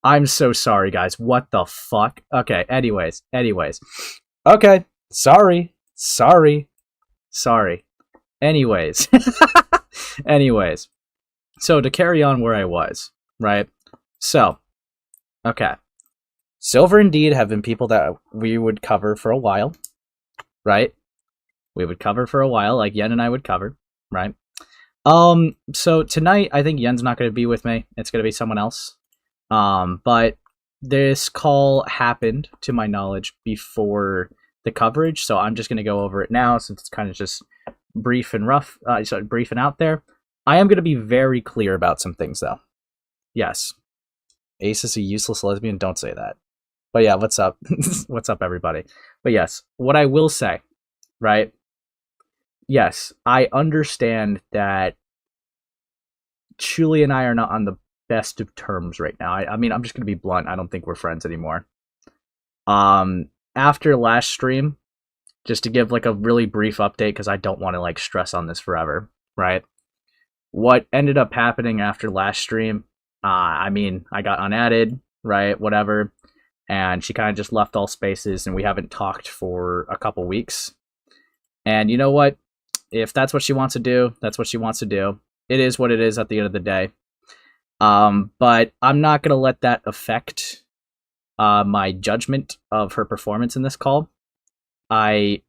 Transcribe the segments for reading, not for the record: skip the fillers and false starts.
I'm so sorry, guys. What the fuck? Okay, anyways. Okay, sorry. Anyways. Anyways. So, to carry on where I was, right? So, okay. Silver and Deed have been people that we would cover for a while, right? We would cover for a while, like Yen and I would cover, right? So tonight, I think Yen's not going to be with me. It's going to be someone else. But this call happened, to my knowledge, before the coverage, so I'm just going to go over it now, since it's kind of just brief and rough, brief and out there. I am going to be very clear about some things, though. Yes, Ace is a useless lesbian, don't say that. But yeah, what's up? What's up, everybody? But yes, what I will say, right? Yes, I understand that Chuuli and I are not on the best of terms right now. I mean, I'm just going to be blunt. I don't think we're friends anymore. After last stream, just to give like a really brief update, because I don't want to like stress on this forever, right? What ended up happening after last stream, I mean, I got unadded, right? Whatever. And she kind of just left all spaces, and we haven't talked for a couple weeks. And you know what? If that's what she wants to do, that's what she wants to do. It is what it is at the end of the day. But I'm not going to let that affect my judgment of her performance in this call. I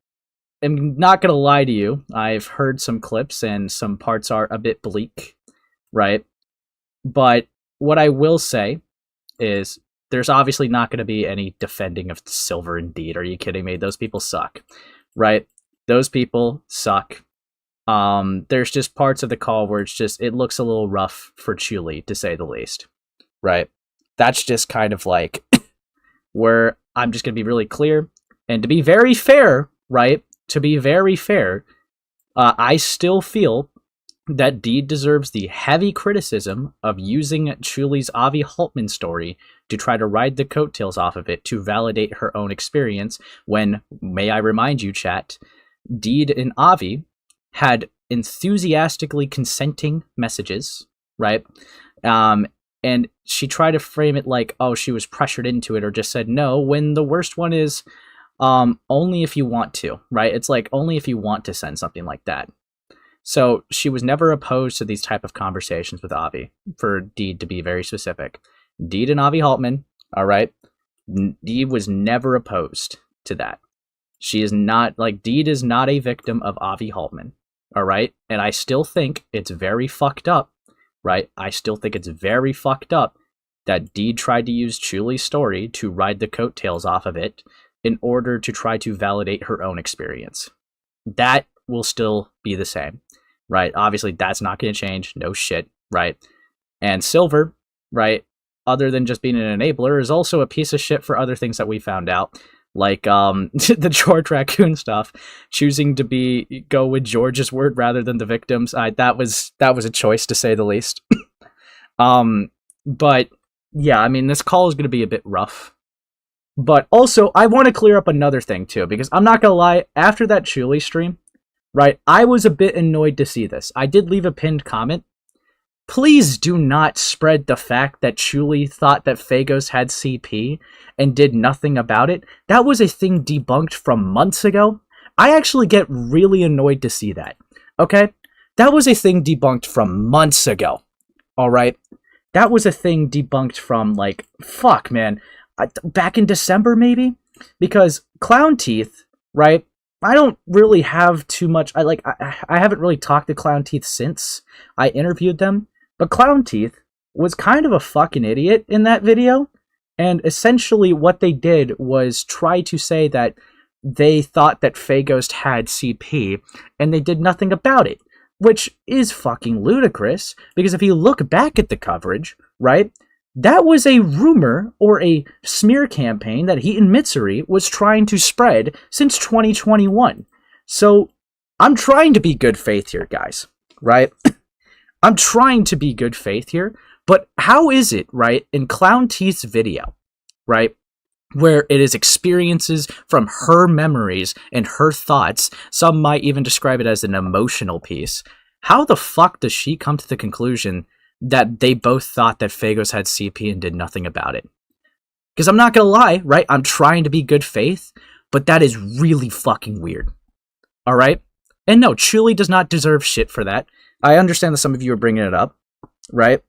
am not going to lie to you. I've heard some clips, and some parts are a bit bleak, right? But what I will say is there's obviously not going to be any defending of Silver and Deed. Are you kidding me? Those people suck, right? Those people suck. There's just parts of the call where it looks a little rough for Chuuli, to say the least, right? That's just kind of like where I'm just going to be really clear. And to be very fair, right? To be very fair, I still feel that Deed deserves the heavy criticism of using Chuli's Avi Haltman story to try to ride the coattails off of it to validate her own experience when, may I remind you, chat, Deed and Avi had enthusiastically consenting messages, right? And she tried to frame it like, oh, she was pressured into it, or just said no, when the worst one is only if you want to, right? It's like only if you want to send something like that. So she was never opposed to these type of conversations with Avi, for Deed to be very specific. Deed and Avi Haltman, all right? Deed was never opposed to that. She is not, like, Deed is not a victim of Avi Haltman, all right? And I still think it's very fucked up, right? I still think it's very fucked up that Deed tried to use Chuli's story to ride the coattails off of it in order to try to validate her own experience. That will still be the same, right? Obviously, that's not going to change. No shit, right? And Silver, right, other than just being an enabler, is also a piece of shit for other things that we found out, like the George Raccoon stuff, choosing to go with George's word rather than the victim's. That was a choice, to say the least. But yeah, I mean, this call is going to be a bit rough. But also, I want to clear up another thing too, because I'm not going to lie, after that Chuuli stream, right, I was a bit annoyed to see this. I did leave a pinned comment. Please do not spread the fact that Chuuli thought that Phagos had CP and did nothing about it. That was a thing debunked from months ago. I actually get really annoyed to see that, okay? That was a thing debunked from months ago, alright? That was a thing debunked from, like, fuck, man, back in December, maybe? Because Clown Teeth, right, I don't really have too much, I haven't really talked to Clown Teeth since I interviewed them, but Clown Teeth was kind of a fucking idiot in that video, and essentially what they did was try to say that they thought that Phagos had CP, and they did nothing about it, which is fucking ludicrous, because if you look back at the coverage, right, that was a rumor or a smear campaign that Heat and Mitsuri was trying to spread since 2021. So I'm trying to be good faith here, guys, right? I'm trying to be good faith here, but how is it, right, in Clown Teeth's video, right, where it is experiences from her memories and her thoughts, some might even describe it as an emotional piece, how the fuck does she come to the conclusion that they both thought that Fagos had CP and did nothing about it. Because I'm not gonna lie, right? I'm trying to be good faith, but that is really fucking weird. Alright? And no, Chuuli does not deserve shit for that. I understand that some of you are bringing it up, right?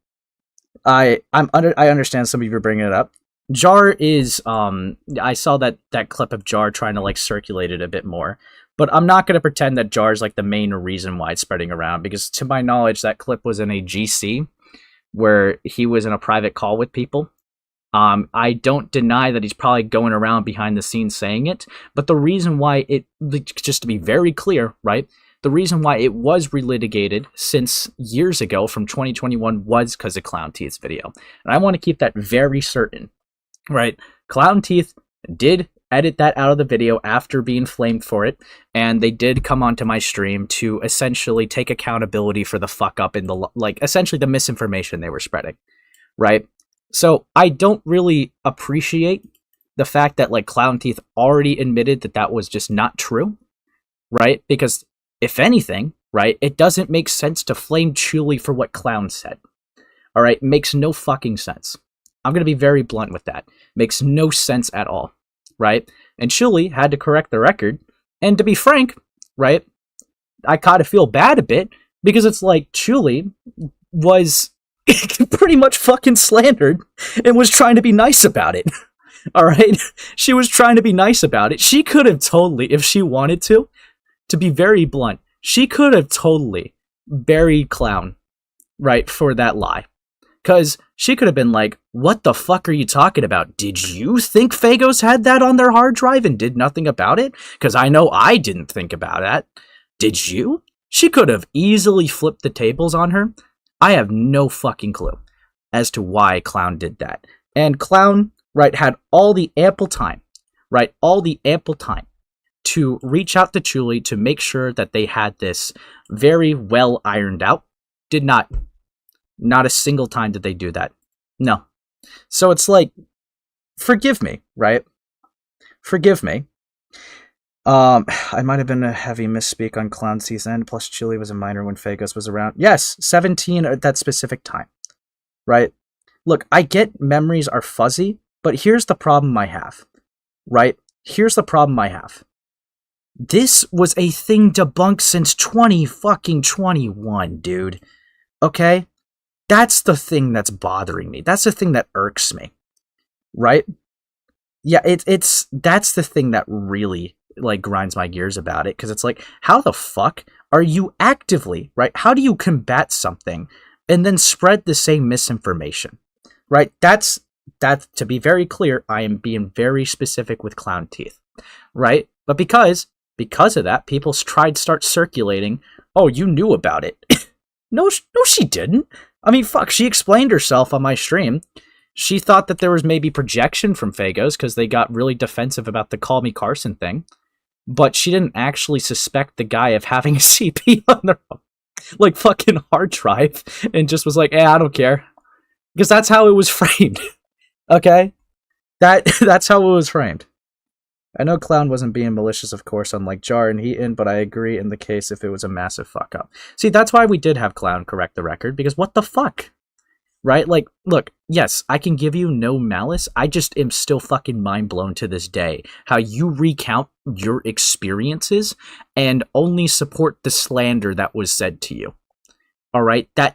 I understand some of you are bringing it up. Jar is, I saw that clip of Jar trying to, like, circulate it a bit more. But I'm not going to pretend that Jar is, like, the main reason why it's spreading around. Because, to my knowledge, that clip was in a GC where he was in a private call with people. I don't deny that he's probably going around behind the scenes saying it. But the reason why it, just to be very clear, right? The reason why it was relitigated since years ago from 2021 was because of Clown Teeth's video. And I want to keep that very certain, right? Clown Teeth did edit that out of the video after being flamed for it, and they did come onto my stream to essentially take accountability for the fuck up in the, like, essentially the misinformation they were spreading, right? So I don't really appreciate the fact that, like, Clown Teeth already admitted that that was just not true, right? Because if anything, right, it doesn't make sense to flame Chuuli for what Clown said. All right, makes no fucking sense. I'm going to be very blunt with that. Makes no sense at all, right? And Chuuli had to correct the record. And to be frank, right, I kind of feel bad a bit because it's like Chuuli was pretty much fucking slandered and was trying to be nice about it. All right? She was trying to be nice about it. She could have totally, if she wanted to be very blunt, she could have totally buried Clown, right, for that lie. Because she could have been like, what the fuck are you talking about? Did you think Fagos had that on their hard drive and did nothing about it? Because I know I didn't think about that. Did you? She could have easily flipped the tables on her. I have no fucking clue as to why Clown did that. And Clown, right, had all the ample time, right, all the ample time to reach out to Chuuli to make sure that they had this very well ironed out. Did not. Not a single time did they do that. No. So it's like, forgive me, right? Forgive me. I might have been a heavy misspeak on Clown Teeth's end, plus Chuuli was a minor when Fagos was around. Yes, 17 at that specific time, right? Look, I get memories are fuzzy, but here's the problem I have, right? Here's the problem I have. This was a thing debunked since 2021, dude. Okay? That's the thing that's bothering me. That's the thing that irks me. Right? Yeah, that's the thing that really, like, grinds my gears about it, because it's like, how the fuck are you actively, right? How do you combat something and then spread the same misinformation? Right? That, to be very clear, I am being very specific with Clown Teeth. Right? But because of that, people start circulating, oh, you knew about it. No, she didn't. I mean, fuck, she explained herself on my stream. She thought that there was maybe projection from Fagos because they got really defensive about the Call Me Carson thing. But she didn't actually suspect the guy of having a CP on their, like, fucking hard drive and just was like, I don't care. Because that's how it was framed. Okay? That's how it was framed. I know Clown wasn't being malicious, of course, unlike Jar and Heaton, but I agree in the case if it was a massive fuck-up. See, that's why we did have Clown correct the record, because what the fuck? Right? Like, look, yes, I can give you no malice, I just am still fucking mind-blown to this day how you recount your experiences and only support the slander that was said to you. Alright? I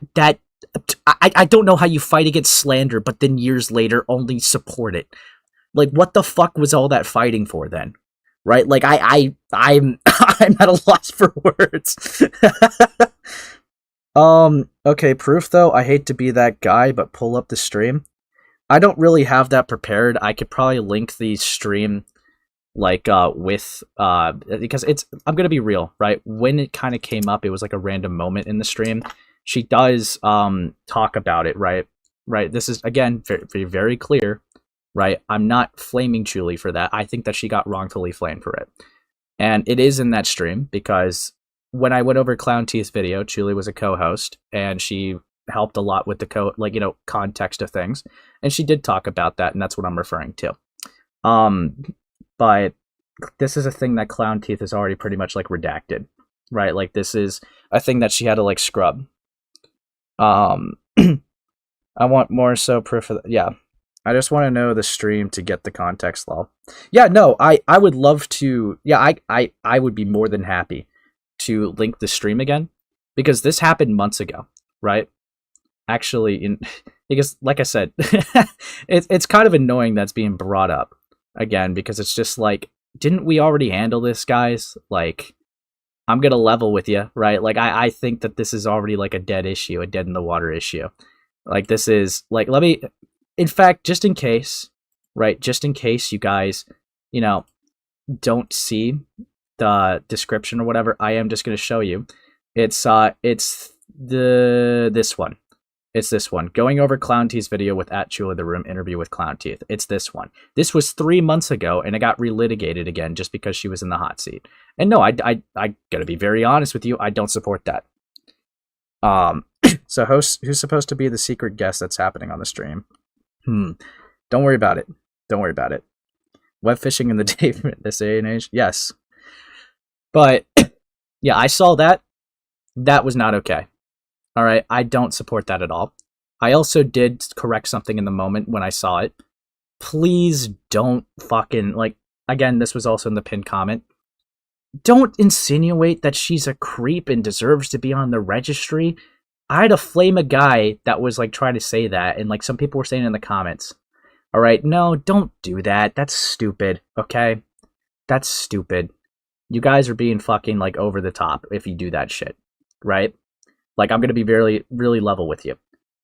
don't know how you fight against slander, but then years later only support it. Like, what the fuck was all that fighting for then? Right? Like, I'm at a loss for words. Okay, proof though, I hate to be that guy, but pull up the stream. I don't really have that prepared. I could probably link the stream, like, because I'm gonna be real, right? When it kind of came up, it was like a random moment in the stream. She does, talk about it, right? Right, this is, again, very, very clear. Right, I'm not flaming Chuuli for that. I think that she got wrongfully flamed for it. And it is in that stream because when I went over Clown Teeth's video, Chuuli was a co-host and she helped a lot with the context of things. And she did talk about that, and that's what I'm referring to. But this is a thing that Clown Teeth is already pretty much, like, redacted. Right? Like, this is a thing that she had to, like, scrub. I want more so proof of that. Yeah. I just want to know the stream to get the context, lol. Yeah, no, I would love to. Yeah, I would be more than happy to link the stream again because this happened months ago, right? Actually, because like I said, it's kind of annoying that's being brought up again because it's just like, didn't we already handle this, guys? Like, I'm gonna level with you, right? Like, I think that this is already like a dead issue, a dead in the water issue. Like, this is like, let me, in fact, just in case, right? Just in case you guys, you know, don't see the description or whatever, I am just gonna show you. It's this one. It's this one. Going over Clown Teeth's video with @Chuuli the Room interview with Clown Teeth. It's this one. This was 3 months ago, and it got relitigated again just because she was in the hot seat. And no, I gotta be very honest with you. I don't support that. So who's supposed to be the secret guest that's happening on the stream? Don't worry about it. Don't worry about it. Web fishing in the day this day and age? Yes. But yeah, I saw that. That was not okay. All right, I don't support that at all. I also did correct something in the moment when I saw it. Please don't fucking, like, again, this was also in the pinned comment. Don't insinuate that she's a creep and deserves to be on the registry. I had to flame a guy that was, like, trying to say that, and, like, some people were saying in the comments. All right, no, don't do that. That's stupid, okay? That's stupid. You guys are being fucking, like, over the top if you do that shit, right? Like, I'm going to be really, really level with you.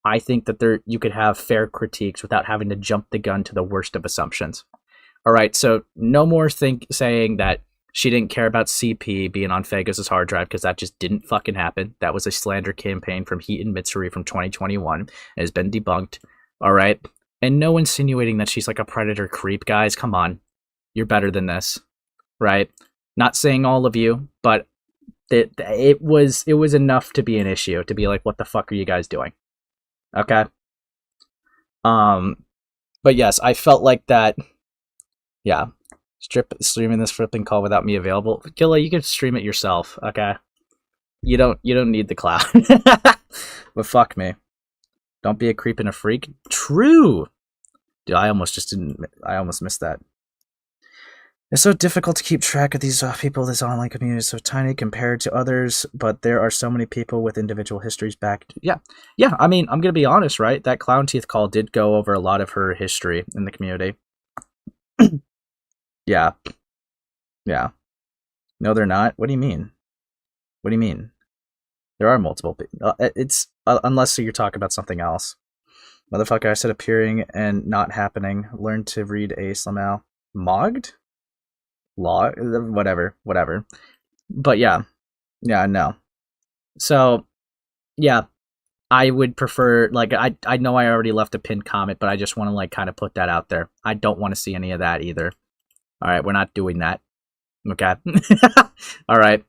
I think that you could have fair critiques without having to jump the gun to the worst of assumptions. All right, so no more saying that she didn't care about CP being on Fagos' hard drive because that just didn't fucking happen. That was a slander campaign from Heat and Mitsuri from 2021. It has been debunked. All right, and no insinuating that she's like a predator creep, guys. Come on, you're better than this, right? Not saying all of you, but it was enough to be an issue, to be like, what the fuck are you guys doing? Okay. But yes, I felt like that. Yeah, streaming this flipping call without me available. Gilla, you can stream it yourself. Okay. You don't need the cloud. But fuck me. Don't be a creep and a freak. True. Dude, I almost missed that. It's so difficult to keep track of these people. This online community is so tiny compared to others, but there are so many people with individual histories back. Yeah. I mean, I'm gonna be honest, right? That Clown Teeth call did go over a lot of her history in the community. Yeah. No, they're not. What do you mean? There are multiple people. It's unless you're talking about something else. Motherfucker, I said appearing and not happening. Learn to read a Slamal. Mogged? Law, whatever. But yeah, no. So, yeah, I would prefer, like, I know I already left a pinned comment, but I just want to, like, kind of put that out there. I don't want to see any of that either. All right, we're not doing that. Okay. All right.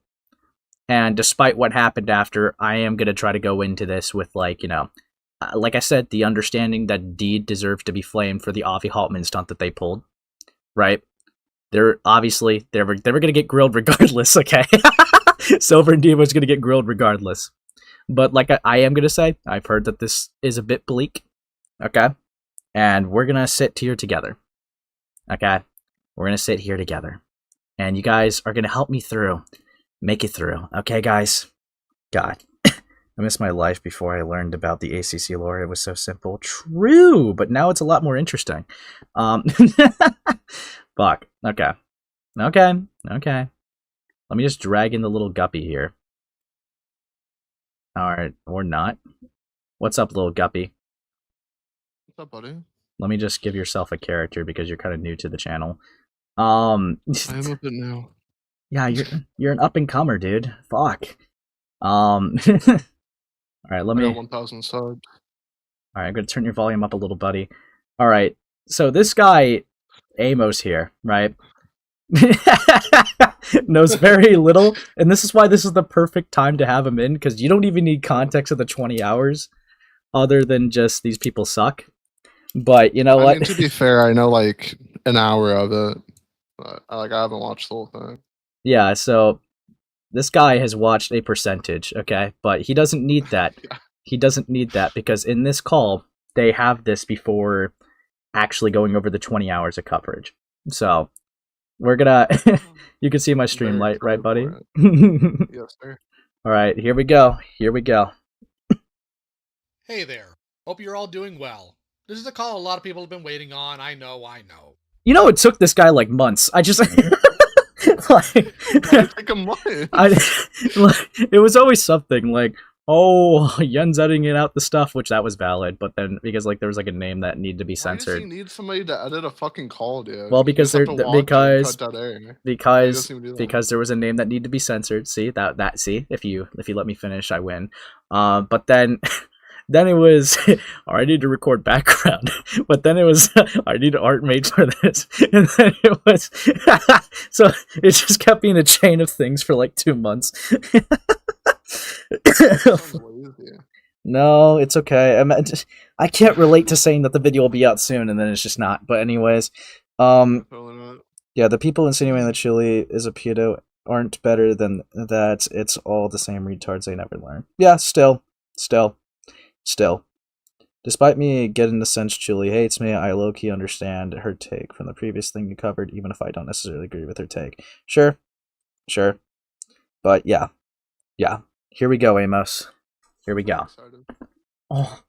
And despite what happened after, I am going to try to go into this with, like, you know, like I said, the understanding that Deed deserves to be flamed for the Avi Haltman stunt that they pulled, right? They're obviously they were gonna get grilled regardless, okay? Silver and Deed was gonna get grilled regardless. But like I am gonna say, I've heard that this is a bit bleak, okay? And we're gonna sit here together. Okay? We're gonna sit here together. And you guys are gonna help me through. Make it through. Okay, guys? God. I missed my life before I learned about the ACC lore. It was so simple. True, but now it's a lot more interesting. Fuck. Okay. Let me just drag in the little guppy here. Alright, or not. What's up, little guppy? What's up, buddy? Let me just give yourself a character because you're kind of new to the channel. I am up it now. Yeah, you're an up and comer, dude. Fuck. Alright, let me. I got 1,000 subs. Alright, I'm gonna turn your volume up a little, buddy. Alright, so this guy, Amos here, right? Knows very little, and this is why this is the perfect time to have him in, because you don't even need context of the 20 hours other than just these people suck. But you know what? I mean, to be fair, I know like an hour of it, but I haven't watched the whole thing. Yeah, so this guy has watched a percentage, okay? But he doesn't need that. Yeah. He doesn't need that, because in this call, they have this before actually going over the 20 hours of coverage. So we're gonna. You can see my stream light, right, buddy? Yes, sir. All right, here we go. Here we go. Hey there. Hope you're all doing well. This is a call a lot of people have been waiting on. I know. You know, it took this guy like months. I just like, Take a month. it was always something like, oh, Yen's editing out the stuff, which that was valid, but then because like there was like a name that needed to be censored. Why does he need somebody to edit a fucking call, dude? Well, because there because because there was a name that needed to be censored. See that see if you let me finish, I win. But then. Then it was, I need to record background. But then it was, I need art made for this. And then it was, so it just kept being a chain of things for like 2 months. No, it's okay. I can't relate to saying that the video will be out soon and then it's just not. But anyways, yeah, the people insinuating that Chuuli is a pedo aren't better than that. It's all the same retards, they never learn. Yeah, still. Despite me getting the sense Chuuli hates me, I low-key understand her take from the previous thing you covered, even if I don't necessarily agree with her take. Sure. But yeah. Here we go, Amos. Here we go. Oh.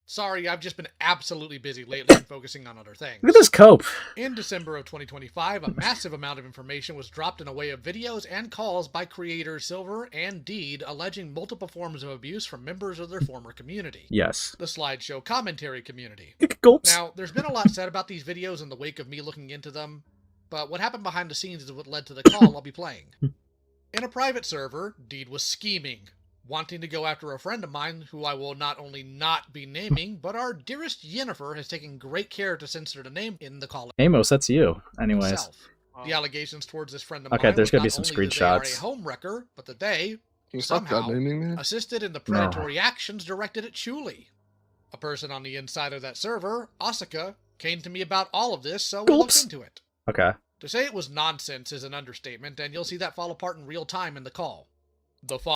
Sorry, I've just been absolutely busy lately and focusing on other things. Look at this cope. In December of 2025, a massive amount of information was dropped in a way of videos and calls by creators Silver and Deed alleging multiple forms of abuse from members of their former community. Yes. The slideshow commentary community. Gulps. Now, there's been a lot said about these videos in the wake of me looking into them, but what happened behind the scenes is what led to the call I'll be playing. In a private server, Deed was scheming, wanting to go after a friend of mine who I will not only not be naming, but our dearest Yennefer has taken great care to censor the name in the call. Amos, that's you. Anyways. Himself. The allegations towards this friend of mine okay, there's going to be was some not only that they are screenshots. a home wrecker, but that they you somehow assisted in the predatory actions directed at Chuuli. A person on the inside of that server, Asuka, came to me about all of this, so we looked into it. Okay. To say it was nonsense is an understatement, and you'll see that fall apart in real time in the call.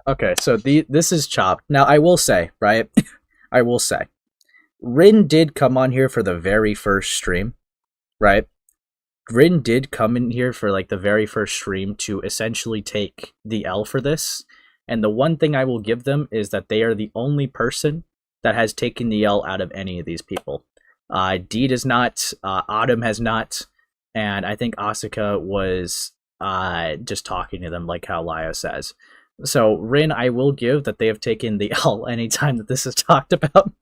Okay, so this is chopped. Now, I will say, right? I will say, Rin did come on here for the very first stream, right? Rin did come in here for like the very first stream to essentially take the L for this. And the one thing I will give them is that they are the only person that has taken the L out of any of these people. Deed is not, Autumn has not, and I think Asuka was just talking to them like how Lio says. So, Rin, I will give that they have taken the L anytime that this is talked about.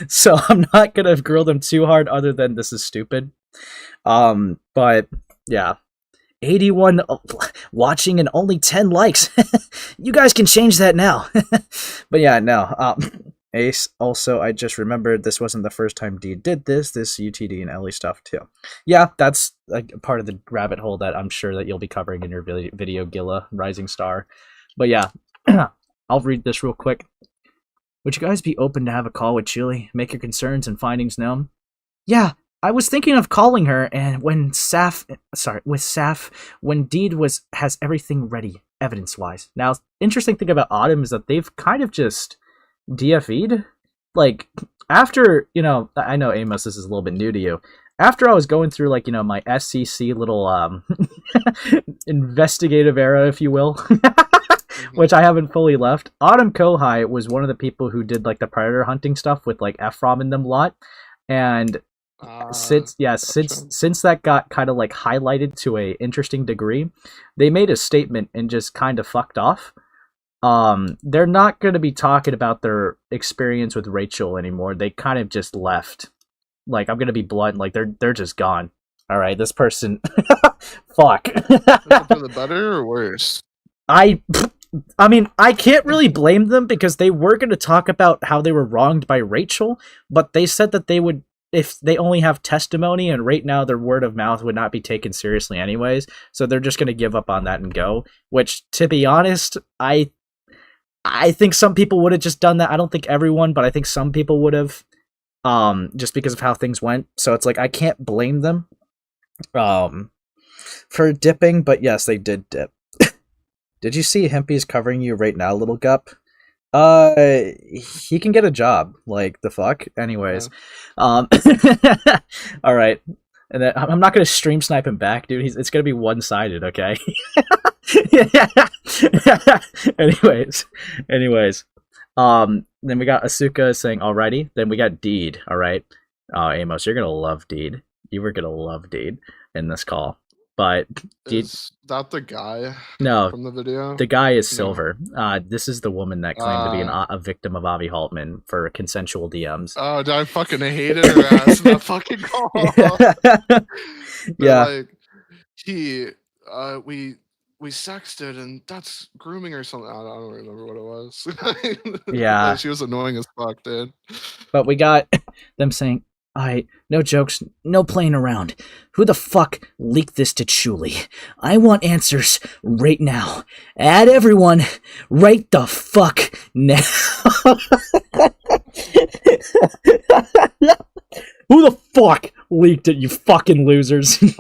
So, I'm not going to grill them too hard other than this is stupid. But, yeah. 81 watching and only 10 likes. You guys can change that now. But yeah, no. Ace, also, I just remembered this wasn't the first time Deed did this UTD and Ellie stuff too. Yeah, that's like part of the rabbit hole that I'm sure that you'll be covering in your video, Gilla, Rising Star. But yeah, I'll read this real quick. Would you guys be open to have a call with Chuuli? Make your concerns and findings known? Yeah, I was thinking of calling her, and when when Deed has everything ready, evidence-wise. Now, interesting thing about Autumn is that they've kind of just DFE'd. Like, after, you know, I know, Amos, this is a little bit new to you. After I was going through, like, you know, my SCC little, investigative era, if you will, which I haven't fully left, Autumn Kohai was one of the people who did, like, the predator hunting stuff with, like, Ephraim in them a lot. And since that got kind of, like, highlighted to a interesting degree, they made a statement and just kind of fucked off. They're not going to be talking about their experience with Rachel anymore. They kind of just left. Like, I'm going to be blunt, like, they're just gone. All right, this person, fuck. For the better or worse? I mean, I can't really blame them because they were going to talk about how they were wronged by Rachel, but they said that they would, if they only have testimony, and right now their word of mouth would not be taken seriously anyways, so they're just going to give up on that and go, which, to be honest, I think some people would have just done that. I don't think everyone, but I think some people would have, just because of how things went. So it's like, I can't blame them for dipping, but yes, they did dip. Did you see Hempy's covering you right now, little gup? He can get a job. Like the fuck. Anyways, Yeah. all right. And then I'm not gonna stream snipe him back, dude. It's gonna be one sided, okay? anyways. Then we got Asuka saying alrighty. Then we got Deed. All right. Amos, you're gonna love Deed. You were gonna love Deed in this call, but Deed. Is that the guy No, from the video? the guy is No. Silver. This is the woman that claimed to be a victim of Avi Haltman for consensual DMs. Oh, I fucking hated her ass in that fucking call. Yeah. Like, we sexted and that's grooming or something. I don't remember what it was. Yeah. Like, she was annoying as fuck, dude. But we got them saying, no jokes, no playing around. Who the fuck leaked this to Chuuli? I want answers right now. Add everyone right the fuck now. Who the fuck leaked it, you fucking losers? Dude,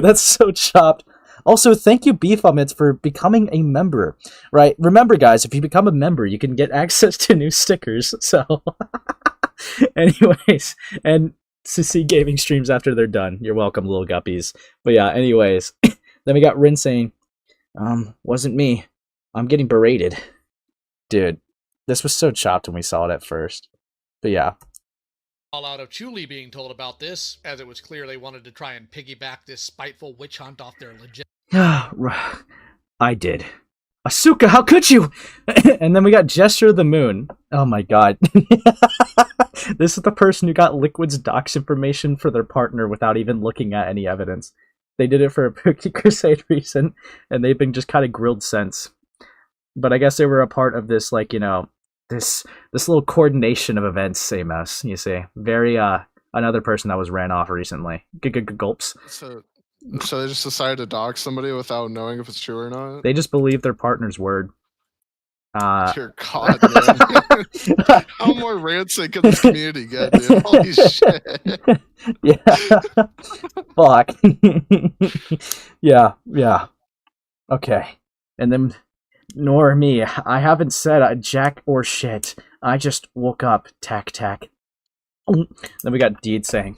that's so chopped. Also, thank you, Beefumits, for becoming a member. Right? Remember, guys, if you become a member, you can get access to new stickers. So, anyways, and to see gaming streams after they're done. You're welcome, little guppies. But yeah, anyways, then we got Rin saying, wasn't me. I'm getting berated. Dude, this was so chopped when we saw it at first. But yeah. All out of Chuuli being told about this, as it was clear they wanted to try and piggyback this spiteful witch hunt off their legit. I did. Asuka, how could you? And then we got Gesture of the Moon. Oh my god. This is the person who got Liquid's docs information for their partner without even looking at any evidence. They did it for a Pookie Crusade reason, and they've been just kind of grilled since. But I guess they were a part of this, like, you know, this little coordination of events, Amos, you see. Very, another person that was ran off recently. Gulps. So they just decided to dog somebody without knowing if it's true or not? They just believe their partner's word. Dear God, man. How more rancid can this community get, dude? Holy shit. Yeah. Fuck. Yeah. Okay. And then, nor me. I haven't said a jack or shit. I just woke up. Tack. Then we got Deed saying,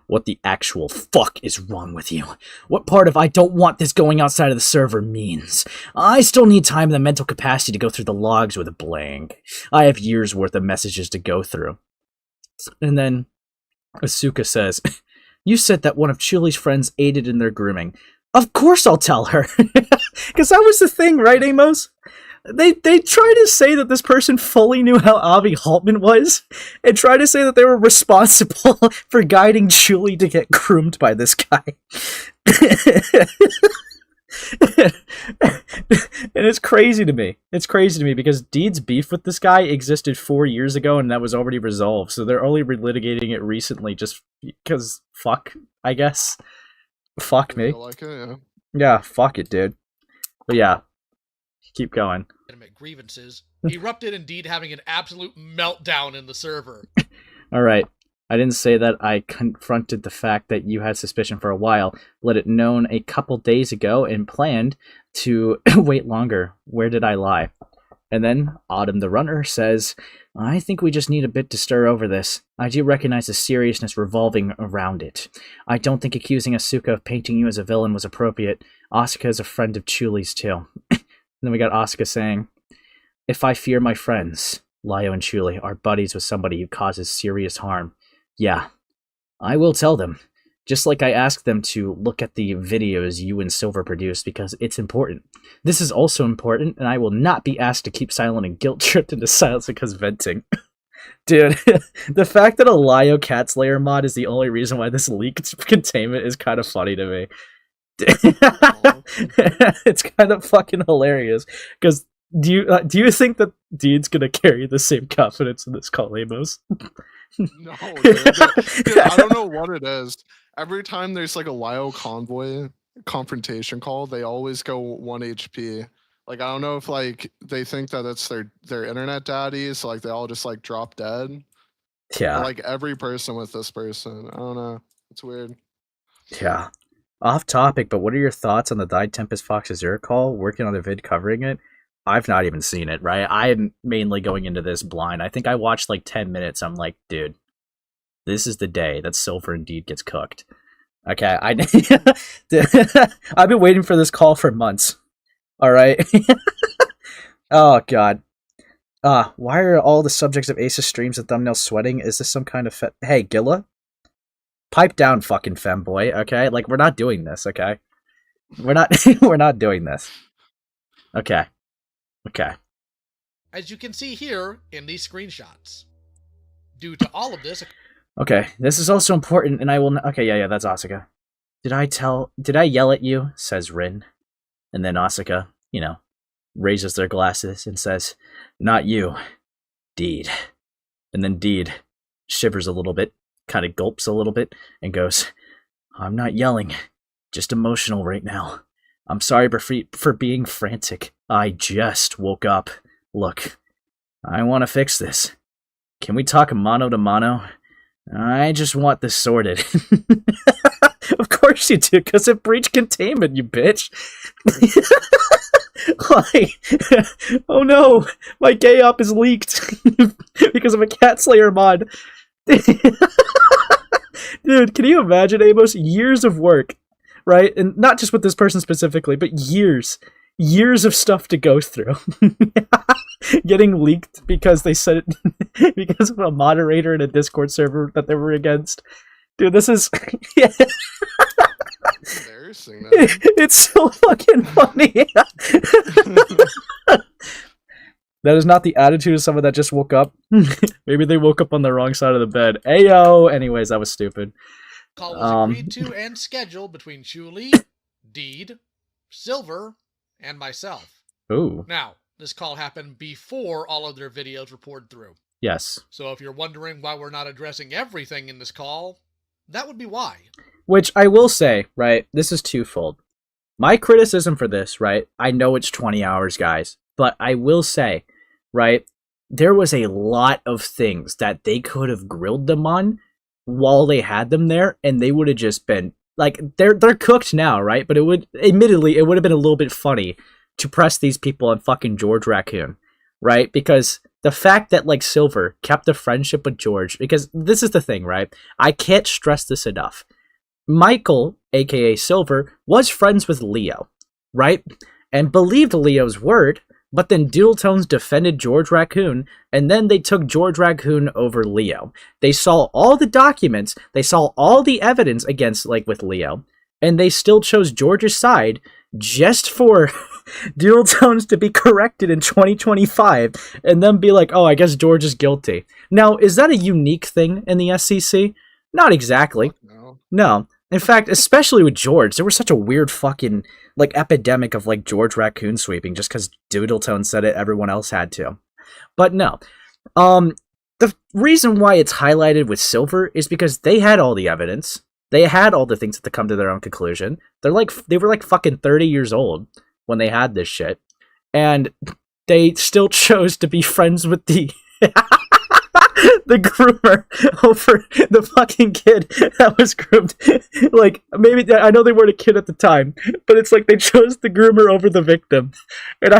what the actual fuck is wrong with you? What part of I don't want this going outside of the server means? I still need time and the mental capacity to go through the logs with a blank. I have years worth of messages to go through. And then Asuka says, you said that one of Chuli's friends aided in their grooming. Of course I'll tell her. Because that was the thing, right, Amos? They try to say that this person fully knew how Avi Haltman was, and try to say that they were responsible for guiding Chuuli to get groomed by this guy. And it's crazy to me. It's crazy to me because Deed's beef with this guy existed 4 years ago, and that was already resolved. So they're only relitigating it recently, just because fuck, I guess. Fuck me. Like it, yeah. Yeah, fuck it, dude. But yeah. Keep going. Grievances erupted, indeed having an absolute meltdown in the server. All right. I didn't say that I confronted the fact that you had suspicion for a while, let it known a couple days ago, and planned to wait longer. Where did I lie? And then Autumn the Runner says, I think we just need a bit to stir over this. I do recognize the seriousness revolving around it. I don't think accusing Asuka of painting you as a villain was appropriate. Asuka is a friend of Chuli's too. Then we got Asuka saying, if I fear my friends, Lio and Chuuli, are buddies with somebody who causes serious harm, yeah, I will tell them. Just like I asked them to look at the videos you and Silver produced because it's important. This is also important, and I will not be asked to keep silent and guilt-tripped into silence because venting. Dude, the fact that a Lio Cat Slayer mod is the only reason why this leaked containment is kind of funny to me. It's kind of fucking hilarious because do you think that Dean's gonna carry the same confidence in this call, Amos? No, dude, I don't know what it is. Every time there's like a Lio Convoy confrontation call, they always go 1 HP. Like, I don't know if like they think that it's their internet daddy, so like they all just like drop dead. Yeah. Or, like every person with this person. I don't know. It's weird. Yeah. Off topic, but what are your thoughts on the Died Tempest Fox Azure call? Working on a vid covering it. I've not even seen it, right? I'm mainly going into this blind. I think I watched like 10 minutes. I'm like, dude, this is the day that Silver indeed gets cooked. Okay, I've been waiting for this call for months. All right. Oh god. Why are all the subjects of Ace's streams and thumbnails sweating? Is this some kind of Hey, Gilla? Pipe down, fucking femboy, okay? Like, we're not doing this, okay? We're not we're not doing this. Okay. Okay. As you can see here in these screenshots. Due to all of this... Okay, this is also important, and I will... Okay, yeah, that's Asuka. Did I yell at you? Says Rin. And then Asuka, raises their glasses and says, not you, Deed. And then Deed shivers a little bit, kind of gulps a little bit, and goes, I'm not yelling, just emotional right now. I'm sorry for being frantic. I just woke up. Look, I want to fix this. Can we talk mano to mano? I just want this sorted. Of course you do, because it breached containment, you bitch. Like, oh no, my gay op is leaked because of a Cat Slayer mod. Dude, can you imagine, Amos? Years of work, right? And not just with this person specifically, but years of stuff to go through. Getting leaked because they said it because of a moderator in a Discord server that they were against. Dude, this is... Yeah. Embarrassing, man. It's so fucking funny. That is not the attitude of someone that just woke up. Maybe they woke up on the wrong side of the bed. Ayo! Anyways, that was stupid. Call was agreed to and scheduled between Chuuli, Deed, Silver, and myself. Ooh. Now, this call happened before all of their videos were poured through. Yes. So if you're wondering why we're not addressing everything in this call, that would be why. Which I will say, right, this is twofold. My criticism for this, right, I know it's 20 hours, guys, but I will say, right, there was a lot of things that they could have grilled them on while they had them there, and they would have just been, like, they're cooked now, right, but it would have been a little bit funny to press these people on fucking George Raccoon, right, because the fact that, like, Silver kept a friendship with George, because this is the thing, right, I can't stress this enough. Michael, aka Silver, was friends with Lio, right? And believed Leo's word, but then Dual Tones defended George Raccoon, and then they took George Raccoon over Lio. They saw all the documents, they saw all the evidence against, like, with Lio, and they still chose George's side just for Dual Tones to be corrected in 2025, and then be like, oh, I guess George is guilty. Now, is that a unique thing in the SCC? Not exactly. No. In fact, especially with George, there was such a weird fucking, like, epidemic of, like, George Raccoon sweeping just because Doodletone said it, everyone else had to. But no. The reason why it's highlighted with Silver is because they had all the evidence. They had all the things to come to their own conclusion. They were like fucking 30 years old when they had this shit. And they still chose to be friends with the... the groomer over the fucking kid that was groomed. Like, maybe, I know they weren't a kid at the time, but it's like they chose the groomer over the victim. And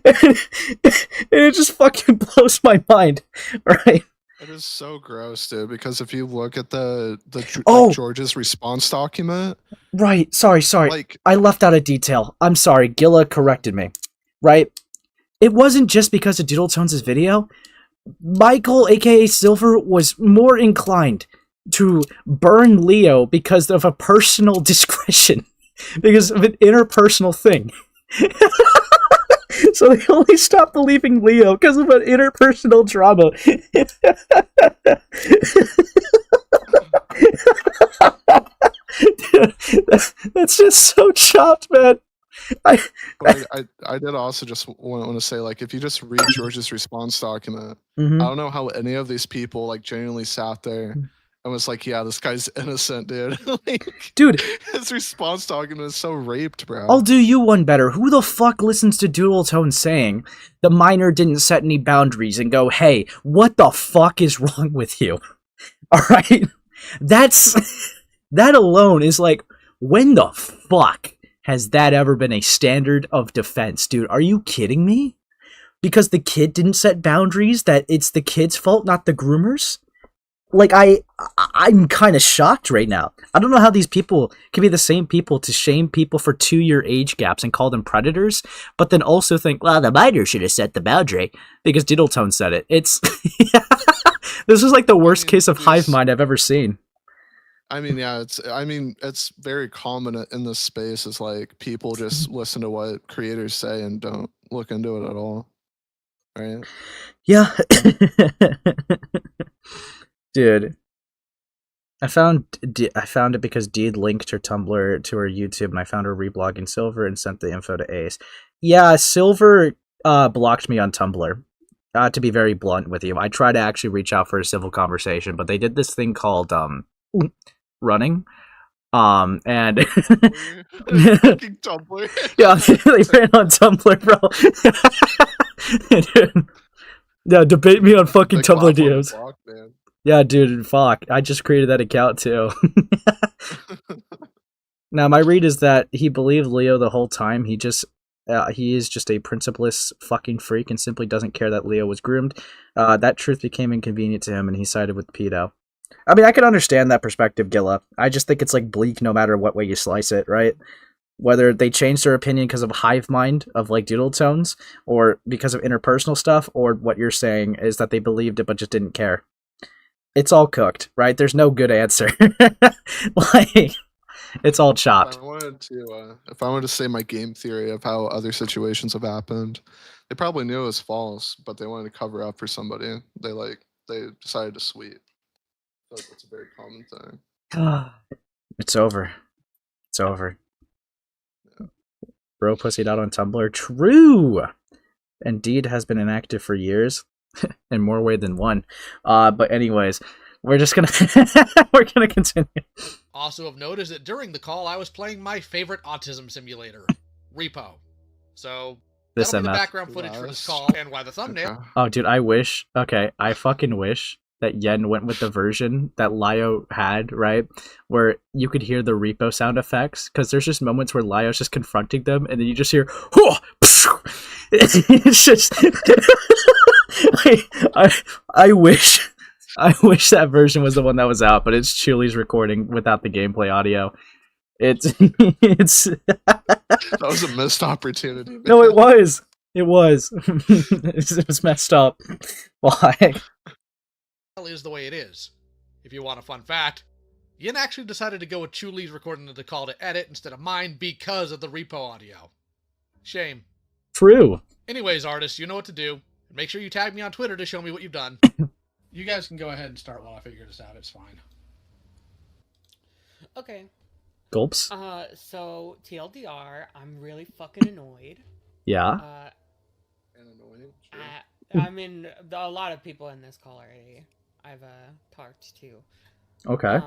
and it just fucking blows my mind, right? It is so gross, dude, because if you look at the George's response document... Right, sorry. Like, I left out a detail. I'm sorry, Gilla corrected me. Right? It wasn't just because of Doodletones' video. Michael, aka Silver, was more inclined to burn Lio because of a personal discretion, because of an interpersonal thing. So they only stopped believing Lio because of an interpersonal drama. Dude, that's just so chopped, man. I did also just want to say, like, if you just read George's response document, I don't know how any of these people, like, genuinely sat there and was like, yeah, this guy's innocent, dude. Like, dude, his response document is so raped, bro. I'll do you one better. Who the fuck listens to Doodletone saying the minor didn't set any boundaries and go, hey, what the fuck is wrong with you? Alright? That alone is like, when the fuck has that ever been a standard of defense, dude? Are you kidding me? Because the kid didn't set boundaries, that it's the kid's fault, not the groomers? Like, I'm kind of shocked right now. I don't know how these people can be the same people to shame people for 2-year age gaps and call them predators, but then also think, well, the minor should have set the boundary because Diddletone said it. It's this is like the worst case of hive mind I've ever seen. I mean, yeah, it's very common in this space. Is like people just listen to what creators say and don't look into it at all, right? Yeah. Dude, I found it because Deed linked her Tumblr to her YouTube, and I found her reblogging Silver and sent the info to Ace. Yeah, Silver blocked me on Tumblr. To be very blunt with you, I tried to actually reach out for a civil conversation, but they did this thing called running, and Tumblr. Yeah, they ran on Tumblr, bro. Yeah, debate me on fucking Tumblr DMs. Block, man. Yeah, dude, fuck. I just created that account too. Now, my read is that he believed Lio the whole time. He is just a principleless fucking freak and simply doesn't care that Lio was groomed. That truth became inconvenient to him, and he sided with Pedo. I mean, I can understand that perspective, Gilla. I just think it's like bleak no matter what way you slice it, right? Whether they changed their opinion because of hive mind of like doodle tones, or because of interpersonal stuff, or what you're saying is that they believed it but just didn't care. It's all cooked, right? There's no good answer. Like, it's all chopped. If I wanted to say my game theory of how other situations have happened, they probably knew it was false, but they wanted to cover up for somebody. They decided to sweep. So that's a very common thing. It's over. It's over. Yeah. Bro pussied out on Tumblr. True! Indeed has been inactive for years. In more way than one. But anyways, we're just gonna we're gonna continue. Also of note is that during the call I was playing my favorite autism simulator, Repo. So that'll be the background footage for this call and why the thumbnail. Oh dude, I fucking wish that Yen went with the version that Lio had, right? Where you could hear the Repo sound effects, because there's just moments where Lio's just confronting them and then you just hear it's just I wish that version was the one that was out, but it's Chuuli's recording without the gameplay audio. It's that was a missed opportunity. Man. No, it was. It was messed up. Why? Is the way it is. If you want a fun fact, Yin actually decided to go with Chuuli's recording of the call to edit instead of mine because of the Repo audio. Shame. True. Anyways, artists, you know what to do. Make sure you tag me on Twitter to show me what you've done. You guys can go ahead and start while I figure this out. It's fine. Okay. Gulps. So TLDR, I'm really fucking annoyed. Yeah. And annoying. I mean, a lot of people in this call already I've talked to. Okay.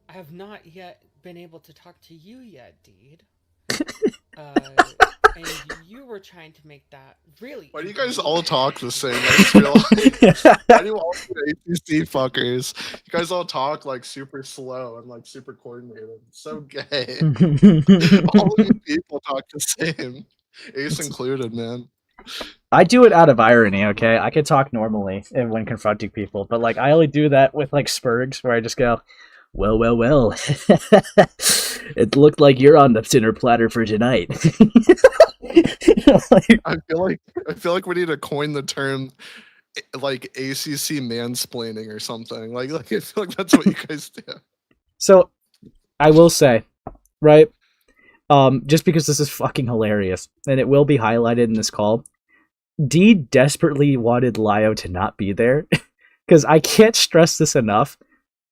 I have not yet been able to talk to you yet, Deed. And you were trying to make that really. Why do you guys all talk the same? I just feel like, why do you all ACC fuckers? You guys all talk like super slow and like super coordinated. It's so gay. All of you people talk the same. Ace included, man. I do it out of irony, okay? I could talk normally when confronting people, but like I only do that with like spurgs where I just go, well. It looked like you're on the dinner platter for tonight. I feel like we need to coin the term like ACC mansplaining or something. Like I feel like that's what you guys do. So I will say, right? Just because this is fucking hilarious, and it will be highlighted in this call, Dee desperately wanted Lio to not be there, because I can't stress this enough.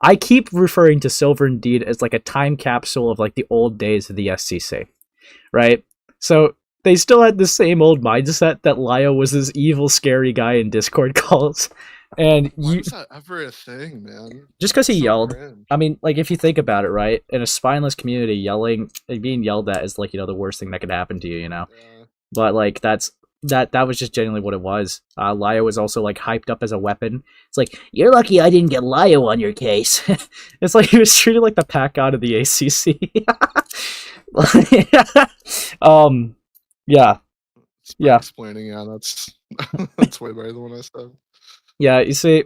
I keep referring to Silver and Deed as like a time capsule of like the old days of the SCC, right? So they still had the same old mindset that Lio was this evil, scary guy in Discord calls. And why is that ever a thing, man? Just because he yelled. Cringe. I mean, like, if you think about it, right? In a spineless community, being yelled at is like, the worst thing that could happen to you, you know? Yeah. But like, that's that was just genuinely what it was. Lio was also like hyped up as a weapon. It's like, you're lucky I didn't get Lio on your case. It's like he was treated like the pack god of the ACC. Yeah. Yeah. Explaining, yeah, that's that's way better than what I said. Yeah, you see,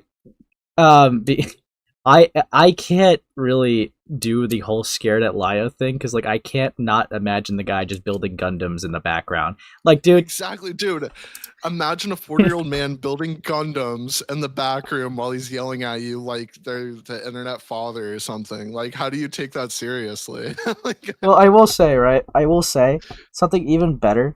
I can't really do the whole scared at Lio thing because like I can't not imagine the guy just building Gundams in the background. Like, dude, Exactly, dude. Imagine a 40-year-old man building Gundams in the back room while he's yelling at you like they're the internet father or something. Like, how do you take that seriously? Like, well, I will say, right? I will say something even better,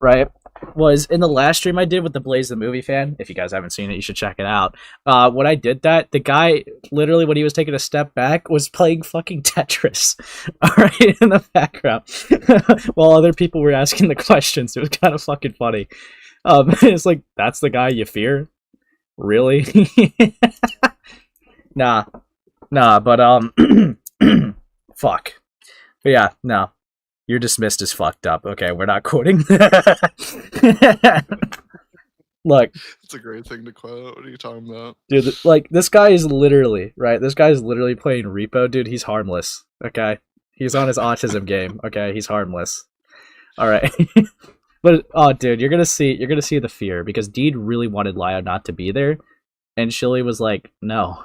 right? Was in the last stream I did with the Blaze the Movie fan. If you guys haven't seen it, you should check it out. When I did that, the guy literally, when he was taking a step back, was playing fucking Tetris, all right, in the background, while other people were asking the questions. It was kind of fucking funny. It's like, that's the guy you fear, really? Nah, but fuck. But yeah, no. You're dismissed as fucked up. Okay, we're not quoting. Look, it's a great thing to quote. What are you talking about? dude, like, this guy is literally, right? This guy is literally playing Repo, dude. He's harmless, okay? He's on his autism game, okay? He's harmless. All right. But, oh, dude, you're gonna see the fear, because Deed really wanted Lio not to be there, and Chili was like, no.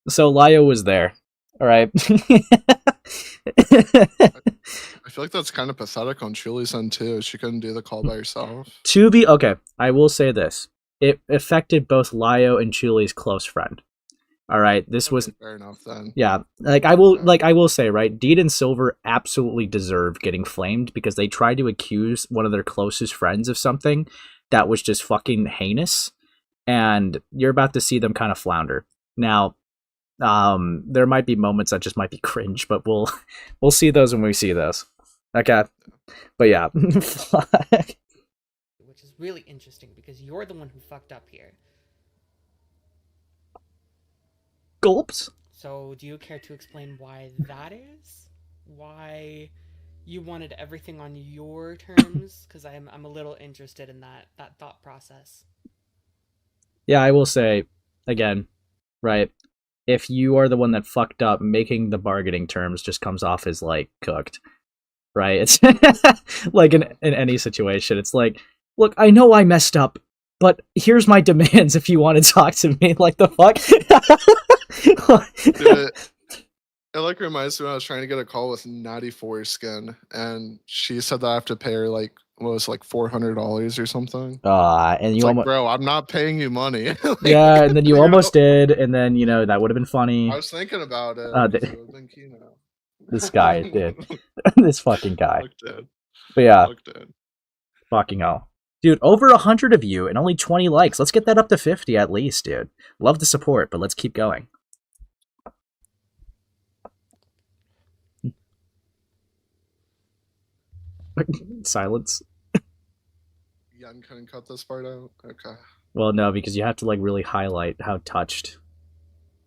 So Lio was there, all right? I feel like that's kind of pathetic on Chuli's end too. She couldn't do the call by herself. Okay, I will say this. It affected both Lio and Chuli's close friend. All right, this was fair enough then. Yeah, I will say, right, Deed and Silver absolutely deserve getting flamed because they tried to accuse one of their closest friends of something that was just fucking heinous, and you're about to see them kind of flounder. Now, there might be moments that just might be cringe, but we'll see those when we see those. Okay, but yeah. Which is really interesting because you're the one who fucked up here. Gulps. So, do you care to explain why that is? Why you wanted everything on your terms? Because I'm a little interested in that thought process. Yeah, I will say again, right? If you are the one that fucked up, making the bargaining terms just comes off as like cooked, right? It's like in any situation, it's like, look, I know I messed up, but here's my demands if you want to talk to me. Like, the fuck? It like reminds me when I was trying to get a call with Natty Foreskin, and she said that I have to pay her like, what was it, like $400 or something. And you like, almost, bro, I'm not paying you money. Like, yeah, and then you almost did, and then that would have been funny. I was thinking about it. This guy did. This fucking guy. Dead. But yeah, fucking hell, dude, over 100 of you and only 20 likes. Let's get that up to 50 at least, dude. Love the support, but let's keep going. Silence. Yen couldn't cut this part out. Okay. Well, no, because you have to like really highlight how touched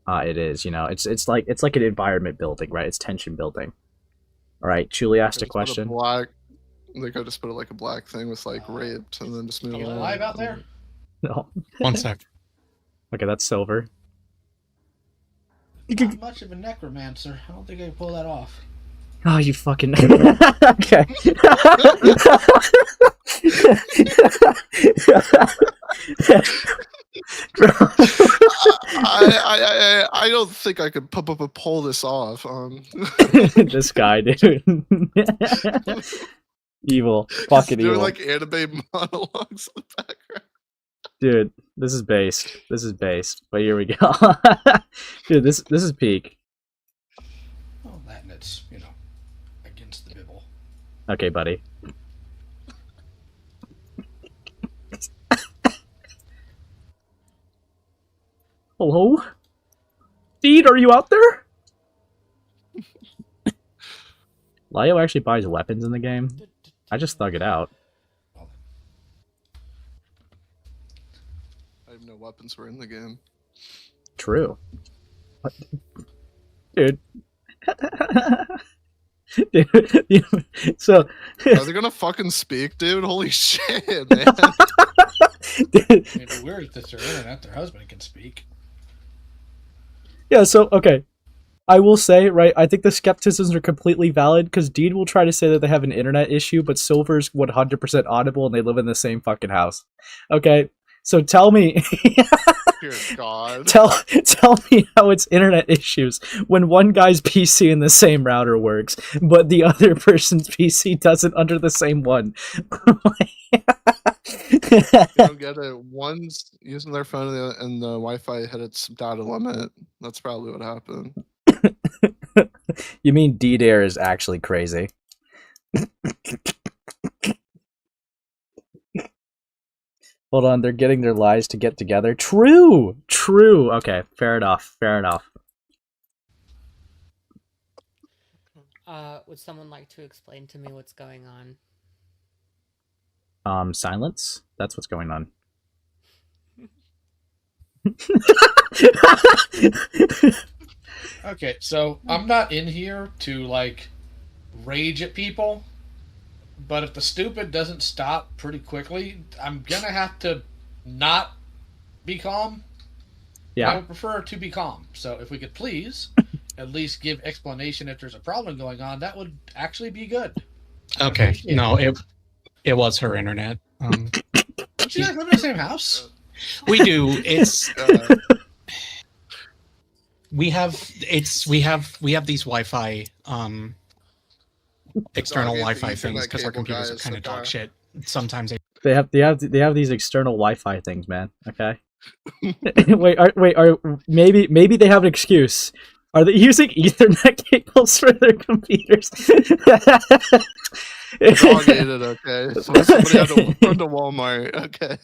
it is. It's like an environment building, right? It's tension building. All right, Chuuli asked a question. They could just put it like a black thing with like raped, and then just move on. Live out there? No. 1 sec. Okay, that's Silver. Not much of a necromancer. I don't think I can pull that off. Oh, you fucking... Okay. I don't think I could pull this off. This guy, dude. Evil. Fucking evil. Doing like anime monologues in the background. Dude, this is based. But here we go. Dude, this is peak. Oh, that and it's, against the Bible. Okay, buddy. Hello? Deed, are you out there? Lio actually buys weapons in the game. I just thug it out. I have no weapons were in the game. True. What? Dude. So Are they gonna fucking speak, dude? Holy shit, man. It's weird that their internet, their husband can speak. Yeah, so okay. I will say, right, I think the skepticisms are completely valid because Deed will try to say that they have an internet issue, but Silver's 100% audible and they live in the same fucking house. Okay, so tell me, Dear God. tell me how it's internet issues when one guy's PC in the same router works, but the other person's PC doesn't under the same one. I don't get it. One's using their phone and the Wi-Fi hit its data limit. That's probably what happened. You mean D-Dare is actually crazy. Hold on, they're getting their lies to get together. True! Okay, fair enough. Would someone like to explain to me what's going on? Silence? That's what's going on. Okay, so I'm not in here to, like, rage at people, but if the stupid doesn't stop pretty quickly, I'm gonna have to not be calm. Yeah. I would prefer to be calm. So if we could please at least give explanation if there's a problem going on, that would actually be good. Okay, no, it was her internet. Don't you guys live in the same house? We do. It's we have these Wi-Fi external Dog, Wi-Fi Ethan, things that because our cable computers guy are is kind of the dog guy. shit. Sometimes They have these external Wi-Fi things, man. Okay. Maybe they have an excuse. Are they using Ethernet cables for their computers? Dog ate it, okay. So somebody had to run to Walmart, okay.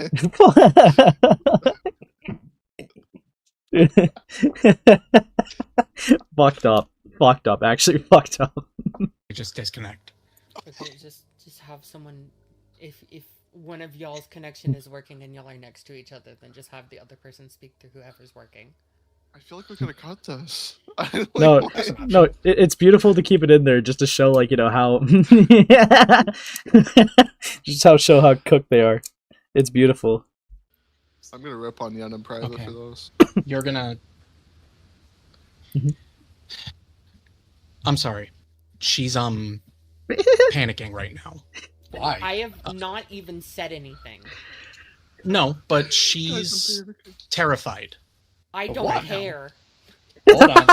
Fucked up. Actually, fucked up. just disconnect. Okay, just have someone. If one of y'all's connection is working and y'all are next to each other, then just have the other person speak through whoever's working. I feel like we're gonna cut this. No, it's beautiful to keep it in there just to show, like, you know, how show how cooked they are. It's beautiful. I'm gonna rip on Yen in private Okay. for those. You're gonna. Mhm. I'm sorry. She's panicking right now. Why? I have not even said anything. No, but she's terrified. I But don't why? care. Hold on.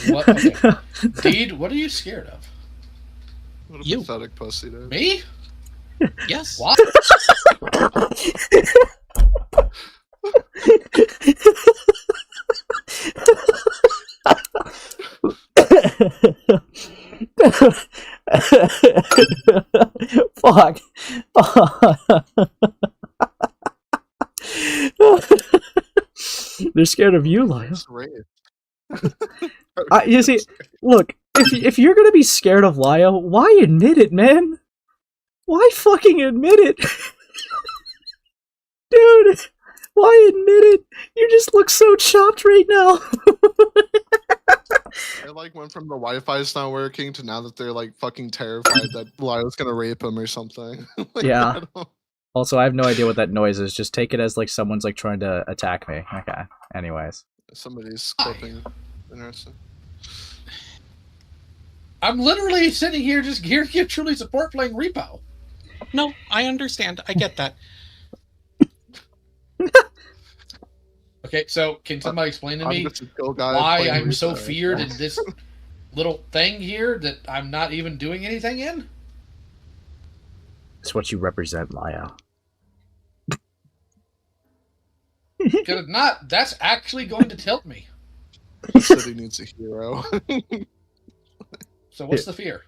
What? Okay. Deed, what are you scared of? What a You. pathetic pussy, dude. Me? Yes. Why? Fuck. They're scared of you, Lio. It's rape. You see, look, if you're gonna be scared of Lio, why admit it, man? Why fucking admit it? Dude, why admit it? You just look so chopped right now. They like went from the Wi-Fi's not working to now that they're like fucking terrified that Lio's gonna rape him or something. Like, Yeah. I don't- Also, I have no idea what that noise is. Just take it as like someone's like trying to attack me. Okay. Anyways. Somebody's clipping. Interesting. I'm literally sitting here just here give truly support playing repo. No, I understand. I get that. Okay, so can somebody explain to I'm me just a chill guy why playing I'm so Reaper. feared in this little thing here that I'm not even doing anything in? It's what you represent, Lio. Because if not, that's actually going to tilt me. The city needs a hero. So what's the fear?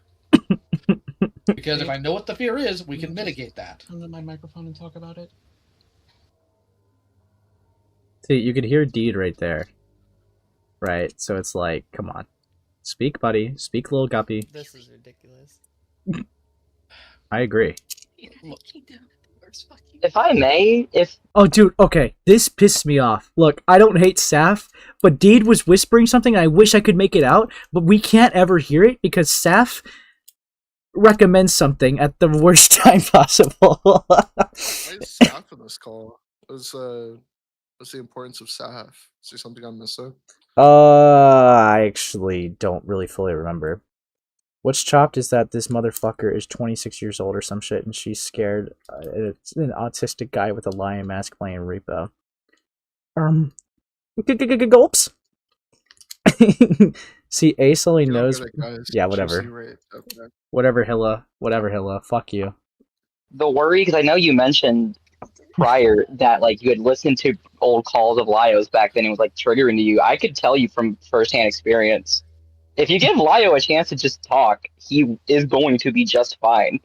Because if I know what the fear is, we can mitigate that. Turn on my microphone and talk about it. See, you can hear Deed right there. Right? So it's like, come on. Speak, buddy. Speak, little guppy. This is ridiculous. I agree. If I may, Oh, dude, okay. This pissed me off. Look, I don't hate Saf, but Deed was whispering something and I wish I could make it out, but we can't ever hear it because Saf recommend something at the worst time possible. Why is staff in this call? What's the importance of staff? Is there something I'm missing? I actually don't really fully remember. What's chopped is that this motherfucker is 26 years old or some shit, and she's scared. It's an autistic guy with a lion mask playing repo. Gulps. See, Ace only knows. Yeah, whatever. Okay. Whatever, Hilla. Fuck you. The worry, because I know you mentioned prior that like you had listened to old calls of Lio's back then, it was like triggering to you. I could tell you from firsthand experience, if you give Lio a chance to just talk, he is going to be just fine.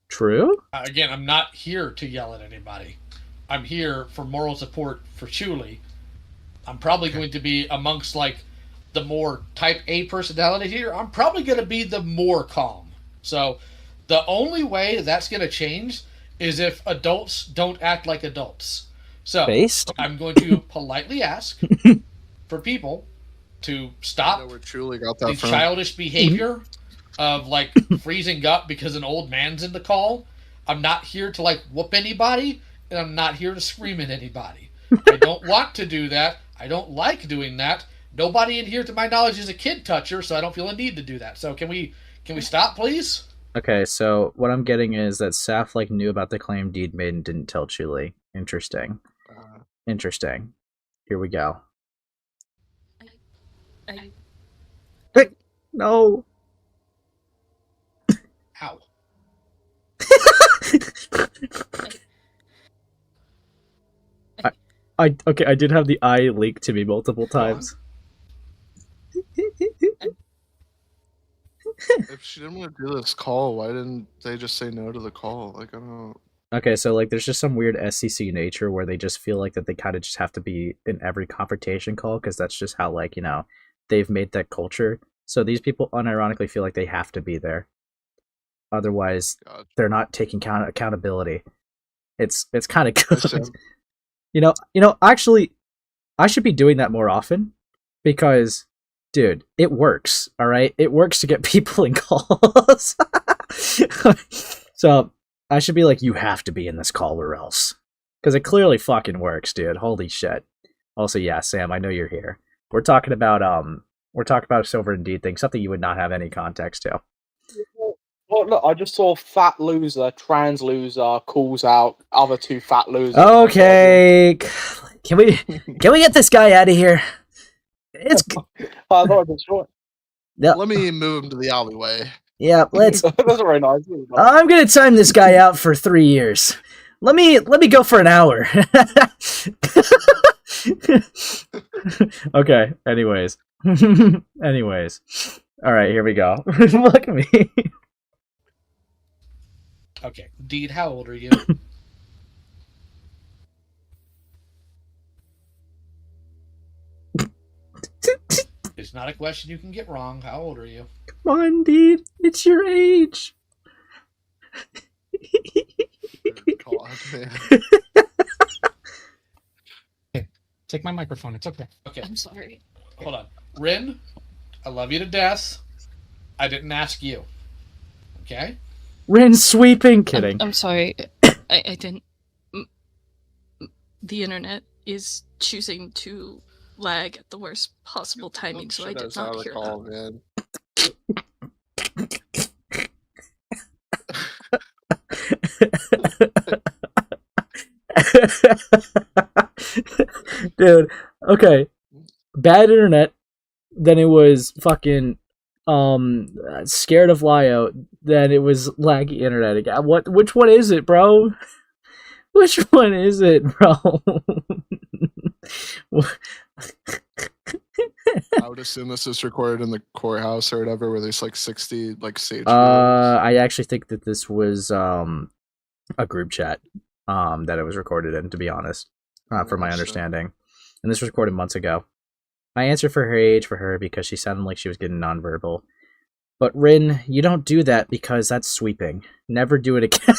True? Again, I'm not here to yell at anybody. I'm here for moral support for Chuuli. I'm probably going to be amongst like the more type A personality here. I'm probably going to be the more calm. So the only way that's going to change is if adults don't act like adults. So I'm going to politely ask for people to stop Where Chuuli got that the from. childish behavior of like freezing up because an old man's in the call. I'm not here to like whoop anybody, and I'm not here to scream at anybody. I don't want to do that. I don't like doing that. Nobody in here, to my knowledge, is a kid toucher, so I don't feel a need to do that. So can we stop, please? Okay, so what I'm getting is that Saf like knew about the claim deed made and didn't tell Chuuli. Interesting. Interesting. Here we go. No. Ow. I did have the eye leaked to me multiple times. If she didn't want to do this call, why didn't they just say no to the call? Like, I don't know. Okay, so like there's just some weird SCC nature where they just feel like that they kind of just have to be in every confrontation call because that's just how like, you know, they've made that culture. So these people unironically feel like they have to be there. Otherwise, they're not taking accountability. It's kind of good. You know, actually, I should be doing that more often because, dude, it works. All right, it works to get people in calls. So I should be like, you have to be in this call or else, because it clearly fucking works, dude. Holy shit. Also, yeah, Sam, I know you're here. We're talking about a Silver Indeed thing, something you would not have any context to. Well, look, I just saw fat loser, trans loser calls out other two fat losers. Okay, can we get this guy out of here? It's. I thought it was short. Yep. Let me move him to the alleyway. Yeah, let's. That's very nice. I'm gonna time this guy out for 3 years. Let me go for an hour. Okay. Anyways. All right. Here we go. Look at me. Okay, Deed, how old are you? It's not a question you can get wrong. How old are you? Come on, Deed. It's your age. God, man. Okay, take my microphone. It's okay. Okay. I'm sorry. Hold on. Rin, I love you to death. I didn't ask you. Okay? Rin sweeping. Kidding. I'm sorry. I didn't. The internet is choosing to lag at the worst possible timing, so I did not hear call, that. Man. Dude, okay. Bad internet. Then it was fucking scared of Lio. Then it was laggy internet again. Which one is it, bro? Which one is it, bro? I would assume this is recorded in the courthouse or whatever, where there's like 60 like stage. I actually think that this was a group chat that it was recorded in, to be honest, from my understanding. And this was recorded months ago. I answered for her age for her because she sounded like she was getting nonverbal. But Rin, you don't do that because that's sweeping. Never do it again.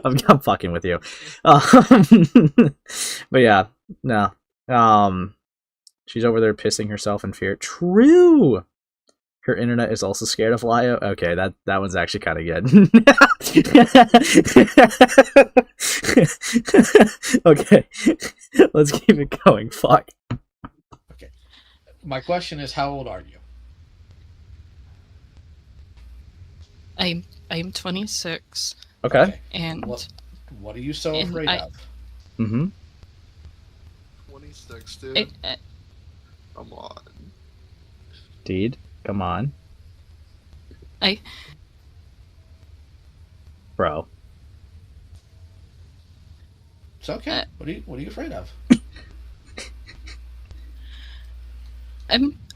I'm fucking with you. But yeah, no. She's over there pissing herself in fear. True. Her internet is also scared of Lio. Okay, that one's actually kind of good. Okay, let's keep it going. Fuck. Okay. My question is, how old are you? I'm 26. Okay. And what are you so and afraid of? Mm-hmm. 26, dude. Come on. Deed, come on. Bro. It's okay. What are you afraid of?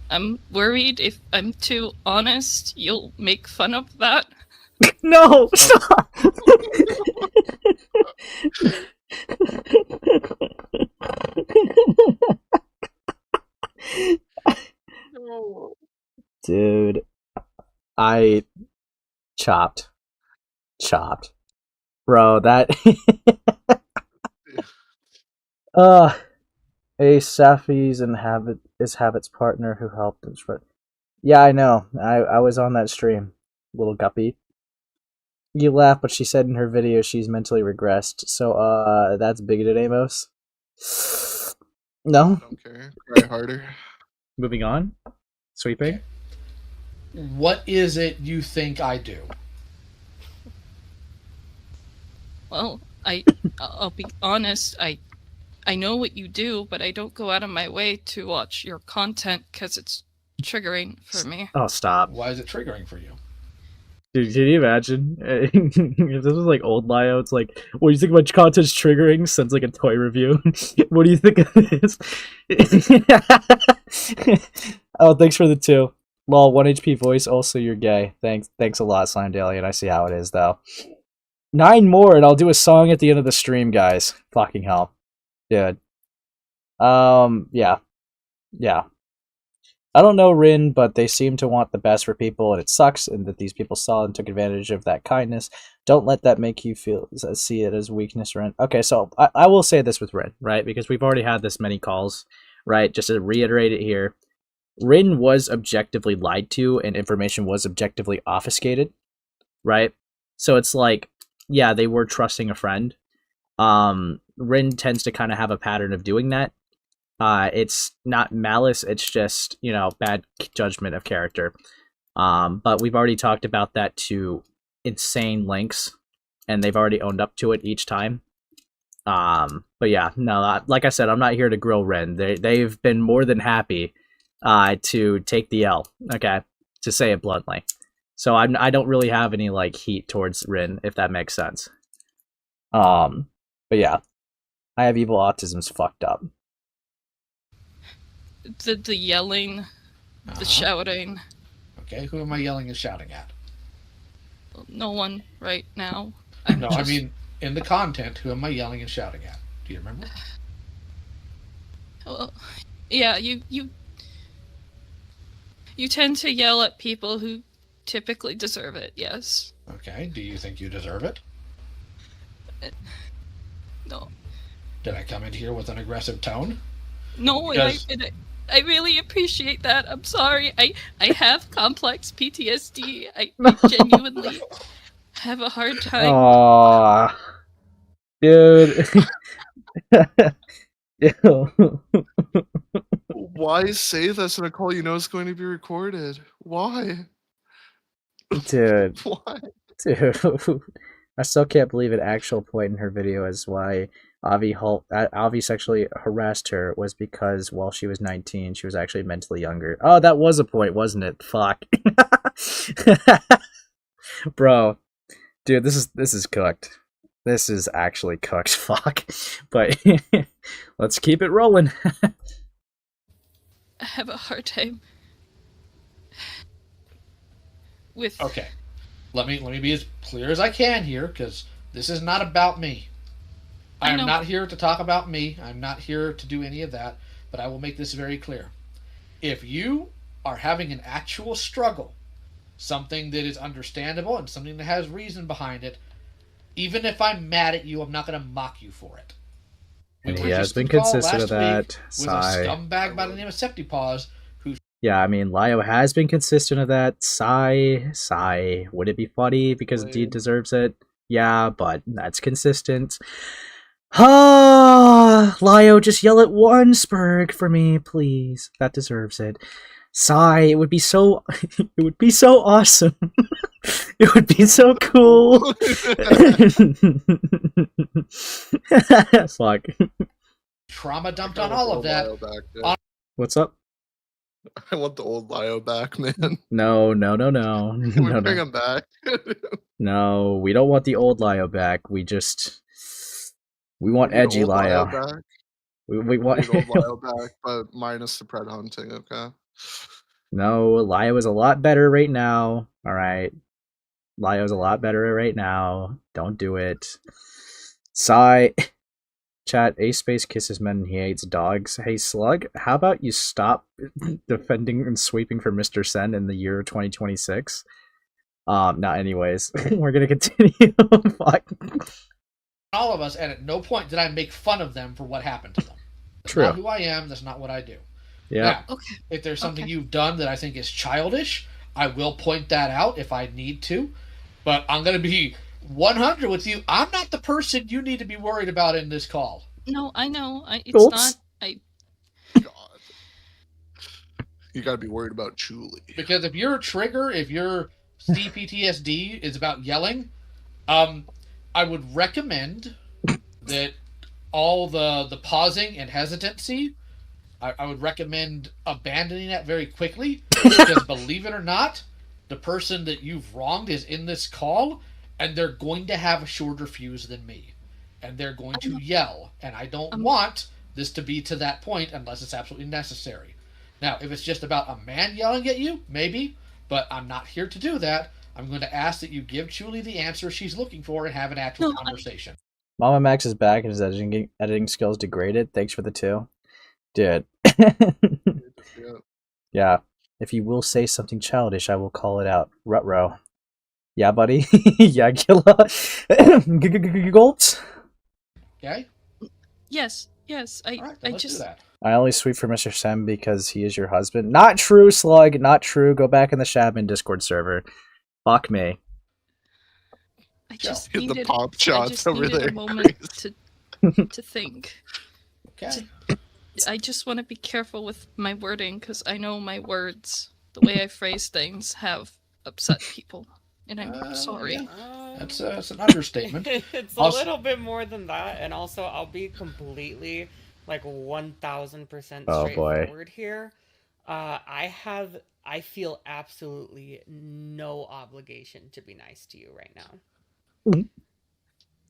I'm worried if I'm too honest, you'll make fun of that. No, stop. No. Dude, I chopped. Bro, that a Safi's is Habit's partner who helped him spread. Yeah, I know. I was on that stream, little guppy. You laugh, but she said in her video she's mentally regressed. So that's bigoted, Amos. No? Don't care. Try harder. Moving on. Sweeping. What is it you think I do? Well, I'll be honest, I know what you do, but I don't go out of my way to watch your content because it's triggering for me. Oh, stop. Why is it triggering for you? Dude, can you imagine? If this was like old Lio, it's like, what do you think my content's triggering? Sends like a toy review. What do you think of this? Oh, thanks for the 2. Lol, 1 HP voice, also you're gay. Thanks a lot, Slimed Alien. I see how it is, though. 9 more, and I'll do a song at the end of the stream, guys. Fucking hell. Dude. Yeah. I don't know Rin, but they seem to want the best for people, and it sucks, and that these people saw and took advantage of that kindness. Don't let that make you see it as weakness, Rin. Okay, so I will say this with Rin, right? Because we've already had this many calls, right? Just to reiterate it here. Rin was objectively lied to, and information was objectively obfuscated, right? So it's like, yeah, they were trusting a friend. Rin tends to kind of have a pattern of doing that. It's not malice, it's just, bad judgment of character. But we've already talked about that to insane lengths, and they've already owned up to it each time. But yeah, no, like I said, I'm not here to grill Ren. They've been more than happy to take the L, okay, to say it bluntly. So I don't really have any like heat towards Rin, if that makes sense. But yeah, I have evil autism's fucked up. The yelling, the shouting. Okay, who am I yelling and shouting at? No one right now. I mean, in the content, who am I yelling and shouting at? Do you remember? Well, yeah, you tend to yell at people who typically deserve it, yes. Okay, do you think you deserve it? No. Did I come in here with an aggressive tone? No, I really appreciate that. I'm sorry. I have complex PTSD. I genuinely have a hard time. Aww. Dude. Why say this in a call you know is going to be recorded? Why? Dude. Why? Dude. I still can't believe an actual point in her video as why Avi sexually harassed her was because while she was 19, she was actually mentally younger. Oh, that was a point, wasn't it? Fuck. Bro. Dude, this is cooked. This is actually cooked. Fuck. But let's keep it rolling. I have a hard time with... Okay. Let me be as clear as I can here, because this is not about me. I am not here to talk about me. I'm not here to do any of that, but I will make this very clear. If you are having an actual struggle, something that is understandable and something that has reason behind it, even if I'm mad at you, I'm not going to mock you for it. And he has been consistent of that. With a scumbag by the name of Septipaws, Yeah, I mean, Lio has been consistent of that. Sigh. Would it be funny because Deed deserves it? Yeah, but that's consistent. Lio, just yell at one Spurg for me, please. That deserves it. Sigh, it would be so awesome. It would be so cool. Fuck. Trauma dumped on all of that. What's up? I want the old Lio back, man. No. Can we bring him back? No, we don't want the old Lio back. We want edgy Lio. Back. We want old Lio back, but minus the pred hunting, okay? No, Lio is a lot better right now. Alright. Lio's a lot better right now. Don't do it. Sigh. Chat, Ace Space kisses men and he hates dogs. Hey Slug, how about you stop defending and sweeping for Mr. Sen in the year 2026? Anyways. We're gonna continue. Fuck. All of us, and at no point did I make fun of them for what happened to them. That's True. not who I am, that's not what I do. Yeah. Now, if there's something you've done that I think is childish, I will point that out if I need to. But I'm going to be 100 with you. I'm not the person you need to be worried about in this call. No, I know. It's Oops. not. God. You got to be worried about Chuuli. Because if your trigger, if your CPTSD is about yelling, I would recommend that all the pausing and hesitancy, I would recommend abandoning that very quickly. Because believe it or not, the person that you've wronged is in this call, and they're going to have a shorter fuse than me. And they're going to yell. And I don't want this to be to that point unless it's absolutely necessary. Now, if it's just about a man yelling at you, maybe. But I'm not here to do that. I'm going to ask that you give Chuuli the answer she's looking for and have an actual conversation. Mama Max is back and his editing skills degraded. Thanks for the 2. Dude. Yeah. If you will say something childish, I will call it out. Rutro. Yeah, buddy. Yeah, Gilla. Gold. Okay? Yes. All right, let's do that. I only sweep for Mr. Sem because he is your husband. Not true, Slug. Not true. Go back in the Shabman Discord server. Fuck me. I just Get the needed, pop I shots just over needed there. a moment to think. Okay. I just want to be careful with my wording because I know my words, the way I phrase things, have upset people, and I'm sorry. Yeah. That's an understatement. It's a little bit more than that, and also I'll be completely 1000% straightforward here. I feel absolutely no obligation to be nice to you right now.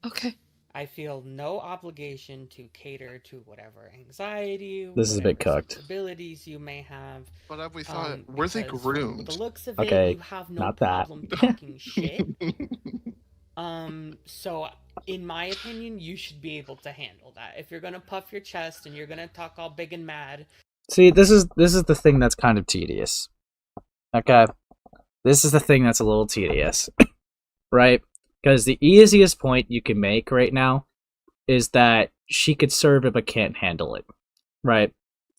Okay. I feel no obligation to cater to whatever anxiety, This is a bit cooked. abilities you may have. But have we thought, were they groomed? The looks of Okay, it, you have no not that. problem talking shit. So in my opinion, you should be able to handle that. If you're gonna puff your chest and you're gonna talk all big and mad. See, this is the thing that's kind of tedious. Okay? This is the thing that's a little tedious. Right? Because the easiest point you can make right now is that she could serve it but can't handle it. Right?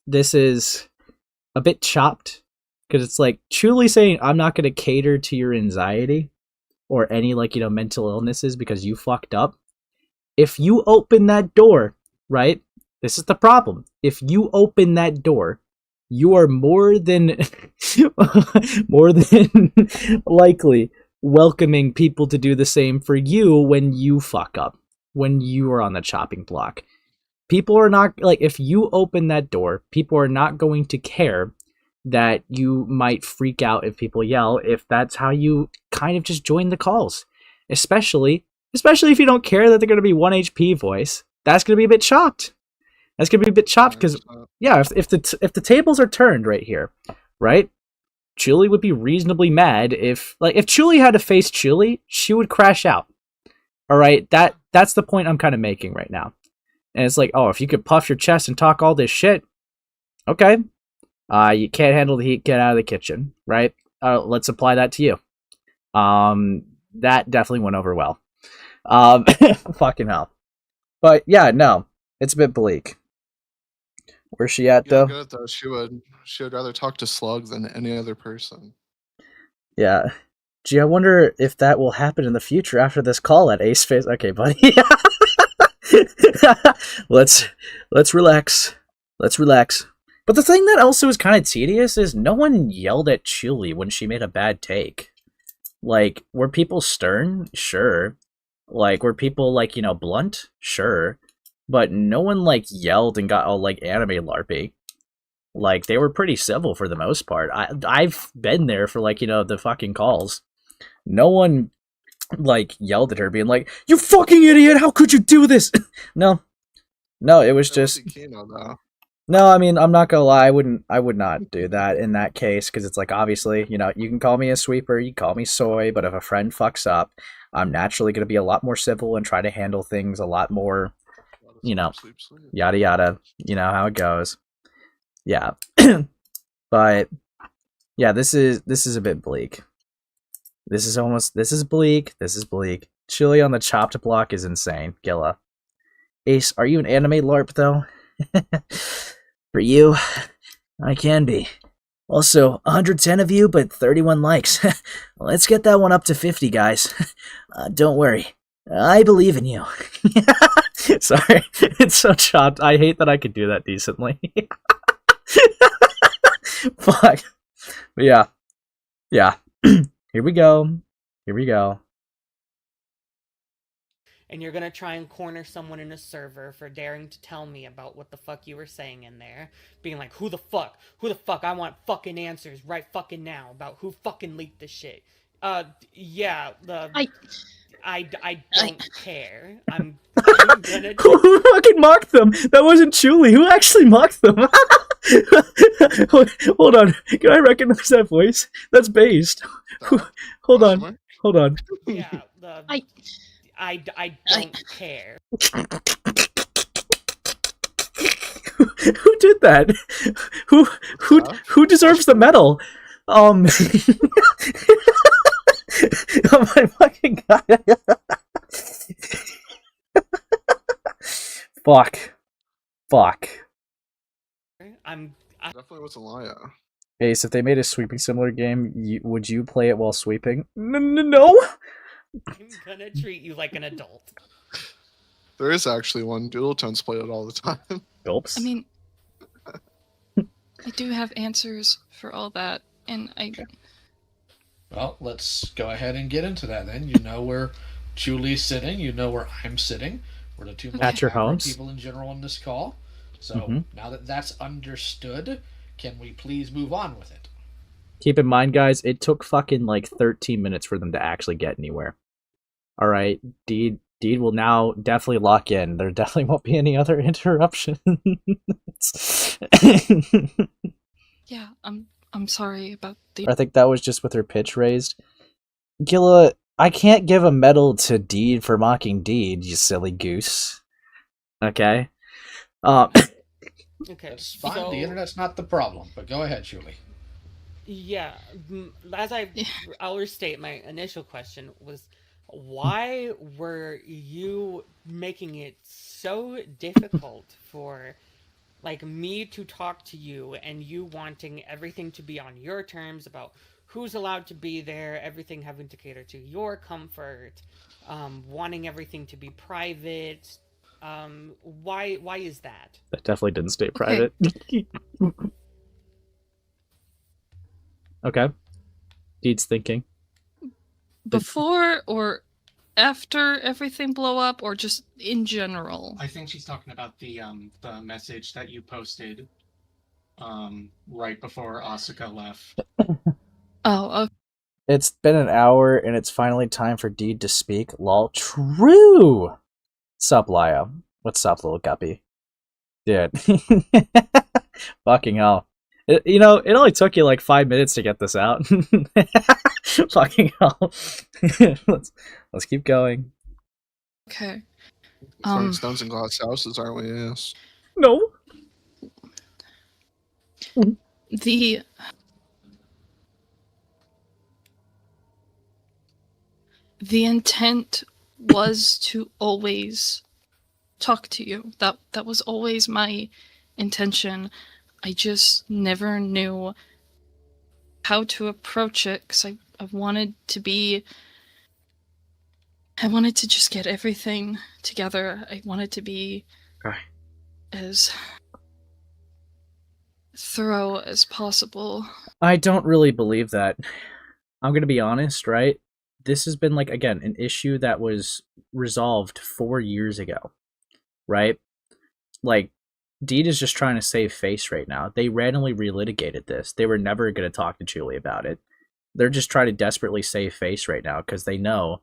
This is a bit chopped. Because it's like, truly saying, I'm not going to cater to your anxiety or any, mental illnesses because you fucked up. If you open that door, right? This is the problem. If you open that door, you are more than likely welcoming people to do the same for you when you fuck up, when you are on the chopping block. People are not, if you open that door, people are not going to care that you might freak out if people yell, if that's how you kind of just join the calls. Especially if you don't care that they're going to be 1 HP voice, that's going to be a bit chopped. That's going to be a bit chopped because, yeah, if the tables are turned right here, right? Chuuli would be reasonably mad if Chuuli had to face Chuuli, she would crash out. All right, that's the point I'm kind of making right now. And it's like, oh, if you could puff your chest and talk all this shit, okay. You can't handle the heat, get out of the kitchen, right? Let's apply that to you. That definitely went over well. Fucking hell. But yeah, no, it's a bit bleak. Where's she at, Yeah, though? good though. She would rather talk to Slug than any other person. Yeah. Gee, I wonder if that will happen in the future after this call at Ace Face. Okay, buddy. let's relax. Let's relax. But the thing that also is kind of tedious is no one yelled at Chuuli when she made a bad take. Like, were people stern? Sure. Like, were people, like, you know, blunt? Sure. But no one, like, yelled and got all, like, anime larpy. Like, they were pretty civil for the most part. I've been there for, like, you know, the fucking calls. No one, like, yelled at her being like, "You fucking idiot, how could you do this?" No, it was just... Kino, though. No, I mean, I'm not gonna lie, I would not do that in that case, because it's like, obviously, you know, you can call me a sweeper, you can call me soy, but if a friend fucks up, I'm naturally gonna be a lot more civil and try to handle things a lot more, you know, yada yada, you know how it goes. Yeah. But yeah, this is a bit bleak. This is bleak. Chuuli on the chopped block is insane. Gilla. Ace, are you an anime LARP though? For you, I can be. Also, 110 of you, but 31 likes. Let's get that one up to 50, guys. Don't worry. I believe in you. Sorry, it's so chopped. I hate that I could do that decently. Fuck. But yeah. Here we go. And you're gonna try and corner someone in a server for daring to tell me about what the fuck you were saying in there. Being like, who the fuck? I want fucking answers right fucking now about who fucking leaked this shit. Yeah, I don't care. I'm gonna... Who fucking mocked them? That wasn't Chuuli. Who actually mocked them? Hold on. Can I recognize that voice? That's based. Hold on. Yeah, I don't care. Who did that? Who deserves the medal? Oh my fucking god. Fuck. Definitely was a liar. Ace, if they made a sweeping similar game, would you play it while sweeping? No. I'm gonna treat you like an adult. There is actually one. Doodletones play it all the time. Gulps. I mean, I do have answers for all that, and Well, let's go ahead and get into that then. You know where Chuli's sitting. You know where I'm sitting. We're the two most at your aggro homes people in general on this call. So now that that's understood, can we please move on with it? Keep in mind, guys, it took fucking like 13 minutes for them to actually get anywhere. All right, Deed will now definitely lock in. There definitely won't be any other interruptions. yeah, I'm sorry about the... I think that was just with her pitch raised. Gilla, I can't give a medal to Deed for mocking Deed, you silly goose. Okay? Okay, That's fine. so... The internet's not the problem, but go ahead, Chuuli. Yeah, as I'll restate, my initial question was, why were you making it so difficult for, like, me to talk to you and you wanting everything to be on your terms about who's allowed to be there, everything having to cater to your comfort, wanting everything to be private? Why is that? That definitely didn't stay private. Okay. Deed's thinking. Before or after everything blow up, or just in general? I think she's talking about the message that you posted right before Asuka left. Oh, okay. It's been an hour, and it's finally time for Deed to speak. Lol. True! Sup, Lio? What's up, little guppy? Dude. Fucking hell. It only took you like 5 minutes to get this out. Fucking hell. Let's keep going. Okay. Throwing stones in glass houses, aren't we? Yes. No. The intent was to always talk to you. That was always my intention. I just never knew how to approach it because I wanted to be. I wanted to just get everything together. I wanted to be as thorough as possible. I don't really believe that. I'm gonna be honest, right? This has been, like, again, an issue that was resolved 4 years ago, right? Like, Deed is just trying to save face right now. They randomly relitigated this. They were never going to talk to Chuuli about it. They're just trying to desperately save face right now because they know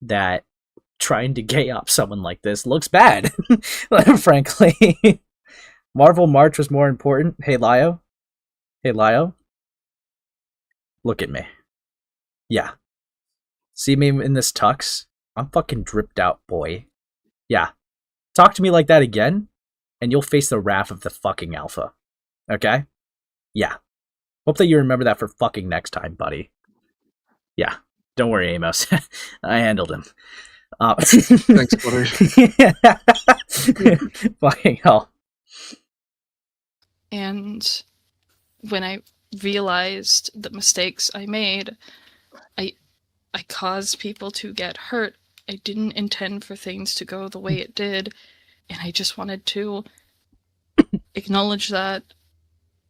that trying to gay up someone like this looks bad, frankly. Marvel March was more important. Hey, Lio. Hey, Lio. Look at me. Yeah. See me in this tux? I'm fucking dripped out, boy. Yeah. Talk to me like that again, and you'll face the wrath of the fucking alpha. Okay? Yeah. Hope that you remember that for fucking next time, buddy. Yeah. Don't worry, Amos. I handled him. Thanks, buddy. Fucking hell. And when I realized the mistakes I made, I caused people to get hurt. I didn't intend for things to go the way it did, and I just wanted to acknowledge that,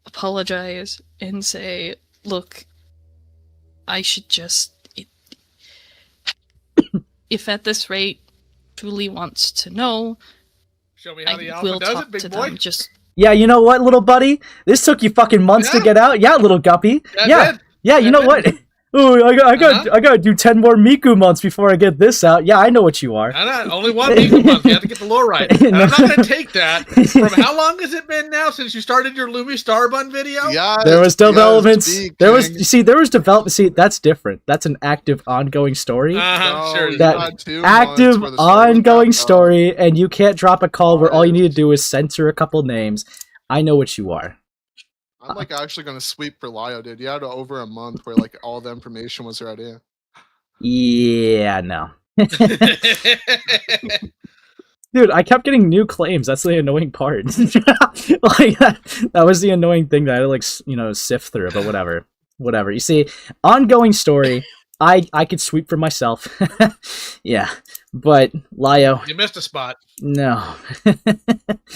apologize, and say, look, I should just... If at this rate Chuuli wants to know, Show me how the I alpha will does talk it, big to boy. them. Just Yeah, you know what, little buddy? This took you fucking months to Yeah. get out. Yeah, little guppy. That Yeah. did. Yeah, you That know did. what? Ooh, I Uh-huh. gotta do 10 more Miku months before I get this out. Yeah, I know what you are. Only one week a month. You have to get the lore right. And I'm not going to take that. From how long has it been now since you started your Lumi Starbun video? Yeah, There was developments. speak, There was, King. you see, there was development. See, that's different. That's an active, ongoing story. Uh-huh, sure. you That had 2 Active, months where the story was ongoing wrapped up. story, and you can't drop a call where all you Right. need to do is censor a couple names. I know what you are. I'm like actually gonna sweep for Lio, dude. You had over a month where like all the information was ready. Yeah, no. Dude, I kept getting new claims. That's the annoying part. Like that was the annoying thing that I had to, like, sift through. But whatever. You see, ongoing story. I could sweep for myself. Yeah, but Lio, You missed a spot. no. You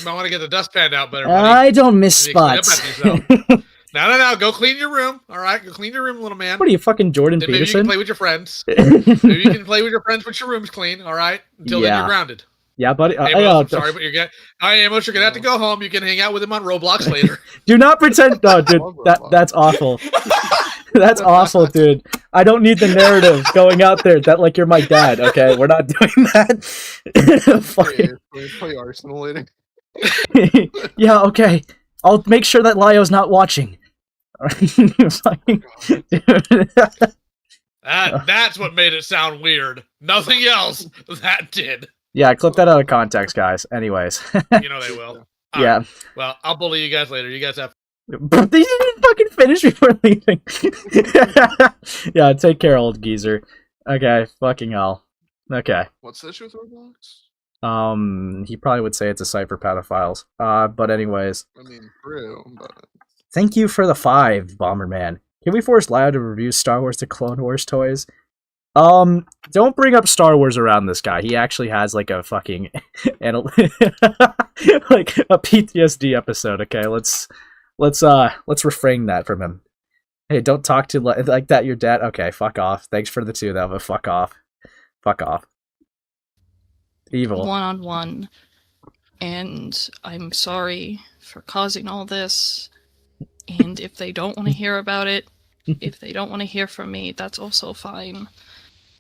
might want to get the dustpan out better, buddy. I don't miss You clean up spots. after yourself. No. Go clean your room. All right, go clean your room, little man. What are you, fucking Jordan Then maybe you can Peterson? play with your friends. Maybe you can play with your friends once your room's clean. All right, until then Yeah. you're grounded. Yeah, buddy. Amos, I'm sorry, but Amos, you're gonna have to go home. You can hang out with him on Roblox later. Do not pretend. No, dude, Love Roblox. that's awful. That's awful, dude. I don't need the narrative going out there that like you're my dad. Okay, we're not doing that. Fucking- Play Arsenal later. Yeah, okay. I'll make sure that Lio's not watching. Fucking- dude. That's what made it sound weird. Nothing else. That did. Yeah, clip that out of context, guys. Anyways, You know they will. yeah. Well, I'll bully you guys later. You guys have. They didn't fucking finish before leaving. Yeah, take care, old geezer. Okay, fucking hell. Okay. What's the issue with Roblox? He probably would say it's a site for pedophiles. But anyways, I mean, true, but thank you for the 5, Bomberman. Can we force Lio to review Star Wars: The Clone Wars toys? Don't bring up Star Wars around this guy. He actually has like a fucking like a PTSD episode. Okay, let's refrain that from him. Hey, don't talk to like that. Your dad. Okay, fuck off. Thanks for the 2 though, but fuck off. Fuck off. Evil. one-on-one, and I'm sorry for causing all this. And if they don't want to hear about it, if they don't want to hear from me, that's also fine.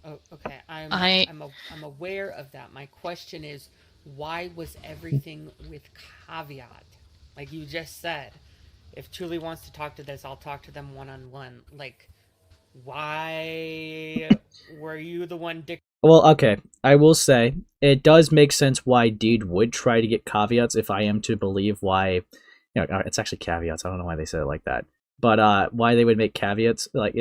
Oh, okay, I'm aware of that. My question is, why was everything with caveat? Like you just said, if Chuuli wants to talk to this, I'll talk to them one-on-one. Like, why were you the one dick? Well, okay. I will say it does make sense why Deed would try to get caveats if I am to believe why. It's actually caveats. I don't know why they said it like that, but why they would make caveats, like,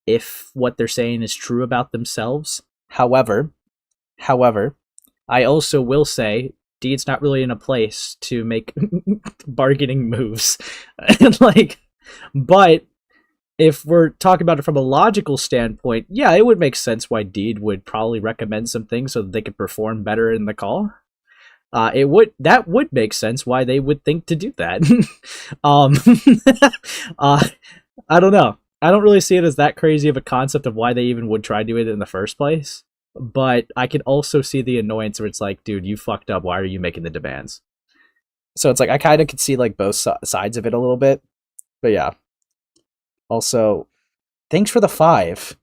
if what they're saying is true about themselves. However, I also will say Deed's not really in a place to make bargaining moves. And like, but if we're talking about it from a logical standpoint, yeah, it would make sense why Deed would probably recommend some things so that they could perform better in the call. That would make sense why they would think to do that. I don't know. I don't really see it as that crazy of a concept of why they even would try doing it in the first place. But I could also see the annoyance where it's like, dude, you fucked up. Why are you making the demands? So it's like, I kind of could see like both sides of it a little bit. But yeah. Also, thanks for the 5.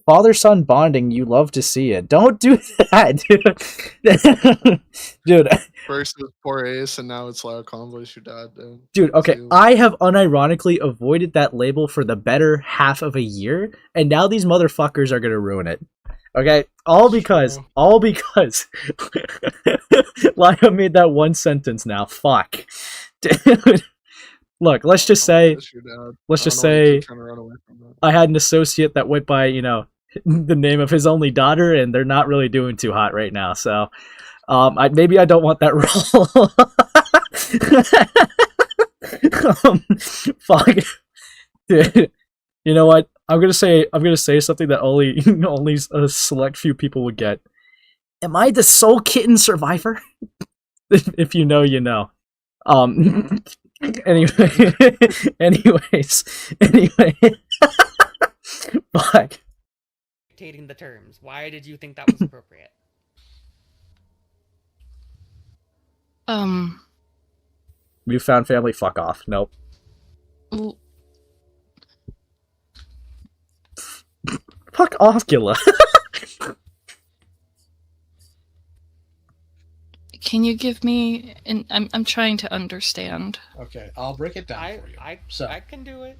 Father-son bonding, you love to see it. Don't do that, dude. Dude. Versus poor Ace, and now it's Lio Convoy's your dad, dude. Dude, okay, I have unironically avoided that label for the better half of a year, and now these motherfuckers are gonna ruin it. Okay? All because Lio made that one sentence now. Fuck. Dude. Look, let's just say I had an associate that went by, the name of his only daughter, and they're not really doing too hot right now. So, maybe I don't want that role. Fuck, dude. You know what? I'm gonna say something that only a select few people would get. Am I the Soul Kitten survivor? If you know, you know. Anyway, fuck. Dictating the terms. Why did you think that was appropriate? Newfound family, fuck off. Nope. Fuck Oscula. Can you give me? I'm trying to understand. Okay, I'll break it down for you. I can do it.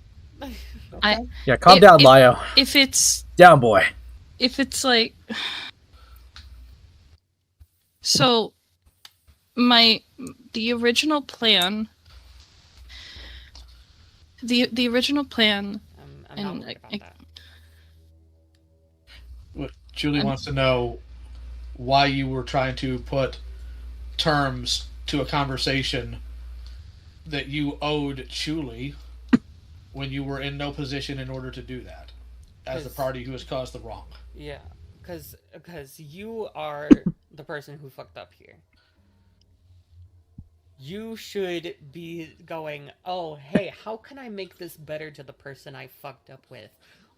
Yeah, calm down, Lio. If it's down, boy. If it's like, so, the original plan. The original plan. I'm not worried about that. What Julie wants to know why you were trying to put terms to a conversation that you owed Chuuli when you were in no position in order to do that as the party who has caused the wrong. Yeah, because you are the person who fucked up here. You should be going, oh, hey, how can I make this better to the person I fucked up with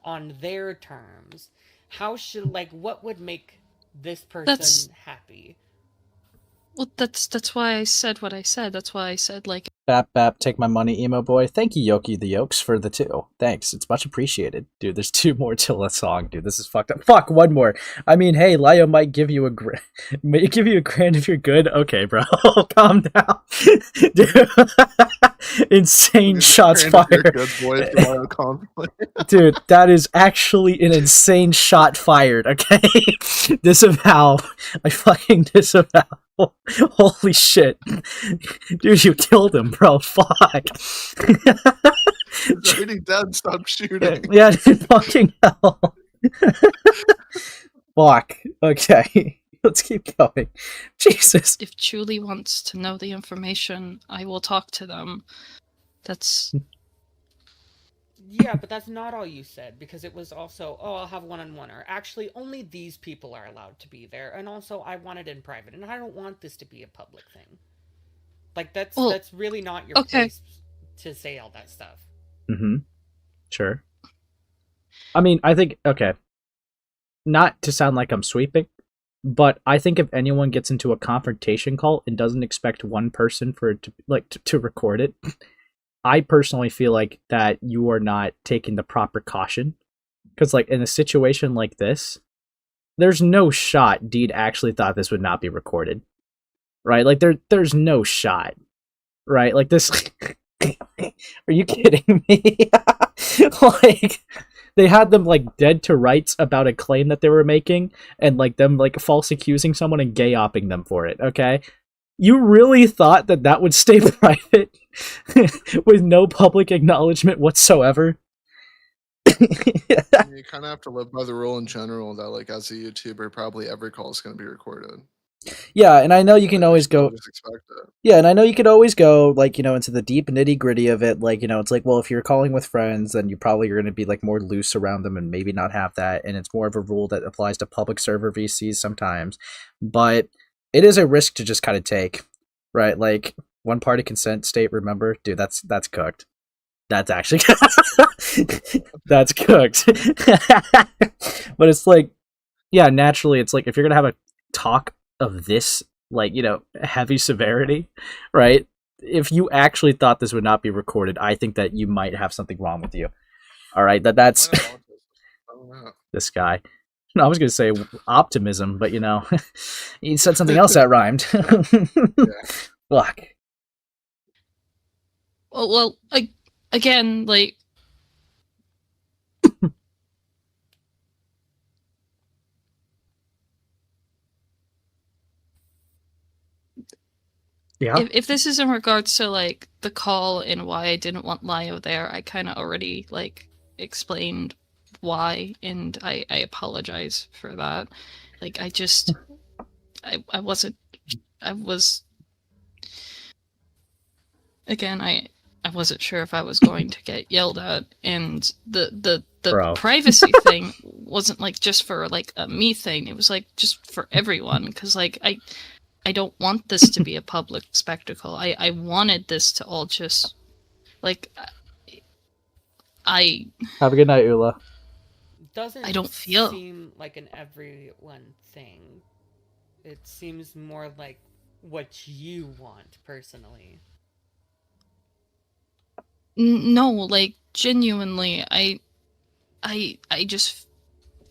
on their terms? How should, what would make this person happy? Well, that's why I said what I said. That's why I said, Bap, take my money, emo boy. Thank you, Yoki the Yokes, for the 2. Thanks, it's much appreciated. Dude, there's 2 more till a song, dude. This is fucked up. Fuck, 1 more. I mean, hey, Lio might give you $1,000 if you're good. Okay, bro, calm down. Dude, insane shots fired. Dude, that is actually an insane shot fired, okay? Disavow. I fucking disavow. Holy shit. Dude, you killed him, bro. Fuck. He's already dead. Stop shooting. Yeah, dude, fucking hell. Fuck. Okay. Let's keep going. Jesus. if Chuuli wants to know the information, I will talk to them. That's... Yeah, but that's not all you said, because it was also, oh, I'll have one-on-one, or actually only these people are allowed to be there, and also I want it in private, and I don't want this to be a public thing. That's really not your place to say all that stuff. Mm-hmm. Sure. I mean, I think, okay, not to sound like I'm sweeping, but I think if anyone gets into a confrontation call and doesn't expect one person for it to record it, I personally feel like that you are not taking the proper caution. Because, in a situation like this, there's no shot Deed actually thought this would not be recorded. Right? There's no shot. Right? This... Are you kidding me? They had them, dead to rights about a claim that they were making, and, them, false accusing someone and gay-opping them for it, okay? You really thought that would stay private with no public acknowledgement whatsoever? You kind of have to live by the rule in general that, as a YouTuber, probably every call is going to be recorded. Yeah, and I know you can always go. Just expect it. Yeah, and I know you could always go like, into the deep nitty gritty of it. Like, it's like, well, if you're calling with friends, then you probably are going to be like more loose around them and maybe not have that. And it's more of a rule that applies to public server VCs sometimes. But it is a risk to just kind of take, right? Like one party consent state. Remember, dude, that's cooked. That's actually that's cooked. But it's like, yeah, naturally, it's like if you're gonna have a talk of this, like, heavy severity, right? If you actually thought this would not be recorded, I think that you might have something wrong with you. All right, that's I don't know. this guy. No, I was gonna say optimism, but he said something else that rhymed. Fuck. Well, again, like, Yeah. if this is in regards to like the call and why I didn't want Lio there, I kind of already like explained why, and I apologize for that. Like, I just I wasn't I was again I wasn't sure if I was going to get yelled at, and the Bro. privacy thing wasn't like just for like a me thing. It was like just for everyone, because like I don't want this to be a public spectacle. I wanted this to all just like I Have a good night, Ula. Doesn't I don't feel- seem like an everyone thing. It seems more like what you want personally. No, like genuinely, I just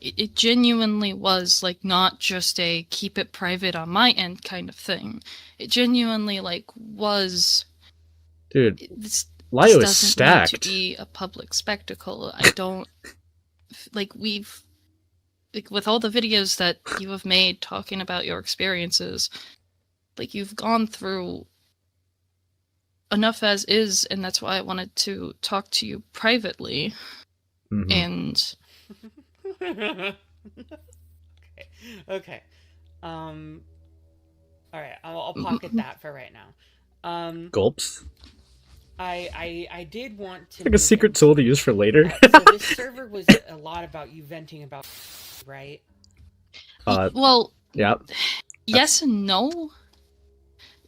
it genuinely was like not just a keep it private on my end kind of thing. It genuinely like was. Dude, This Lio is doesn't stacked. need to be a public spectacle. I don't like we've like with all the videos that you have made talking about your experiences, like you've gone through enough as is, and that's why I wanted to talk to you privately. Mhm. And Okay. All right. I'll pocket that for right now. Gulps. I did want to Like a move secret into- tool to use for later. So this server was a lot about you venting about, right? well, Yeah. yes and no.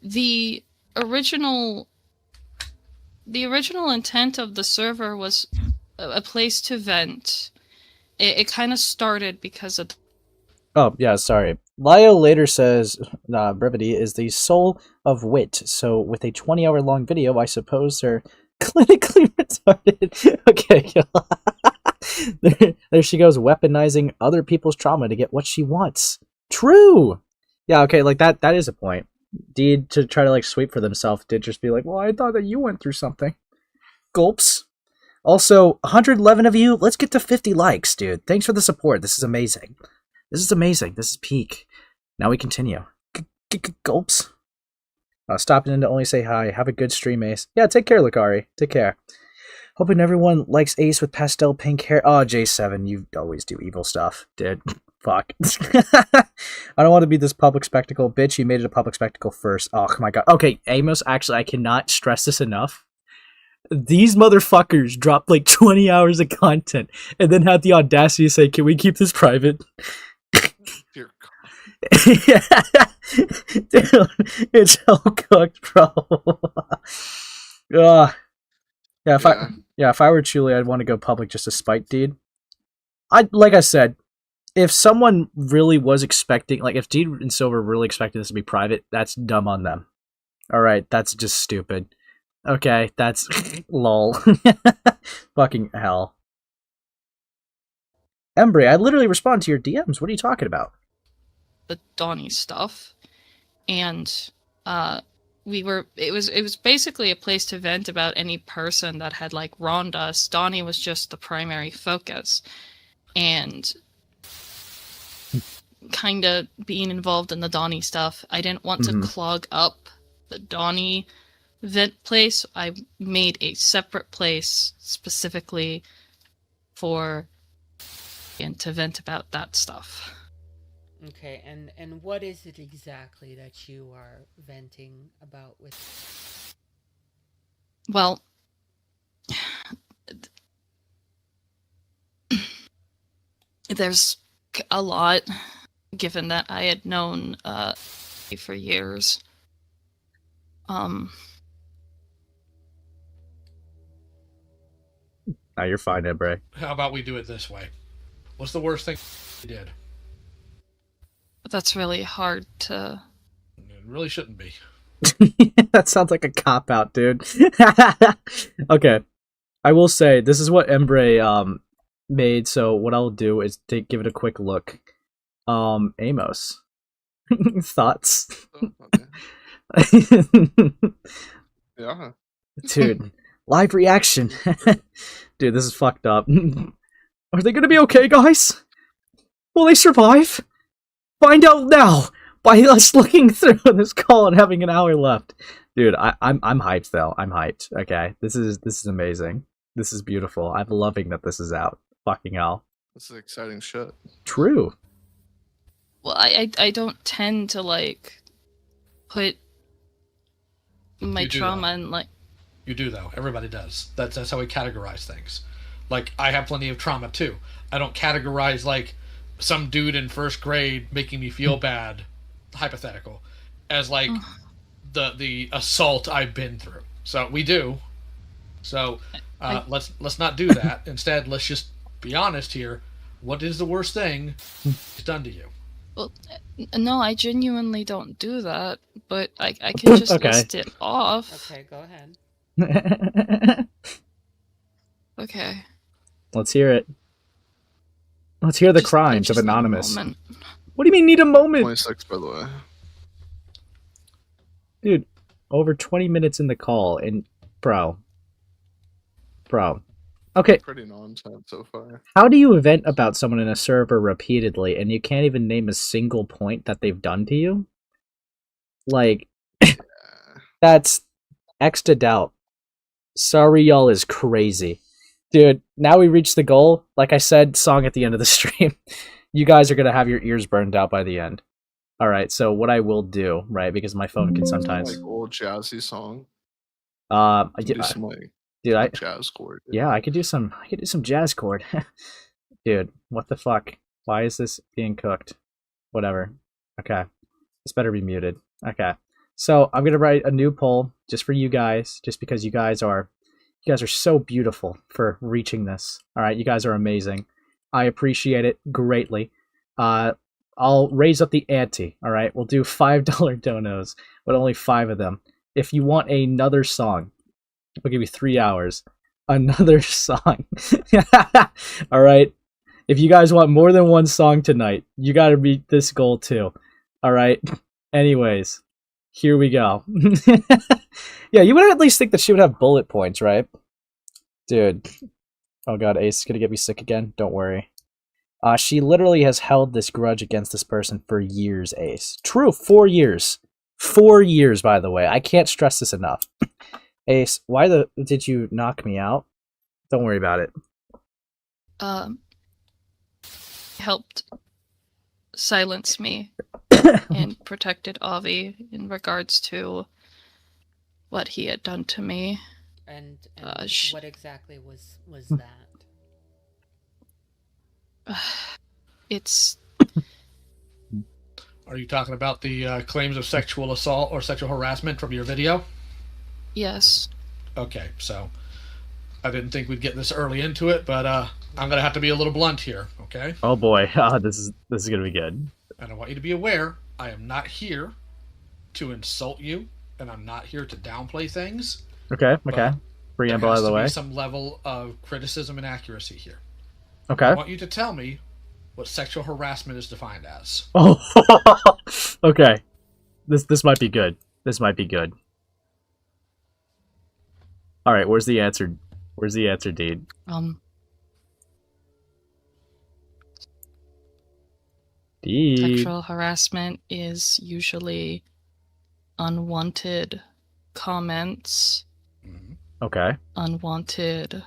The original intent of the server was a place to vent. It kind of started because of Oh, yeah, sorry. Lio later says, brevity is the soul of wit. So with a 20-hour-long video, I suppose they're clinically retarded. Okay. There she goes, weaponizing other people's trauma to get what she wants. True! Yeah, okay, like that is a point. Deed, to try to like sweep for themselves, did just be like, well, I thought that you went through something. Gulps. Also, 111 of you, let's get to 50 likes, dude. Thanks for the support. This is amazing. This is amazing. This is peak. Now we continue. Gulps. Stopping in to only say hi. Have a good stream, Ace. Yeah, take care, Lucari. Take care. Hoping everyone likes Ace with pastel pink hair. Oh, J7, you always do evil stuff, dude. Fuck. I don't want to be this public spectacle. Bitch, you made it a public spectacle first. Oh, my God. Okay, Amos, actually, I cannot stress this enough. These motherfuckers dropped like 20 hours of content and then had the audacity to say, can we keep this private? Dear God. Dude, it's so cooked, bro. Ugh. If I were Chuuli, I'd want to go public just to spite Deed. Like I said, if someone really was expecting, like if Deed and Silver really expected this to be private, that's dumb on them. All right, that's just stupid. Okay, that's lol. Fucking hell. Embry, I literally respond to your DMs. What are you talking about? the Donnie stuff, and it was basically a place to vent about any person that had like wronged us. Donnie was just the primary focus, and kind of being involved in the Donnie stuff, I didn't want to clog up the Donnie vent place. I made a separate place specifically for and to vent about that stuff. Okay, and what is it exactly that you are venting about with? Well, there's a lot, given that I had known for years. Oh, you're fine, Ebre. How about we do it this way? What's the worst thing you did? That's really hard to. It really shouldn't be. That sounds like a cop out, dude. Okay, I will say this is what Embre made. So what I'll do is give it a quick look. Amos, thoughts? Oh, okay. Yeah. Dude, live reaction. Dude, this is fucked up. Are they gonna be okay, guys? Will they survive? Find out now by us looking through this call and having an hour left. Dude, I'm hyped though. I'm hyped. Okay, this is amazing. This is beautiful. I'm loving that this is out. Fucking hell. This is exciting shit. True. Well, I don't tend to like put my You do, trauma though. in like. You do though. Everybody does. That's how we categorize things. Like I have plenty of trauma too. I don't categorize like some dude in first grade making me feel bad, hypothetical, as like the assault I've been through. So we do. So let's not do that. Instead, let's just be honest here. What is the worst thing he's done to you? Well, no, I genuinely don't do that, but I can just Okay. list it off. Okay, go ahead. Okay. Let's hear it. Let's hear the I crimes of just need a Anonymous. moment. What do you mean need a moment? 26, by the way. Dude, over 20 minutes in the call and bro. Okay, Pretty nonsense so far. how do you vent about someone in a server repeatedly and you can't even name a single point that they've done to you? Like, that's extra doubt. Sorry, y'all is crazy. Dude, now we reached the goal. Like I said, song at the end of the stream. You guys are going to have your ears burned out by the end. All right, so what I will do, right, because my phone can sometimes... Like old jazzy song. Do some like dude, jazz chord. yeah, I could do some jazz chord. Dude, what the fuck? Why is this being cooked? Whatever. Okay. This better be muted. Okay. So I'm gonna write a new poll just for you guys, just because you guys are so beautiful for reaching this. Alright, you guys are amazing. I appreciate it greatly. I'll raise up the ante, alright? We'll do $5 donos, but only 5 of them. If you want another song, we'll give you 3 hours. Another song. All right. If you guys want more than one song tonight, you got to meet this goal too. All right. Anyways, here we go. Yeah, you would at least think that she would have bullet points, right? Dude. Oh god, Ace is going to get me sick again. Don't worry. She literally has held this grudge against this person for years, Ace. True, 4 years. 4 years, by the way. I can't stress this enough. Ace, why did you knock me out? Don't worry about it. Helped silence me and protected Avi in regards to what he had done to me. And what exactly was that? It's... Are you talking about the claims of sexual assault or sexual harassment from your video? Yes. Okay, so I didn't think we'd get this early into it, but I'm gonna have to be a little blunt here, okay? Oh boy, this is gonna be good. And I want you to be aware, I am not here to insult you, and I'm not here to downplay things. Okay. There Preamble out has of the to way. be some level of criticism and accuracy here. Okay. I want you to tell me what sexual harassment is defined as. Oh, okay. This might be good. This might be good. All right, where's the answer? Where's the answer, Dean? Dean. Sexual harassment is usually unwanted comments, Okay. unwanted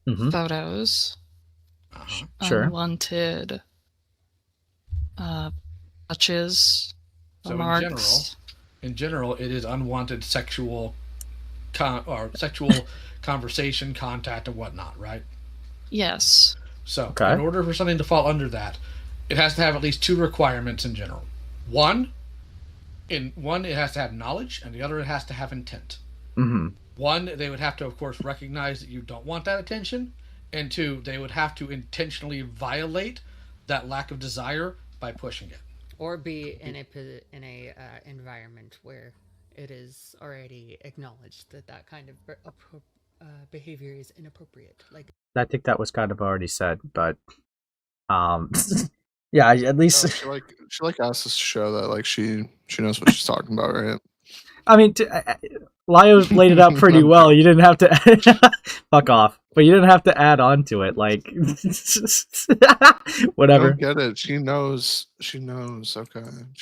Mhm. photos, Uh-huh. Sure. unwanted touches, So remarks. in general, it is unwanted sexual conversation, contact, and whatnot, right? Yes. So, Okay. in order for something to fall under that, it has to have at least two requirements in general. One, it has to have knowledge, and the other, it has to have intent. Mm-hmm. One, they would have to, of course, recognize that you don't want that attention, and two, they would have to intentionally violate that lack of desire by pushing it. Or be in a environment where it is already acknowledged that kind of behavior is inappropriate. Like, I think that was kind of already said, but yeah, at least She asked us to show that like she knows what she's talking about, right? I mean, Lio laid it out pretty well. You didn't have to fuck off, but you didn't have to add on to it. Like, whatever. I don't get it. She knows. Okay. She knows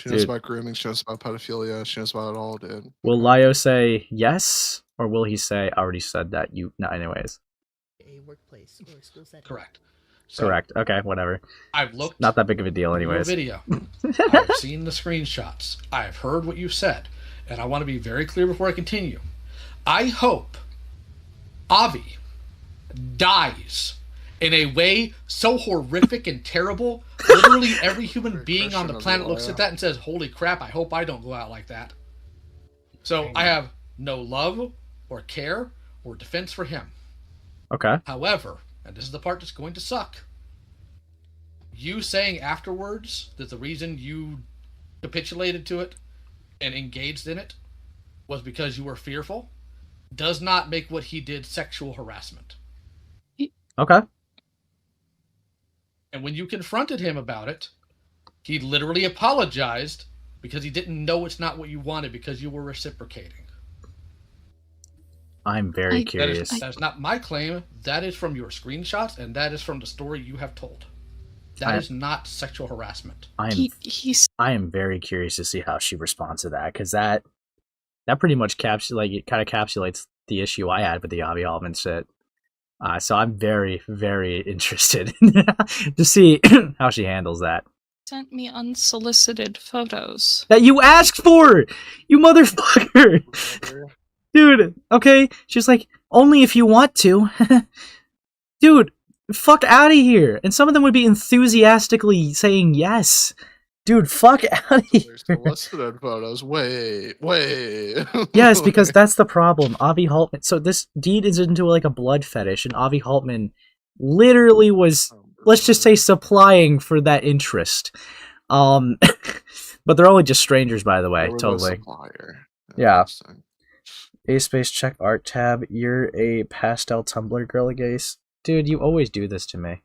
Dude. about grooming. She knows about pedophilia. She knows about it all, dude. Will Lio say yes, or will he say, "I already said that"? No, anyways. a workplace or a school setting. Correct. So Correct. Okay, whatever. I've looked. Not that big of a deal, Your anyways. video. I've seen the screenshots. I've heard what you said, and I want to be very clear before I continue. I hope Avi dies in a way so horrific and terrible. Literally every human being on the planet looks at that and says, "Holy crap! I hope I don't go out like that." So I have no love or care or defense for him. Okay. However, and this is the part that's going to suck, you saying afterwards that the reason you capitulated to it and engaged in it was because you were fearful does not make what he did sexual harassment. Okay. And when you confronted him about it, he literally apologized because he didn't know it's not what you wanted because you were reciprocating. I'm very curious. That is not my claim. That is from your screenshots, and that is from the story you have told. That is not sexual harassment. I am very curious to see how she responds to that, because that pretty much encapsulates the issue I had with the Avi Altman shit. So I'm very, very interested to see how she handles that. Sent me unsolicited photos. That you asked for, you motherfucker. Dude, okay? She's like, only if you want to. Dude, fuck out of here. And some of them would be enthusiastically saying yes. Dude, fuck out of here. Solicited photos. Wait. Yes, because that's the problem. Avi Haltman. So this Deed is into like a blood fetish, and Avi Haltman literally was, let's just say, supplying for that interest. But they're only just strangers, by the way. Totally. Yeah. Ace Space check art tab. You're a pastel Tumblr girly gaze. Dude, you always do this to me.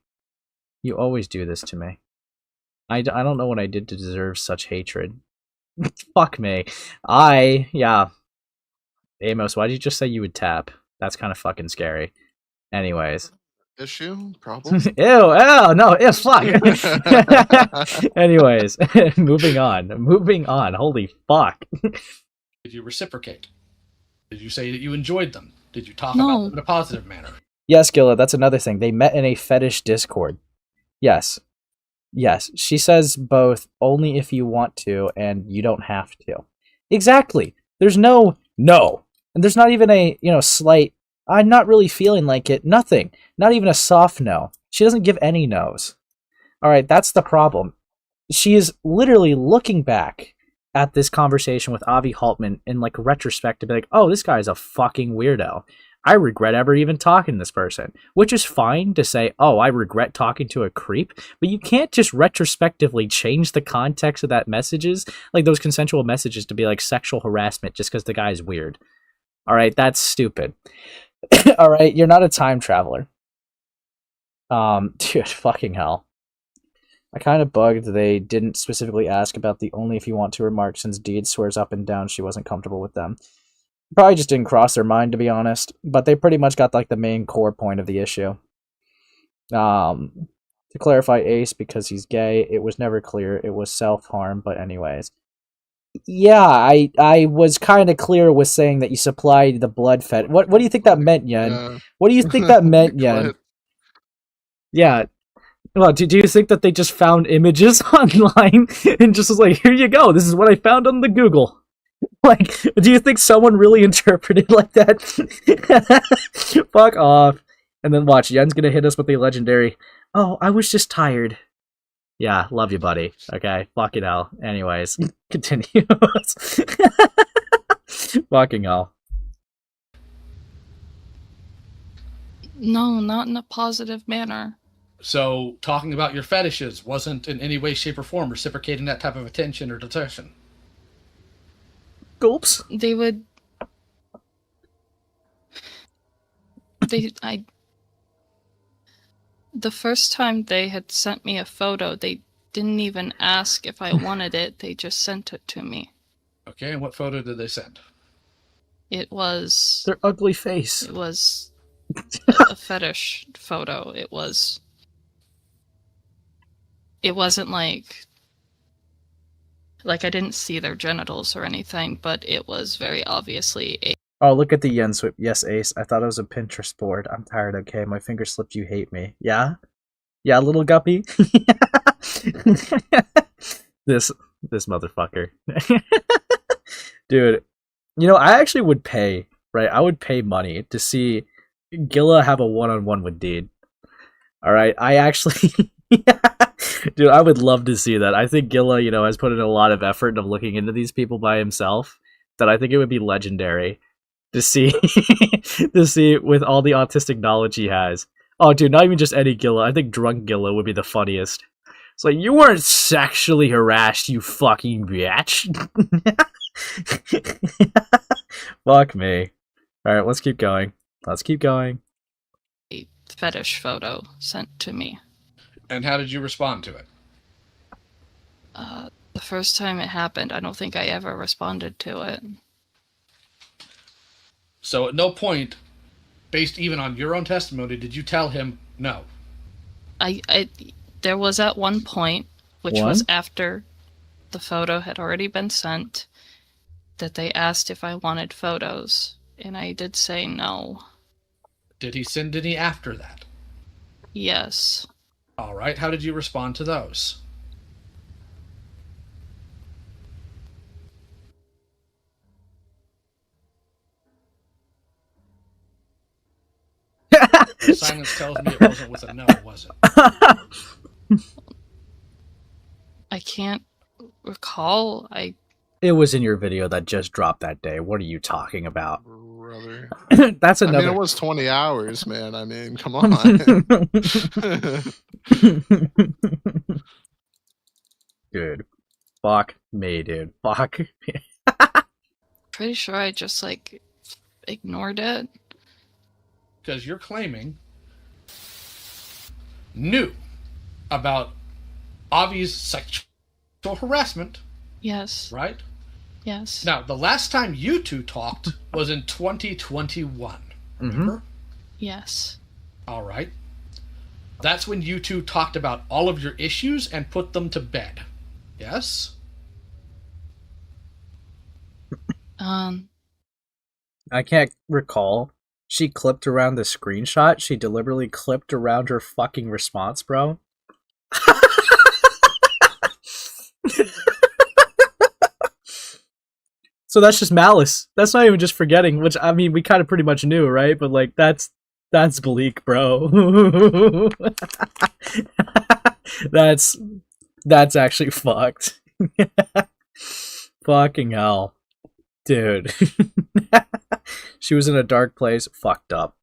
You always do this to me. I don't know what I did to deserve such hatred. Fuck me. Yeah. Amos, why did you just say you would tap? That's kind of fucking scary. Anyways. Issue? Problem? No, fuck. Anyways, moving on. Holy fuck. Did you reciprocate? Did you say that you enjoyed them? Did you talk about them in a positive manner? Yes, Gilla, that's another thing. They met in a fetish Discord. Yes. She says both only if you want to and you don't have to. Exactly. There's no. And there's not even a, slight, I'm not really feeling like it. Nothing. Not even a soft no. She doesn't give any no's. Alright, that's the problem. She is literally looking back at this conversation with Avi Haltman in like retrospect to be like, oh, this guy's a fucking weirdo. I regret ever even talking to this person, which is fine to say, oh, I regret talking to a creep, but you can't just retrospectively change the context of that messages, like those consensual messages, to be like sexual harassment just because the guy's weird. All right, that's stupid. All right, you're not a time traveler. Dude, fucking hell. I kind of bugged they didn't specifically ask about the only if you want to remark, since Deed swears up and down she wasn't comfortable with them. Probably just didn't cross their mind, to be honest, but they pretty much got like the main core point of the issue. To clarify Ace, because he's gay, it was never clear it was self-harm, but anyways. Yeah, I was kind of clear with saying that you supplied the blood fed. What do you think that meant, Yen? What do you think that meant, Yen? Yeah, Well, do you think that they just found images online and just was like, here you go, this is what I found on the Google? Like, do you think someone really interpreted like that? Fuck off. And then watch, Yen's gonna hit us with the legendary, oh, I was just tired. Yeah, love you, buddy. Okay, fucking hell. Anyways, continue. Fucking hell. No, not in a positive manner. So, talking about your fetishes wasn't in any way, shape, or form reciprocating that type of attention or detention. Gulps. They would. The first time they had sent me a photo, they didn't even ask if I wanted it, they just sent it to me. Okay, and what photo did they send? It was. Their ugly face. It was a fetish photo. It wasn't like I didn't see their genitals or anything, but it was very obviously a. Oh, look at the yen sweep. Yes, Ace. I thought it was a Pinterest board. I'm tired, okay? My finger slipped, you hate me. Yeah? Yeah, little guppy? This motherfucker. Dude, I actually would pay, right? I would pay money to see Gilla have a one-on-one with Dean. Alright? I actually... Dude, I would love to see that. I think Gilla, has put in a lot of effort into looking into these people by himself. That I think it would be legendary to see with all the autistic knowledge he has. Oh, dude, not even just any Gilla. I think drunk Gilla would be the funniest. It's like, you weren't sexually harassed, you fucking bitch. Fuck me. Alright, let's keep going. A fetish photo sent to me. And how did you respond to it? The first time it happened, I don't think I ever responded to it. So at no point, based even on your own testimony, did you tell him no? There was at one point, which was after the photo had already been sent, that they asked if I wanted photos, and I did say no. Did he send any after that? Yes. All right, how did you respond to those? Silence tells me it wasn't with a no, was it? I can't recall. It was in your video that just dropped that day. What are you talking about? Brother. That's another. I mean, it was 20 hours, man. I mean, come on. Dude. Fuck me, dude. Fuck me. Pretty sure I just, ignored it. Because you're claiming knew about obvious sexual harassment. Yes. Right? Yes. Now, the last time you two talked was in 2021. Remember? Yes. All right. That's when you two talked about all of your issues and put them to bed. Yes? I can't recall. She clipped around the screenshot. She deliberately clipped around her fucking response, bro. So that's just malice. That's not even just forgetting, which, I mean, we kind of pretty much knew, right? But, that's bleak, bro. That's actually fucked. Fucking hell. Dude. She was in a dark place, fucked up.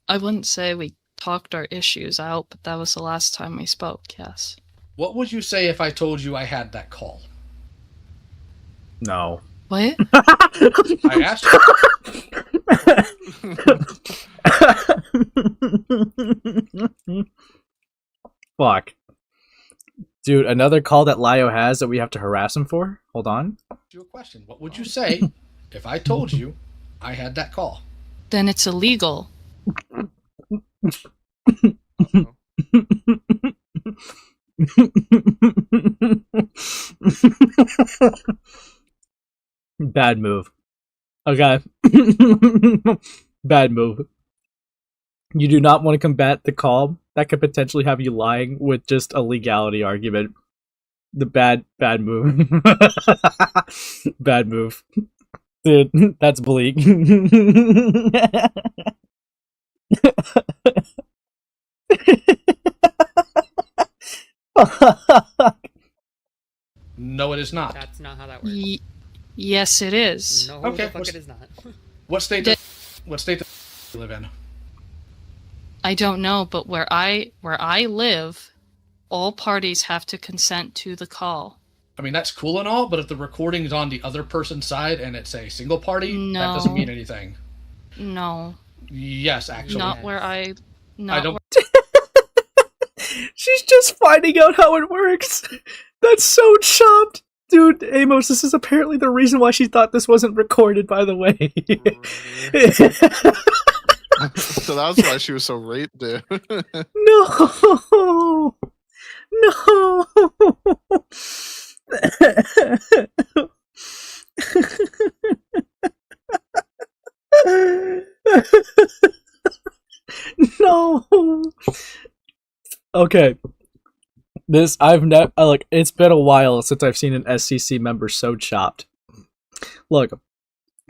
I wouldn't say we talked our issues out, but that was the last time we spoke, yes. What would you say if I told you I had that call? No. What? I asked you. Fuck. Dude, another call that Lio has that we have to harass him for? Hold on. You a question. What would you say if I told you I had that call? Then it's illegal. Bad move. Okay. Bad move. You do not want to combat the call. That could potentially have you lying with just a legality argument. The bad move. Bad move. Dude, that's bleak. No, it is not. That's not how that works. Yes, it is. No, Okay, the fuck it is not. What state? What state do you live in? I don't know, but where I live, all parties have to consent to the call. I mean, that's cool and all, but if the recording's on the other person's side and it's a single party, No. that doesn't mean anything. No, Yes, actually. not where I. Not I don't. She's just finding out how it works. That's so chopped. Dude, Amos, this is apparently the reason why she thought this wasn't recorded, by the way. So that's why she was so raped, dude. No! No! No! Okay. This, I've never, like, it's been a while since I've seen an SCC member so chopped. Look,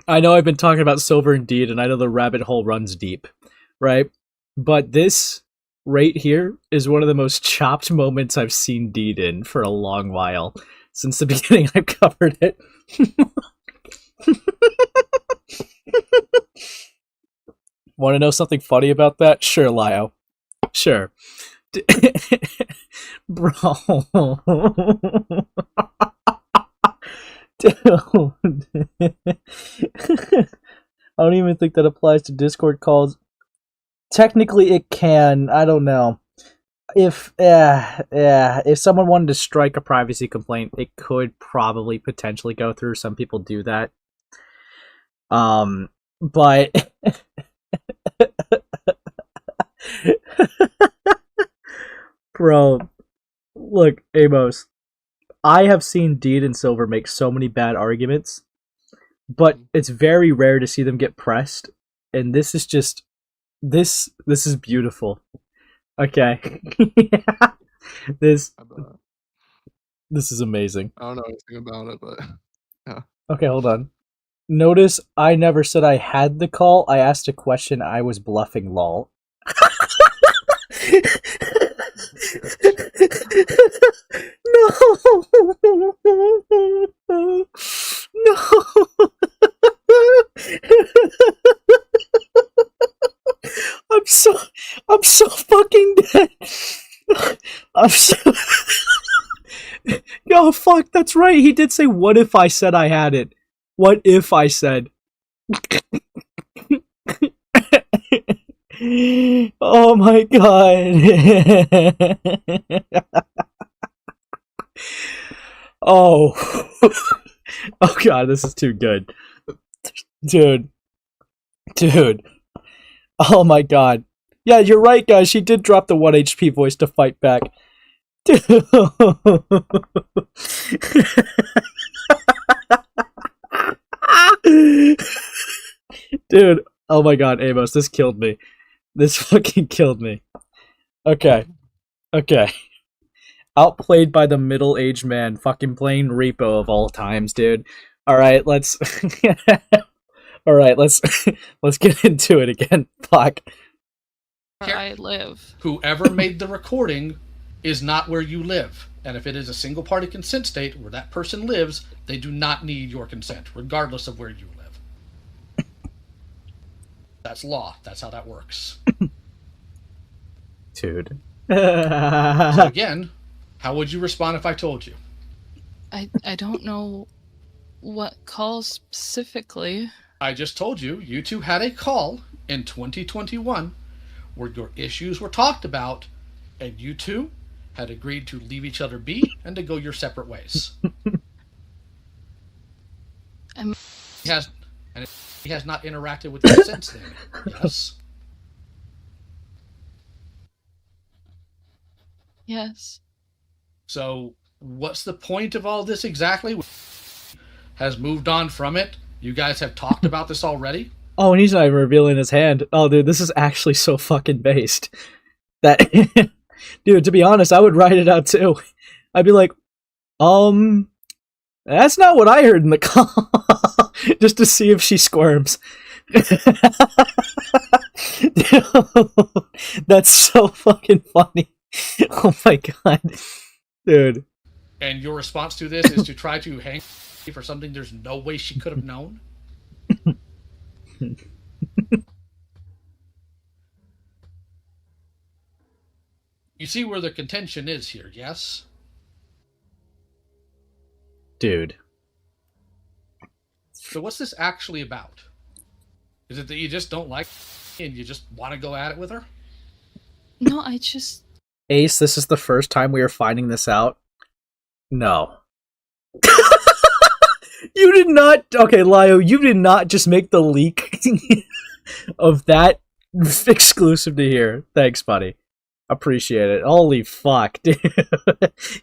I know I've been talking about Silver and Deed, and I know the rabbit hole runs deep, right? But this right here is one of the most chopped moments I've seen Deed in for a long while. Since the beginning I've covered it. Want to know something funny about that? Sure, Lio. Sure. Bro. Dude. I don't even think that applies to Discord calls. Technically it can. I don't know. If someone wanted to strike a privacy complaint, it could probably potentially go through. Some people do that. But bro, look, Amos, I have seen Deed and Silver make so many bad arguments, but it's very rare to see them get pressed, and this is just this is beautiful. Okay. This is amazing. I don't know anything about it, but yeah. Okay, hold on. Notice I never said I had the call. I asked a question. I was bluffing, lol. No. No. I'm so fucking dead. I'm so Yo, fuck, that's right. He did say, what if I said I had it? What if I said? Oh my god. Oh. Oh god, this is too good. Dude. Oh my god. Yeah, you're right, guys. She did drop the 1 HP voice to fight back. Dude. Dude, oh my god, Amos, this killed me. This fucking killed me. Okay. Outplayed by the middle-aged man, fucking playing Repo of all times, dude. Alright, let's let's get into it again. Fuck. Where I live. Whoever made the recording is not where you live. And if it is a single party consent state where that person lives, they do not need your consent, regardless of where you live. That's law. That's how that works. Dude. So again, how would you respond if I told you? I don't know what call specifically. I just told you, you two had a call in 2021 where your issues were talked about, and you two had agreed to leave each other be and to go your separate ways. He has not interacted with you since then. Yes. Yes. So, what's the point of all this exactly? Has moved on from it. You guys have talked about this already. Oh, and he's not even revealing his hand. Oh, dude, this is actually so fucking based. That, dude, to be honest, I would write it out too. I'd be like, that's not what I heard in the call. Just to see if she squirms. That's so fucking funny. Oh my god. Dude. And your response to this is to try to hang for something there's no way she could have known? You see where the contention is here, yes? Dude. So what's this actually about? Is it that you just don't like and you just want to go at it with her? No, I just... Ace, this is the first time we are finding this out? No. You did not... Okay, Lio, you did not just make the leak of that exclusive to here. Thanks, buddy. Appreciate it. Holy fuck, dude.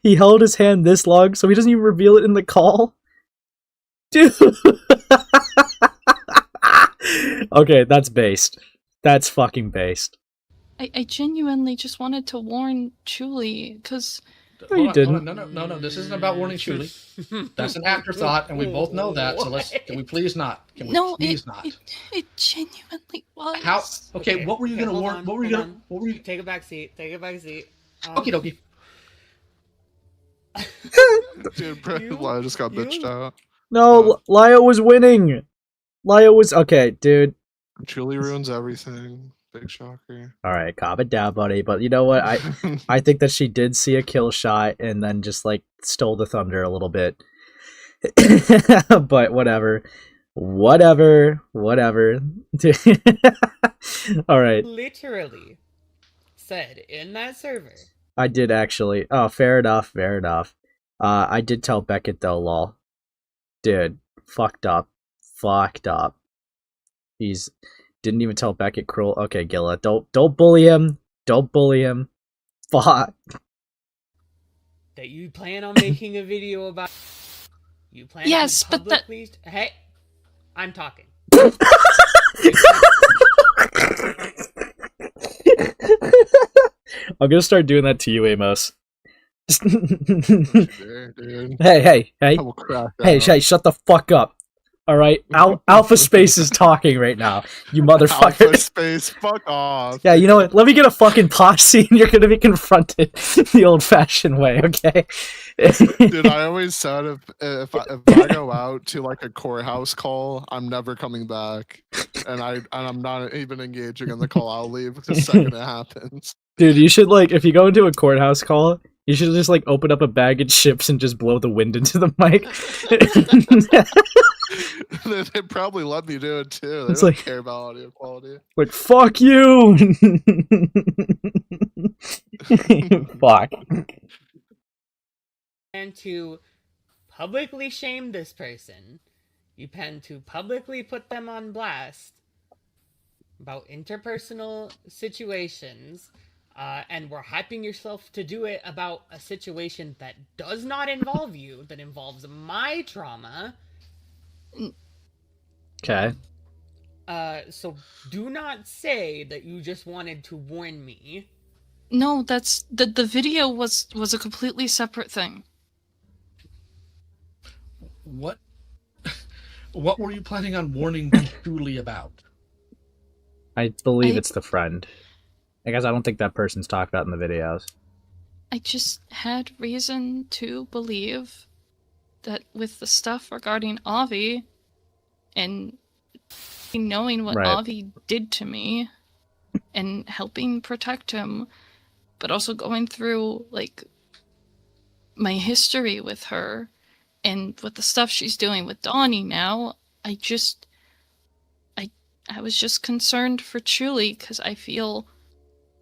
He held his hand this long, so he doesn't even reveal it in the call? Dude. Okay, that's based. That's fucking based. I genuinely just wanted to warn Chuuli, because... No, you didn't. No, this isn't about warning Chuuli. That's an afterthought, and we both know that, so can we please not? Can we please not? It genuinely was. How? Okay, what were you gonna warn? What were you? Take a back seat. Take a back seat. Okie dokie. Dude, Lio just got bitched out. No, Lio was winning. Lio was... Okay, dude. Chuuli ruins everything. Big shocker. Alright, calm it down, buddy. But you know what? I think that she did see a kill shot and then just, like, stole the thunder a little bit. But whatever. Whatever. Alright. Literally said in that server. I did actually. Oh, fair enough. I did tell Beckett though, lol. Dude, fucked up. He's... Didn't even tell Beckett cruel. Okay, Gilla, don't bully him. Fuck. That you plan on making a video about. You plan. Yes, to but that. Hey, I'm talking. I'm gonna start doing that to you, Amos. Dude. Hey, Hey, shut the fuck up. Alright, Alpha Space is talking right now, you motherfucker. Alpha Space, fuck off. Yeah, you know what? Let me get a fucking posse and you're gonna be confronted the old-fashioned way, okay? Dude, I always said if I go out to like a courthouse call, I'm never coming back, and I'm not even engaging in the call. I'll leave the second it happens. Dude, you should, like, if you go into a courthouse call, you should just, like, open up a bag of chips and just blow the wind into the mic. They probably let me do it too. They It's don't like- care about audio quality. Like, fuck you! Fuck. And to publicly shame this person, you plan to publicly put them on blast about interpersonal situations, and we're hyping yourself to do it about a situation that does not involve you, that involves my trauma. Okay. So do not say that you just wanted to warn me. No, that's... The video was a completely separate thing. What were you planning on warning Chuuli about? I believe it's the friend. I guess I don't think that person's talked about in the videos. I just had reason to believe that with the stuff regarding Avi and knowing what Right. Avi did to me and helping protect him, but also going through, like, my history with her and with the stuff she's doing with Donnie now, I was just concerned for Chuuli because I feel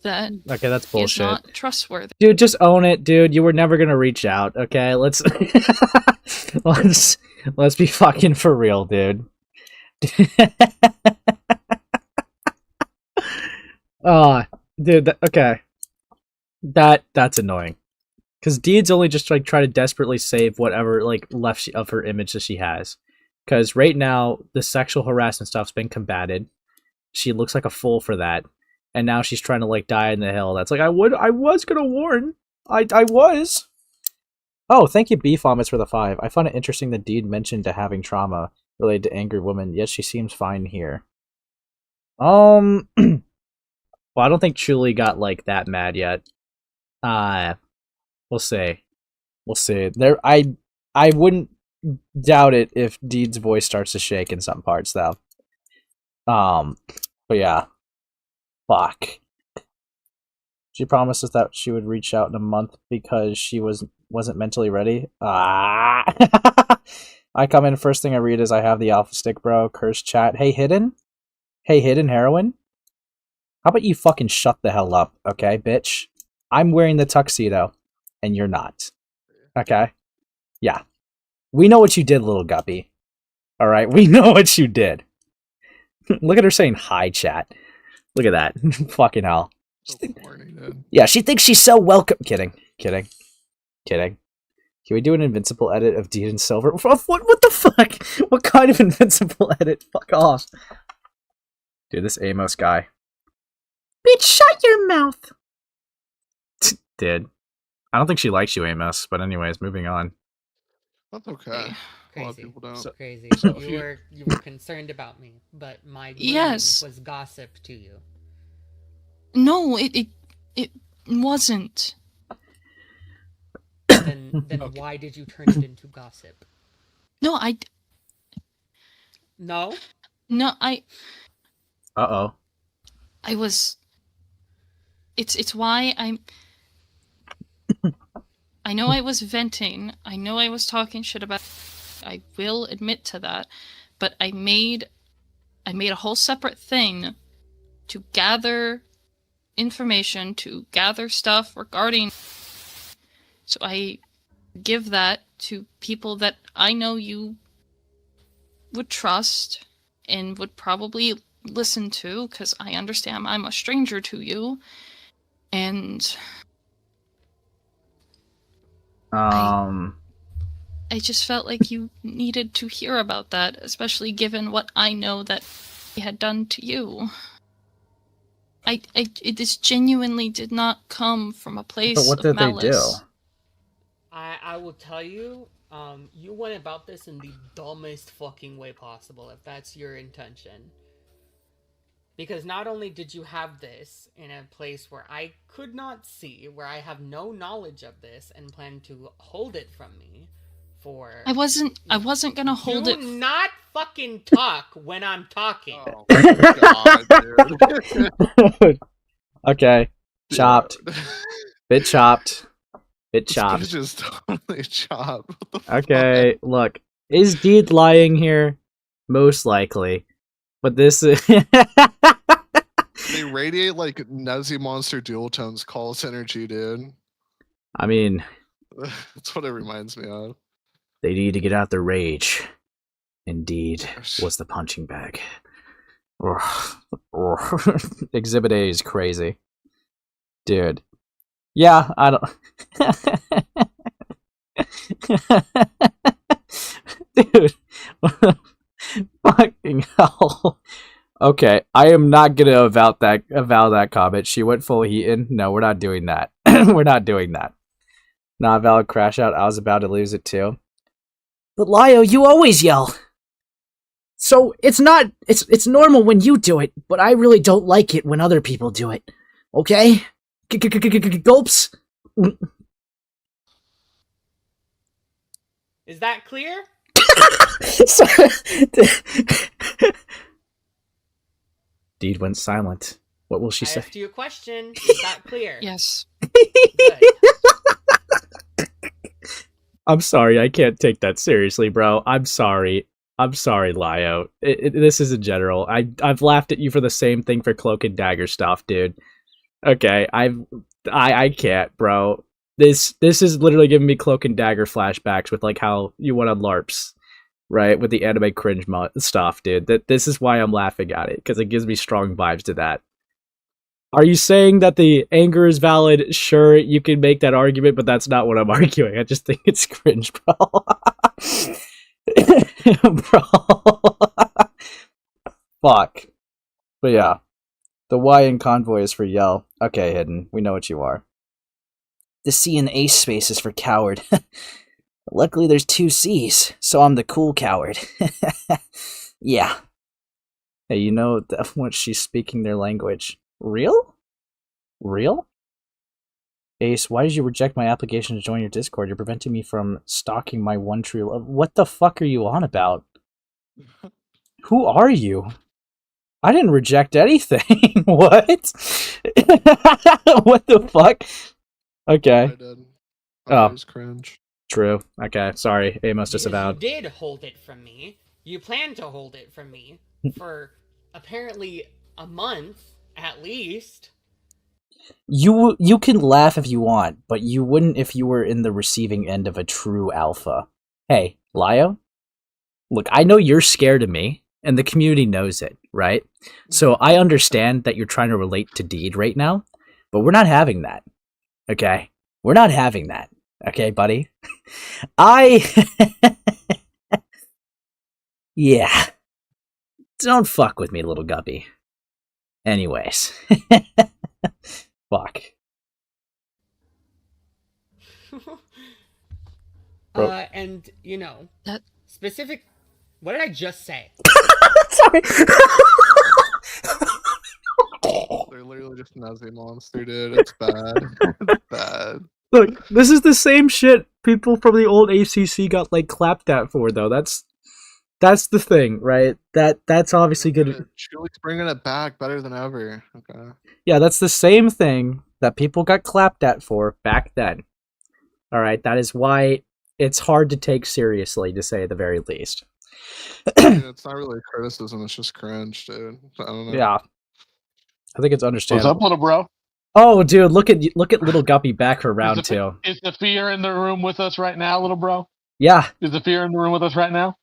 that Okay, that's he's bullshit. not trustworthy. Dude, just own it, dude. You were never gonna reach out, okay? Let's let's be fucking for real, dude. Dude, okay. That's annoying. Cause Deed's only just like try to desperately save whatever like left of her image that she has. Because right now, the sexual harassment stuff's been combated. She looks like a fool for that. And now she's trying to, like, die in the hill. That's like, I was gonna warn. I was. Oh, thank you, Beef Vomits, for the 5. I found it interesting that Deed mentioned to having trauma related to angry women, yet she seems fine here. Well, I don't think Chuuli got, like, that mad yet. We'll see. We'll see. I wouldn't doubt it if Deed's voice starts to shake in some parts, though. But yeah. Fuck. She promised us that she would reach out in a month because she wasn't mentally ready. I come in, first thing I read is I have the alpha stick, bro. Curse chat. Hey, Hidden? Hey, Hidden Heroine? How about you fucking shut the hell up, okay, bitch? I'm wearing the tuxedo, and you're not. Okay? Yeah. We know what you did, little guppy. Alright? We know what you did. Look at her saying hi, chat. Look at that. Fucking hell. So corny, dude. Yeah, she thinks she's so welcome. Kidding. Can we do an invincible edit of Deed and Silver? What the fuck? What kind of invincible edit? Fuck off. Dude, this Amos guy. Bitch, shut your mouth. Dude. I don't think she likes you, Amos. But anyways, moving on. That's okay. A lot of Crazy. people don't. Crazy. So You were concerned about me, but my grooming Yes. was gossip to you. No, it wasn't. Then Okay. why did you turn it into gossip? No, No? Uh-oh. I was. It's why I'm. I know I was venting. I know I was talking shit about. I will admit to that, but I made a whole separate thing to gather information, to gather stuff regarding. So I give that to people that I know you would trust and would probably listen to, because I understand I'm a stranger to you, and I just felt like you needed to hear about that, especially given what I know that he had done to you. This genuinely did not come from a place But what of did they malice. do? I will tell you, you went about this in the dumbest fucking way possible, if that's your intention. Because not only did you have this in a place where I could not see, where I have no knowledge of this, and plan to hold it from me for... I wasn't gonna hold it. Do not fucking talk when I'm talking. Oh my god, dude. Okay. Chopped. Dude. Bit chopped. Bit This chopped. bitch is totally chopped. What the Okay, look. Is Deed lying here? Most likely. But this is... fuck? They radiate like Nezzy Monster Dual Tones call synergy, dude. I mean, That's what it reminds me of. they need to get out their rage. Indeed was the punching bag. Exhibit A is crazy. Dude. Yeah, I don't... Dude. Fucking hell. Okay, I am not gonna avow that comment. She went full Heaton. No, we're not doing that. We're not doing that. Not valid crash out. I was about to lose it too. But Lio, you always yell. So it's normal when you do it, but I really don't like it when other people do it. Okay? Gulps. Is that clear? Deed went silent. What will she I say? asked you a question. Is that clear? Yes. Good. I'm sorry, I can't take that seriously, bro. I'm sorry, Lio. This is in general. I've laughed at you for the same thing for Cloak and Dagger stuff, dude. Okay, I can't, bro. This is literally giving me Cloak and Dagger flashbacks with like how you went on LARPs, right? With the anime cringe stuff, dude. This is why I'm laughing at it, because it gives me strong vibes to that. Are you saying that the anger is valid? Sure, you can make that argument, but that's not what I'm arguing. I just think it's cringe, bro. Bro. Fuck. But yeah. The Y in Convoy is for yell. Okay, Hidden. We know what you are. The C in Ace space is for coward. Luckily there's 2 C's, so I'm the cool coward. Yeah. Hey, you know that once she's speaking their language. Real? Real? Ace, why did you reject my application to join your Discord? You're preventing me from stalking my one true love. What the fuck are you on about? Who are you? I didn't reject anything. What? What the fuck? Okay. I did. Oh. It was cringe. True. Okay, sorry. Amos disavowed. You did hold it from me. You planned to hold it from me for apparently a month at least. You can laugh if you want, but you wouldn't if you were in the receiving end of a true alpha. Hey, Lio? Look, I know you're scared of me, and the community knows it, right? So I understand that you're trying to relate to Deed right now, but we're not having that. Okay? We're not having that. Okay, buddy? Yeah. Don't fuck with me, little guppy. Anyways. Fuck. And, you know, That- specific... What did I just say? Sorry. They're literally just Nazi monster, dude. It's bad. It's bad. Look, this is the same shit people from the old ACC got, like, clapped at for, though. That's the thing, right? That's obviously good. Chuli's bringing it back better than ever. Okay. Yeah, that's the same thing that people got clapped at for back then. Alright, that is why it's hard to take seriously, to say the very least. Dude, it's not really criticism, it's just cringe, dude. I don't know. Yeah. I think it's What's understandable. up, little bro? Oh, dude, look at little Guppy back for round 2. Is the fear in the room with us right now, little bro? Yeah. Is the fear in the room with us right now?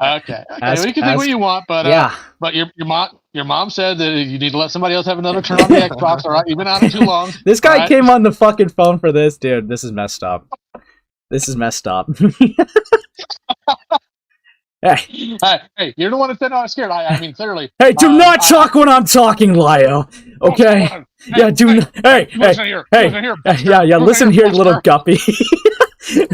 Okay. Ask- You can think what ask- you want, but Yeah. But your mom said that you need to let somebody else have another turn on the Xbox. All right, you've been on it too long. This guy all right? came on the fucking phone for this, dude. This is messed up. This is messed up. Hey, Hey, you're the one that said I was scared. I mean, clearly. hey, do not I- talk when I'm talking, Lio. Okay? Hey, Yeah, do hey, not. Hey, listen here. hey, Listen here. yeah. Listen here, little Guppy. You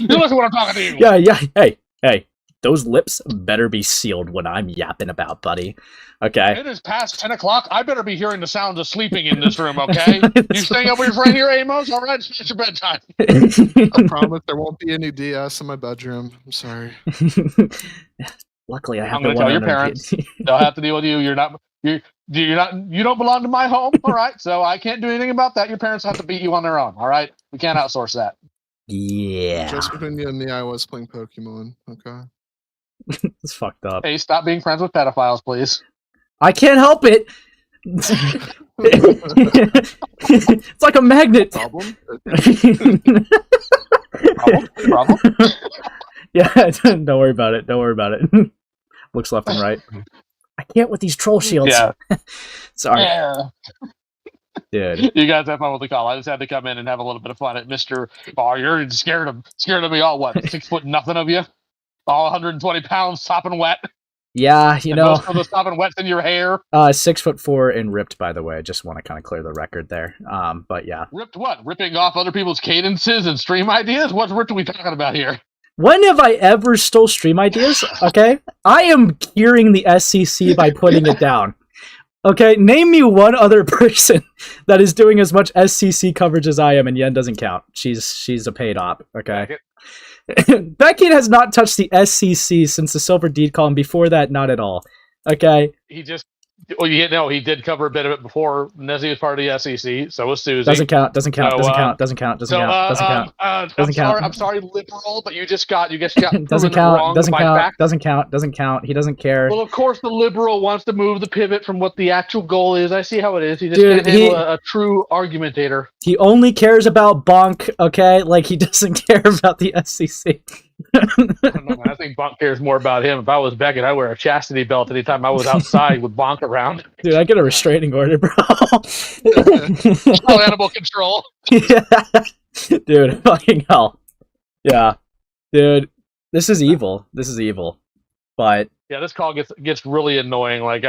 listen when I'm talking to you. Yeah. Hey. Those lips better be sealed when I'm yapping about, buddy. Okay? It is past 10 o'clock. I better be hearing the sounds of sleeping in this room, okay? You staying up with your friend here, Amos? All right, it's your bedtime. I promise there won't be any DS in my bedroom. I'm sorry. Luckily, I have I'm going to tell your parents. They'll have to deal with you. You don't belong to my home, all right? So I can't do anything about that. Your parents have to beat you on their own, all right? We can't outsource that. Yeah. Just between you and me, I was playing Pokemon. Okay. It's fucked up. Hey, stop being friends with pedophiles, please. I can't help it. It's like a magnet. Problem? Problem? Yeah, don't worry about it. Don't worry about it. Looks left and right. I can't with these troll shields. Yeah. Sorry, Yeah. dude. You guys have fun with the call. I just had to come in and have a little bit of fun at Mr. Oh, you're scared of me all what? 6 foot nothing of you? All 120 pounds, sopping wet. Yeah, you And know, most of the sopping wet's in your hair. 6'4" and ripped. By the way, I just want to kind of clear the record there. But yeah, Ripped what? Ripping off other people's cadences and stream ideas? What ripped are we talking about here? when have I ever stole stream ideas? Okay, I am curing the SCC by putting it down. Okay, name me one other person that is doing as much SCC coverage as I am, and Yen doesn't count. She's a paid op. Okay. Beckett has not touched the SCC since the Silver Deed call, and before that, not at all. Okay? He just... Well, he did cover a bit of it before Nezzy was part of the SEC. So was Susie. Doesn't count, doesn't count, So, doesn't count, doesn't count, doesn't count, doesn't count. Doesn't count. I'm sorry, liberal, but you just got Doesn't proven count, wrong doesn't by count, fact. doesn't count, doesn't count. He doesn't care. Well, of course, the liberal wants to move the pivot from what the actual goal is. I see how it is. He just Dude, can't handle a true argumentator. He only cares about Bonk, okay? Like, he doesn't care about the SCC. I don't know, man. I think Bonk cares more about him. If I was Beckett, I'd wear a chastity belt anytime I was outside with Bonk around. Dude, I get a restraining order, bro. Oh, animal control. Yeah. Dude, fucking hell. Yeah. Dude, This is evil. This is evil. But Yeah, this call gets really annoying. Like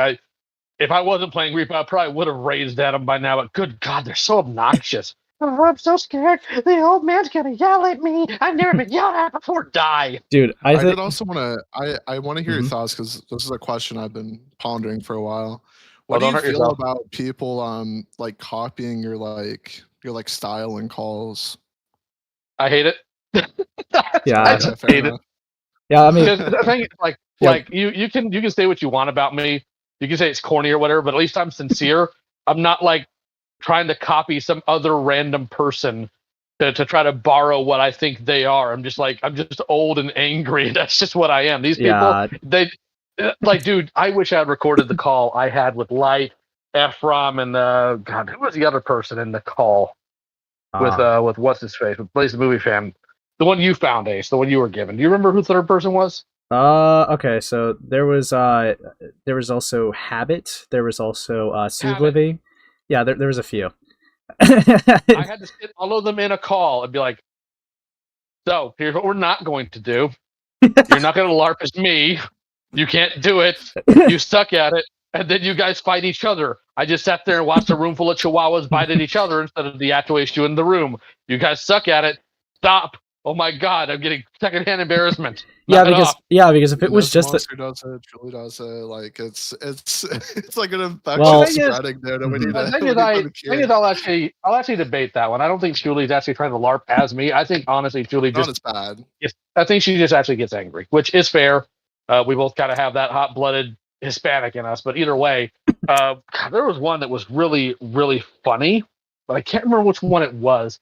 if I wasn't playing Reaper, I probably would have raised at them by now. But good God, they're so obnoxious. Oh, I'm so scared. The old man's gonna yell at me. I've never been yelled at before. Die, dude. I think did also want to. I want to hear your thoughts because this is a question I've been pondering for a while. What do you feel about people like copying your style and calls? I hate it. Yeah, I just hate it. Yeah, I mean, the thing is, like you can say what you want about me. You can say it's corny or whatever, but at least I'm sincere. I'm not like trying to copy some other random person to try to borrow what I think they are. I'm just old and angry. That's just what I am. These people, they like, dude, I wish I had recorded the call I had with Light, Ephraim, and God, who was the other person in the call with what's his face, with Blaze the Movie Fan, the one you found, Ace, the one you were given. Do you remember who the third person was? Okay, so there was also Habit. There was also Soothe Living. Yeah, there was a few. I had to sit all of them in a call and be like, so here's what we're not going to do. You're not going to LARP as me. You can't do it. You suck at it. And then you guys fight each other. I just sat there and watched a room full of chihuahuas bite at each other instead of the actual issue in the room. You guys suck at it. Stop. Oh my God, I'm getting secondhand embarrassment. Because if it was just Monster does it, Julie does it, like it's like an infection spreading there. The thing is, I'll actually debate that one. I don't think Julie's actually trying to LARP as me. I think honestly, Julie just as bad. I think she just actually gets angry, which is fair. We both kind of have that hot-blooded Hispanic in us, but either way, God, there was one that was really, really funny, but I can't remember which one it was.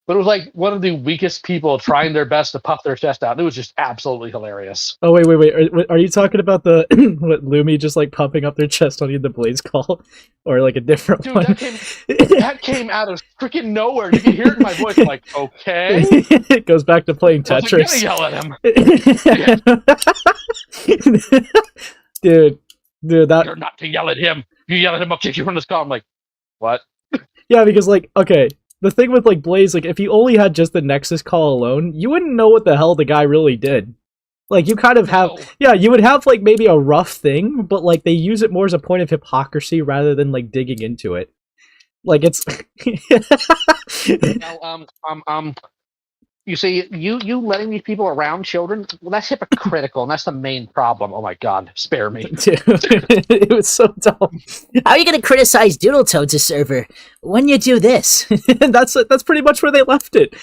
But it was like one of the weakest people trying their best to puff their chest out. And it was just absolutely hilarious. Oh, wait. Are you talking about the what Lumi just like pumping up their chest on the Blaze call? Or like a different one? That came out of freaking nowhere. You can hear it in my voice. I'm like, okay. It goes back to playing Tetris. I'm gonna yell at him. Dude, that... You're not to yell at him. You yell at him, I'll kick you from this call. I'm like, what? Yeah, because like, okay. The thing with like Blaze, like if you only had just the Nexus call alone, you wouldn't know what the hell the guy really did. Like you kind of have, you would have like maybe a rough thing, but like they use it more as a point of hypocrisy rather than like digging into it. Like it's. You see, you letting these people around children, well, that's hypocritical, and that's the main problem. Oh my God, spare me. Dude, it was so dumb. How are you going to criticize Doodle Toad's server when you do this? That's pretty much where they left it.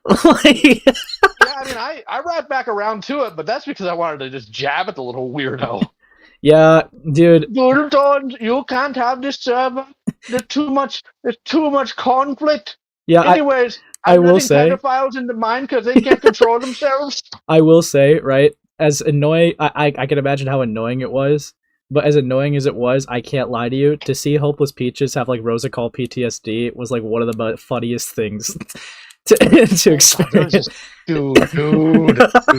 Yeah, I mean, I wrapped back around to it, but that's because I wanted to just jab at the little weirdo. Yeah, dude. Doodle Toad, you can't have this server. There's too much conflict. Yeah. Anyways. I will say, pedophiles into mine because they can't control themselves. I will say, right, as annoying, I can imagine how annoying it was, but as annoying as it was, I can't lie to you, to see Hopeless Peaches have like Rosa Call PTSD was like one of the funniest things to experience. Dude,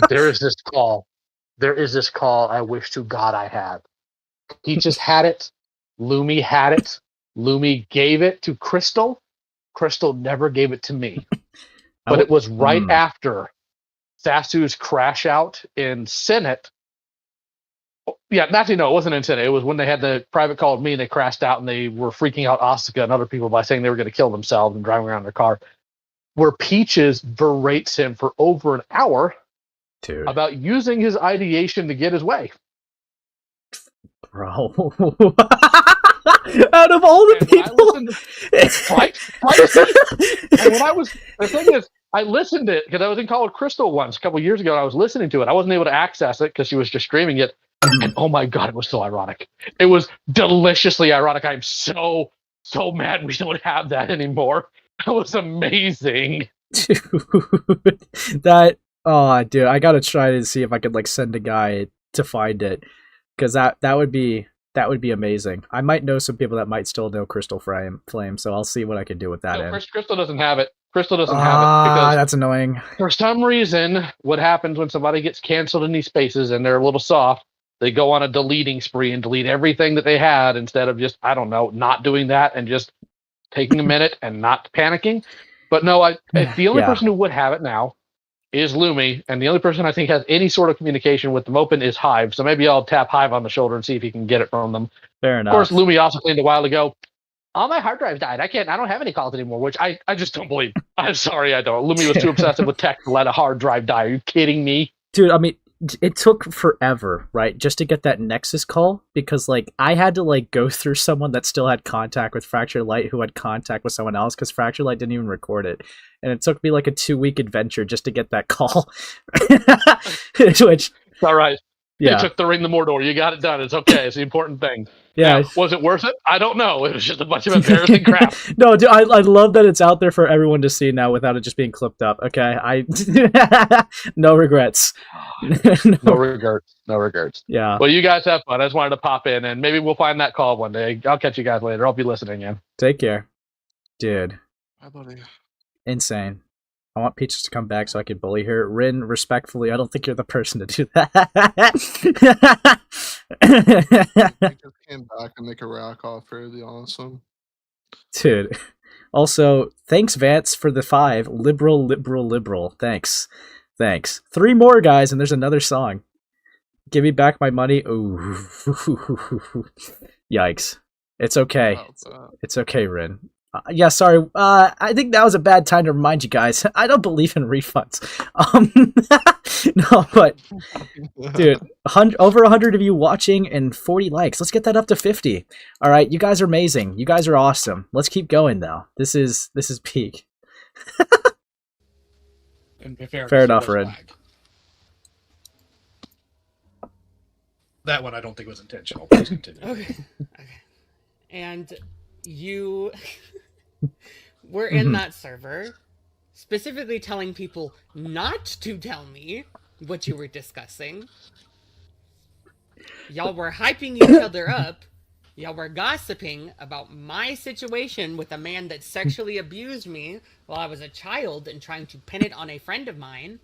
there is this call. There is this call I wish to God I had. Peaches had it. Lumi had it. Lumi gave it to Crystal. Crystal never gave it to me. But it was right after Sasu's crash out in Senate. Yeah, actually, no, it wasn't in Senate. It was when they had the private call with me and they crashed out and they were freaking out Asuka and other people by saying they were going to kill themselves and driving around in their car. Where Peaches berates him for over an hour about using his ideation to get his way. Bro. Out of all the people, the thing is, I listened to it because I was in call with Crystal once a couple years ago, and I was listening to it. I wasn't able to access it because she was just streaming it, and oh my God, it was so ironic. It was deliciously ironic. I'm so mad we don't have that anymore. That was amazing, dude. Dude, I gotta try to see if I could like send a guy to find it, because that would be amazing. I might know some people that might still know Crystal Flame, so I'll see what I can do with that. No, Crystal doesn't have it. Crystal doesn't have it because that's annoying. For some reason, what happens when somebody gets canceled in these spaces and they're a little soft, they go on a deleting spree and delete everything that they had instead of just, I don't know, not doing that and just taking a minute and not panicking. But no, the only person who would have it now is Lumi, and the only person I think has any sort of communication with them open is Hive. So maybe I'll tap Hive on the shoulder and see if he can get it from them. Fair Of enough. course, Lumi also claimed a while ago, all my hard drives died. I don't have any calls anymore, which I just don't believe. I'm sorry, I don't. Lumi was too obsessive with tech to let a hard drive die. Are you kidding me? Dude, I mean, it took forever, right, just to get that Nexus call, because, like, I had to, like, go through someone that still had contact with Fractured Light who had contact with someone else, because Fractured Light didn't even record it. And it took me, like, a 2-week adventure just to get that call. Which... All right. Yeah. It took the Ring the Mordor. You got it done. It's okay. It's the important thing. Yeah. Now, was it worth it? I don't know. It was just a bunch of embarrassing crap. No, dude, I love that it's out there for everyone to see now without it just being clipped up. Okay, no regrets. No regrets. No regrets. Yeah. Well, you guys have fun. I just wanted to pop in, and maybe we'll find that call one day. I'll catch you guys later. I'll be listening in. Take care, dude. Hi, buddy. Insane. I want Peaches to come back so I can bully her. Rin, respectfully, I don't think you're the person to do that. I just came back and make a rack offer. It'd be awesome. Dude. Also, thanks, Vance, for the 5. Liberal. Thanks. 3 more, guys, and there's another song. Give me back my money. Ooh. Yikes. It's okay. It's okay, Rin. Yeah, sorry. I think that was a bad time to remind you guys. I don't believe in refunds. No, but dude, over 100 of you watching and 40 likes. Let's get that up to 50. All right, you guys are amazing. You guys are awesome. Let's keep going though. This is peak. Fair enough, Red. That one I don't think was intentional. Please continue. Okay. And you were in that server, specifically telling people not to tell me what you were discussing. Y'all were hyping each other up. Y'all were gossiping about my situation with a man that sexually abused me while I was a child and trying to pin it on a friend of mine.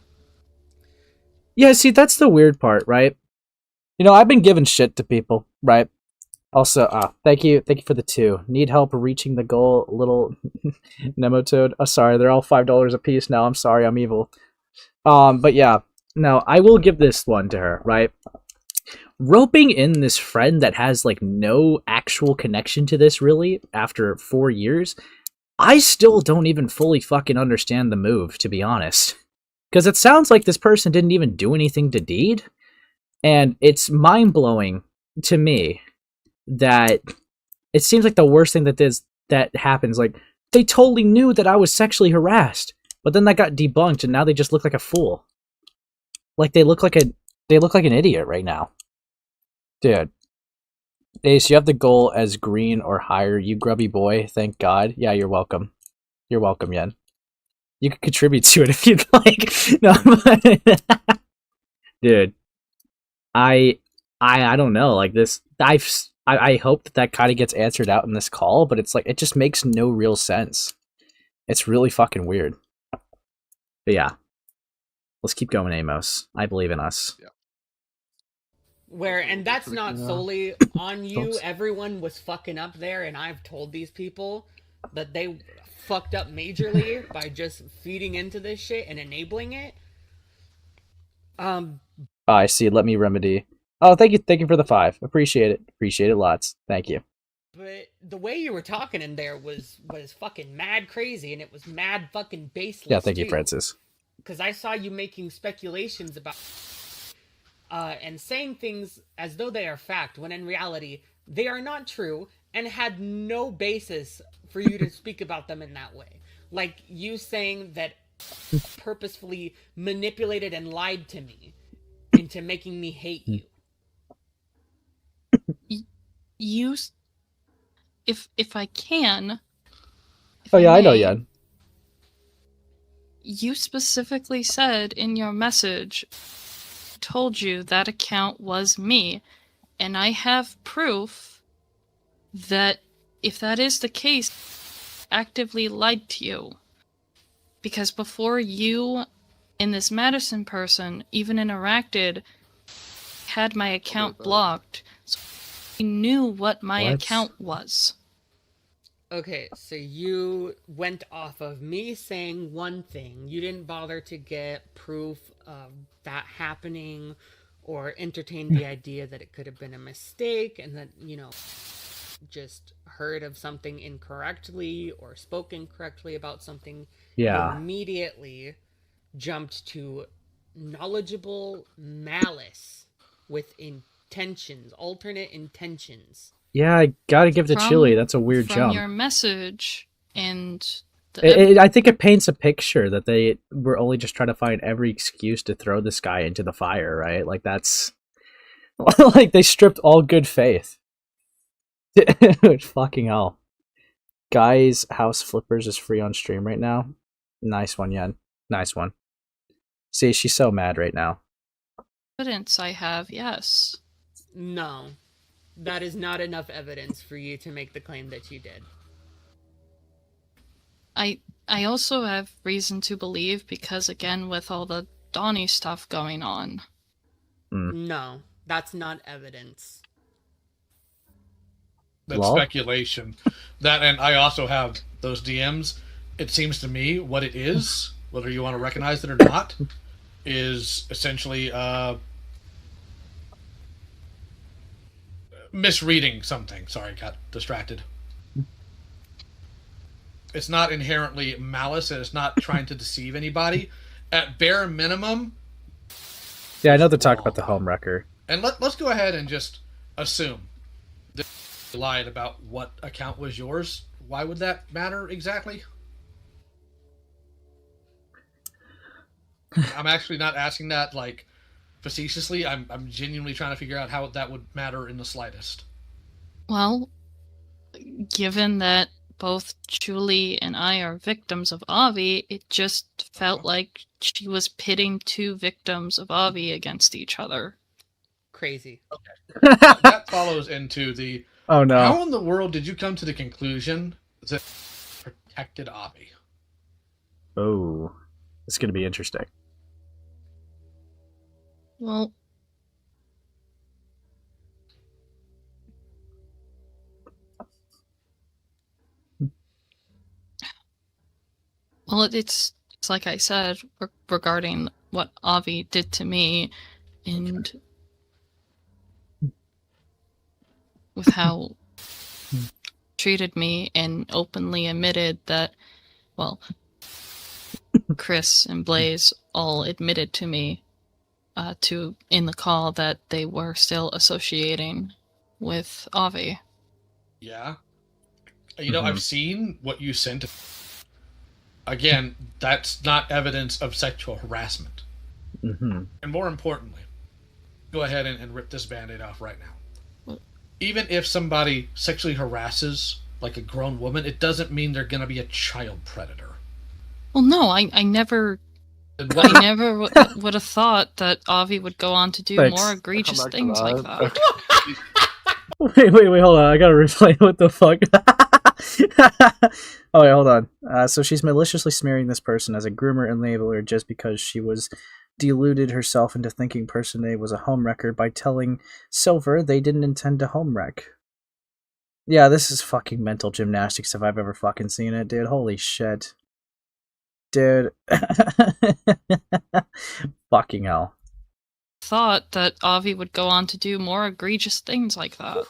Yeah, see, that's the weird part, right? You know, I've been giving shit to people, right? Also, thank you for the 2. Need help reaching the goal, little Nemotoad. Oh, sorry, they're all $5 a piece now. I'm sorry, I'm evil. But yeah, no, I will give this one to her, right? Roping in this friend that has, like, no actual connection to this, really, after 4 years, I still don't even fully fucking understand the move, to be honest. Because it sounds like this person didn't even do anything to Deed, and it's mind-blowing to me that it seems like the worst thing that happens, like, they totally knew that I was sexually harassed, but then that got debunked, and now they just look like a fool. Like, they look like an idiot right now. Dude. Ace, you have the goal as green or higher, you grubby boy, thank God. Yeah, you're welcome. You're welcome, Yen. You can contribute to it if you'd like. No, but dude. I don't know, like, this, I hope that kind of gets answered out in this call, but it's like, it just makes no real sense. It's really fucking weird. But yeah. Let's keep going, Amos. I believe in us. Yeah. And that's not solely on you. Oops. Everyone was fucking up there, and I've told these people that they fucked up majorly by just feeding into this shit and enabling it. I see. Let me remedy. Oh, thank you for the 5. Appreciate it lots. Thank you. But the way you were talking in there was fucking mad crazy, and it was mad fucking baseless. Yeah, thank you, Francis. Because I saw you making speculations about and saying things as though they are fact, when in reality they are not true and had no basis for you to speak about them in that way. Like you saying that purposefully manipulated and lied to me into making me hate you. You, if I can. Oh yeah, I know, Yen. You specifically said in your message, told you that account was me, and I have proof that if that is the case, I actively lied to you. Because before you and this Madison person even interacted, had my account blocked, so I knew what my account was. Okay, so you went off of me saying one thing. You didn't bother to get proof of that happening or entertain the idea that it could have been a mistake and that, just heard of something incorrectly or spoke incorrectly about something. Yeah. You immediately jumped to knowledgeable malice with intentions, alternate intentions. Yeah, I gotta give it to Chuuli. That's a weird from jump. your message and the I think it paints a picture that they were only just trying to find every excuse to throw this guy into the fire, right? Like that's like they stripped all good faith. Fucking hell. Guy's House Flippers is free on stream right now. Nice one, Yen. Nice one. See, she's so mad right now. evidence I have, yes. No. That is not enough evidence for you to make the claim that you did. I also have reason to believe because, again, with all the Donnie stuff going on. No, that's not evidence. That's speculation. That, and I also have those DMs. It seems to me what it is, whether you want to recognize it or not, is essentially misreading something. Sorry, got distracted. It's not inherently malice, and it's not trying to deceive anybody. At bare minimum... Yeah, I know they're talking about the home wrecker. And let's go ahead and just assume that you lied about what account was yours. Why would that matter exactly? I'm actually not asking that, like, facetiously. I'm genuinely trying to figure out how that would matter in the slightest. Well, given that both Chuuli and I are victims of Avi, it just felt like she was pitting two victims of Avi against each other. Crazy. Okay. That follows into the... Oh no. How in the world did you come to the conclusion that protected Avi? Oh, it's going to be interesting. Well, it's like I said regarding what Avi did to me, and with how treated me, and openly admitted that, well, Chris and Blaze all admitted to me in the call that they were still associating with Avi. Yeah. You know, I've seen what you sent. Again, that's not evidence of sexual harassment. And more importantly, go ahead and rip this Band-Aid off right now. Even if somebody sexually harasses, like a grown woman, it doesn't mean they're going to be a child predator. Well, no, I never... I never would have thought that Avi would go on to do more egregious things like that. Wait, hold on. I gotta replay. What the fuck? Oh, wait, hold on. So she's maliciously smearing this person as a groomer and labeler just because she was deluded herself into thinking Person A was a homewrecker by telling Silver they didn't intend to homewreck. Yeah, this is fucking mental gymnastics if I've ever fucking seen it, dude. Holy shit. Dude. Fucking hell. Thought that Avi would go on to do more egregious things like that.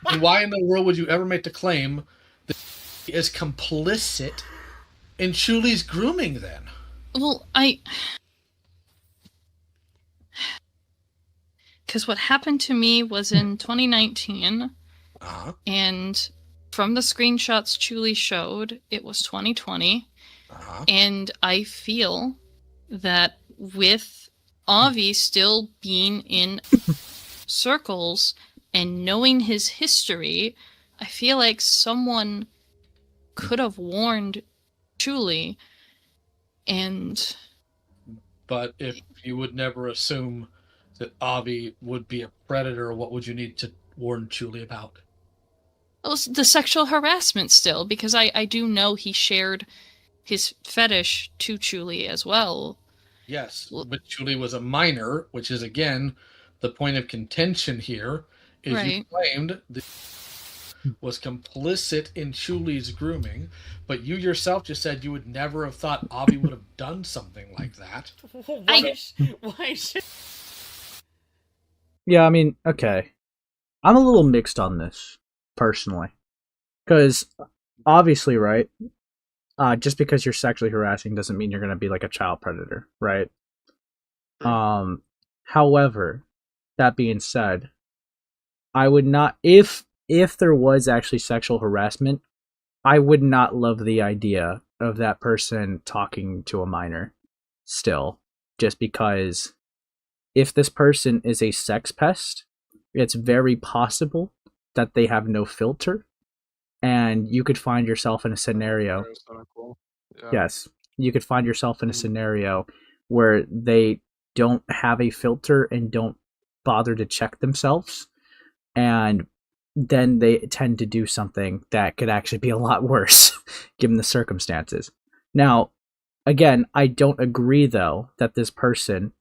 And why in the world would you ever make the claim that he is complicit in Chuuli's grooming then? Well, because what happened to me was in 2019, and from the screenshots Chuuli showed, it was 2020, and I feel that with Avi still being in circles and knowing his history, I feel like someone could have warned Chuuli, and... But if you would never assume that Avi would be a predator, what would you need to warn Chuuli about? Well, the sexual harassment still, because I do know he shared his fetish to Chuuli as well. Yes, but Chuuli was a minor, which is, again, the point of contention here, is you claimed that was complicit in Chuuli's grooming, but you yourself just said you would never have thought Avi would have done something like that. Why should... Yeah, I mean, okay. I'm a little mixed on this, personally. Because, obviously, right, just because you're sexually harassing doesn't mean you're going to be like a child predator, right? However, that being said, I would not, if there was actually sexual harassment, I would not love the idea of that person talking to a minor still, just because if this person is a sex pest, it's very possible that they have no filter, and you could find yourself in a scenario. Yeah. Yes, you could find yourself in a scenario where they don't have a filter and don't bother to check themselves, and then they tend to do something that could actually be a lot worse given the circumstances. Now, again, I don't agree though that this person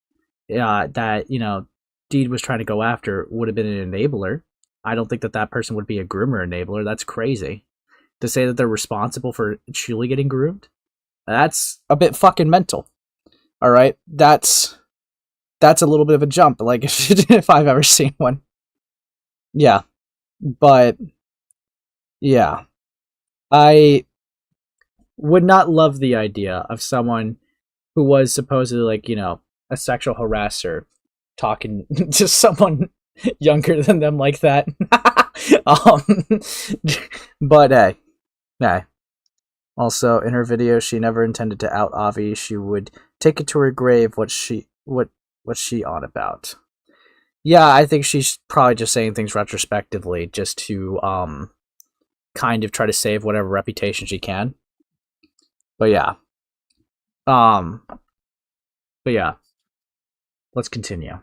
that, you know, Deed was trying to go after would have been an enabler. I don't think that that person would be a groomer enabler. That's crazy. To say that they're responsible for Chuuli getting groomed, that's a bit fucking mental. All right, that's a little bit of a jump. Like if I've ever seen one. Yeah, but yeah, I would not love the idea of someone who was supposedly, like, you know, a sexual harasser talking to someone younger than them like that. But hey. Also, in her video, she never intended to out Avi. She would take it to her grave. What's she on about? Yeah, I think she's probably just saying things retrospectively, just to kind of try to save whatever reputation she can. But yeah. Let's continue.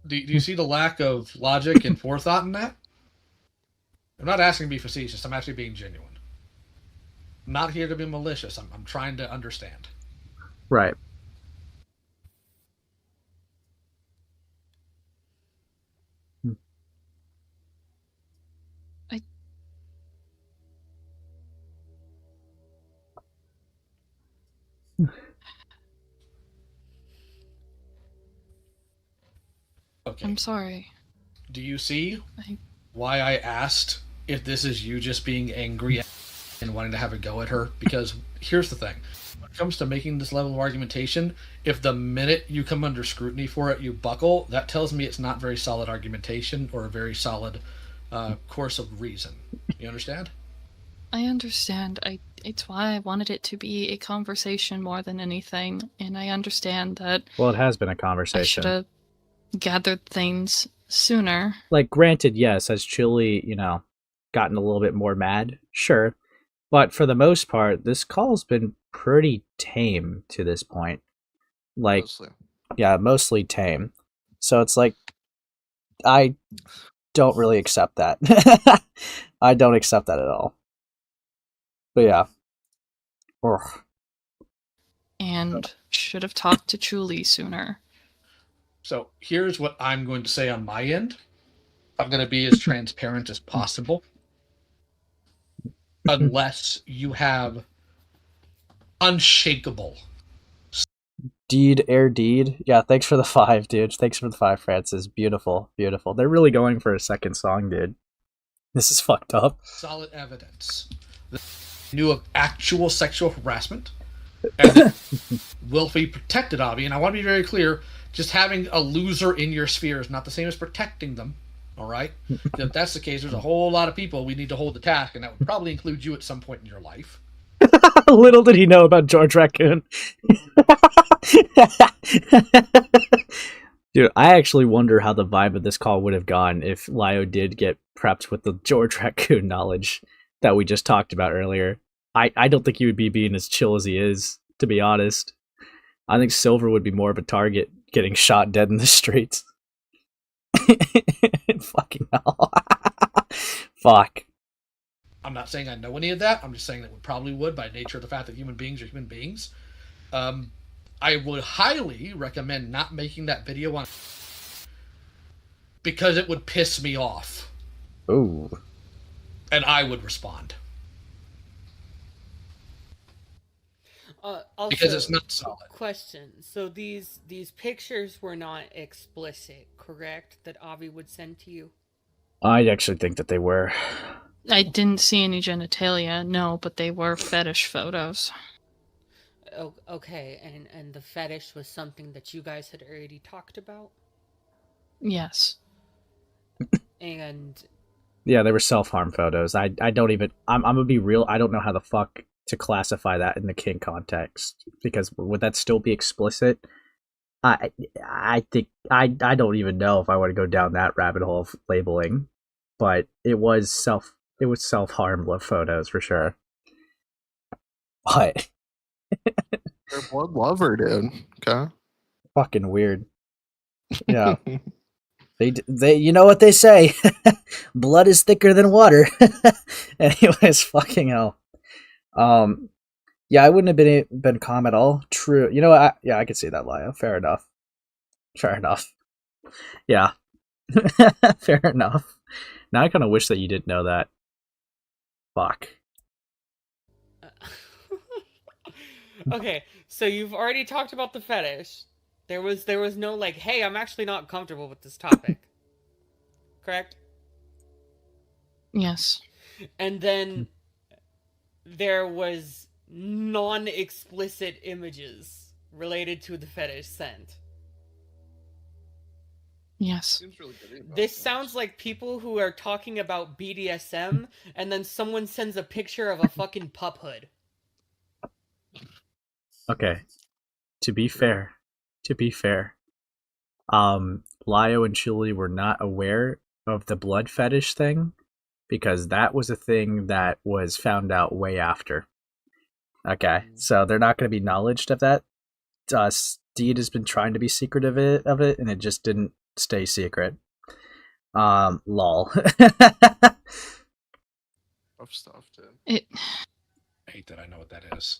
Do you see the lack of logic and forethought in that? I'm not asking to be facetious. I'm actually being genuine. I'm not here to be malicious. I'm trying to understand. Right. Okay. I'm sorry. Do you see why I asked if this is you just being angry and wanting to have a go at her? Because here's the thing. When it comes to making this level of argumentation, if the minute you come under scrutiny for it, you buckle, that tells me it's not very solid argumentation or a very solid course of reason. You understand? I understand. It's why I wanted it to be a conversation more than anything, and I understand that. Well, it has been a I conversation. should have gathered things sooner. Like, granted, yes, has Chuuli, you know, gotten a little bit more mad? Sure. But for the most part, this call's been pretty tame to this point. Like, mostly tame. So it's like, I don't really accept that. I don't accept that at all. But yeah. Ugh. And should have talked to Chuuli sooner. So here's what I'm going to say on my end. I'm going to be as transparent as possible. Unless you have unshakable. Deed. Yeah, thanks for the 5, dude. Thanks for the 5, Francis. Beautiful. They're really going for a second song, dude. This is fucked up. Solid evidence. Knew of actual sexual harassment. And will be protected, Avi. And I want to be very clear, just having a loser in your sphere is not the same as protecting them. All right? If that's the case, there's a whole lot of people we need to hold the task, and that would probably include you at some point in your life. Little did he know about George Raccoon. Dude, I actually wonder how the vibe of this call would have gone if Lio did get prepped with the George Raccoon knowledge that we just talked about earlier. I don't think he would be being as chill as he is, to be honest. I think Silver would be more of a target getting shot dead in the streets. Fucking hell. Fuck. I'm not saying I know any of that. I'm just saying that we probably would by nature of the fact that human beings are human beings. I would highly recommend not making that video on because it would piss me off. Ooh. And I would respond. Also, because it's not solid. Question. So these pictures were not explicit, correct? That Avi would send to you? I actually think that they were. I didn't see any genitalia, no, but they were fetish photos. Oh, okay, and the fetish was something that you guys had already talked about? Yes. And Yeah, they were self-harm photos. I don't even... I'm gonna be real, I don't know how the fuck to classify that in the kink context. Because would that still be explicit? I think... I don't even know if I want to go down that rabbit hole of labeling. But it was self-harm photos, for sure. But... They're blood lover, dude. Okay. Fucking weird. Yeah. They you know what they say. Blood is thicker than water. Anyways, fucking hell. Yeah, I wouldn't have been calm at all. True. You know what? I could see that, Lio. Fair enough. Yeah. Fair enough. Now I kind of wish that you didn't know that. Fuck. Okay, so you've already talked about the fetish. There was no like, hey, I'm actually not comfortable with this topic. Correct? Yes. And then there was non-explicit images related to the fetish sent. Yes. This sounds like people who are talking about BDSM and then someone sends a picture of a fucking pup hood. Okay. To be fair, Lio and Chuuli were not aware of the blood fetish thing because that was a thing that was found out way after. Okay, so they're not going to be knowledged of that. Steed has been trying to be secretive of it, and it just didn't stay secret. Lol. Tough stuff, dude. I hate that I know what that is.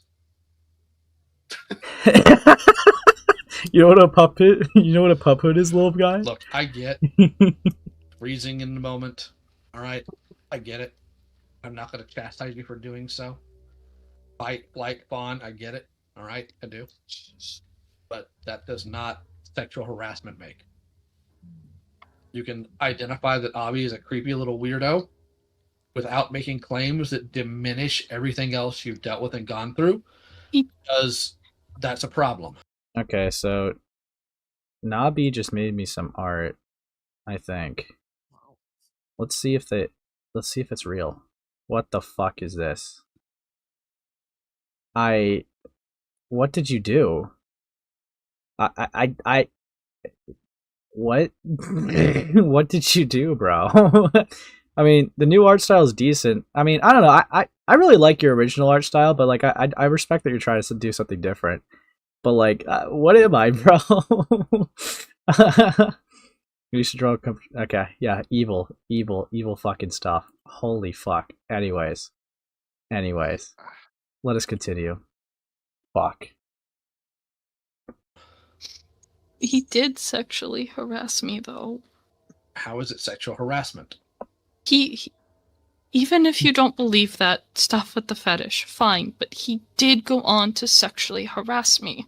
You know what a puppet? You know what a pup hood is, little guy? Look, I get freezing in the moment. All right, I get it. I'm not going to chastise you for doing so. Fight, flight, fawn, I get it. All right, I do. But that does not sexual harassment make. You can identify that Avi is a creepy little weirdo without making claims that diminish everything else you've dealt with and gone through, because that's a problem. Okay, so Nabi just made me some art, I think. Let's see if it's real. What the fuck is this? What did you do? What? What did you do, bro? I mean, the new art style is decent. I mean, I don't know. I really like your original art style, but like I respect that you're trying to do something different. But like, what am I, bro? You should draw. Okay, yeah, evil fucking stuff. Holy fuck. Anyways, let us continue. Fuck. He did sexually harass me, though. How is it sexual harassment? He even if you don't believe that stuff with the fetish, fine, but he did go on to sexually harass me.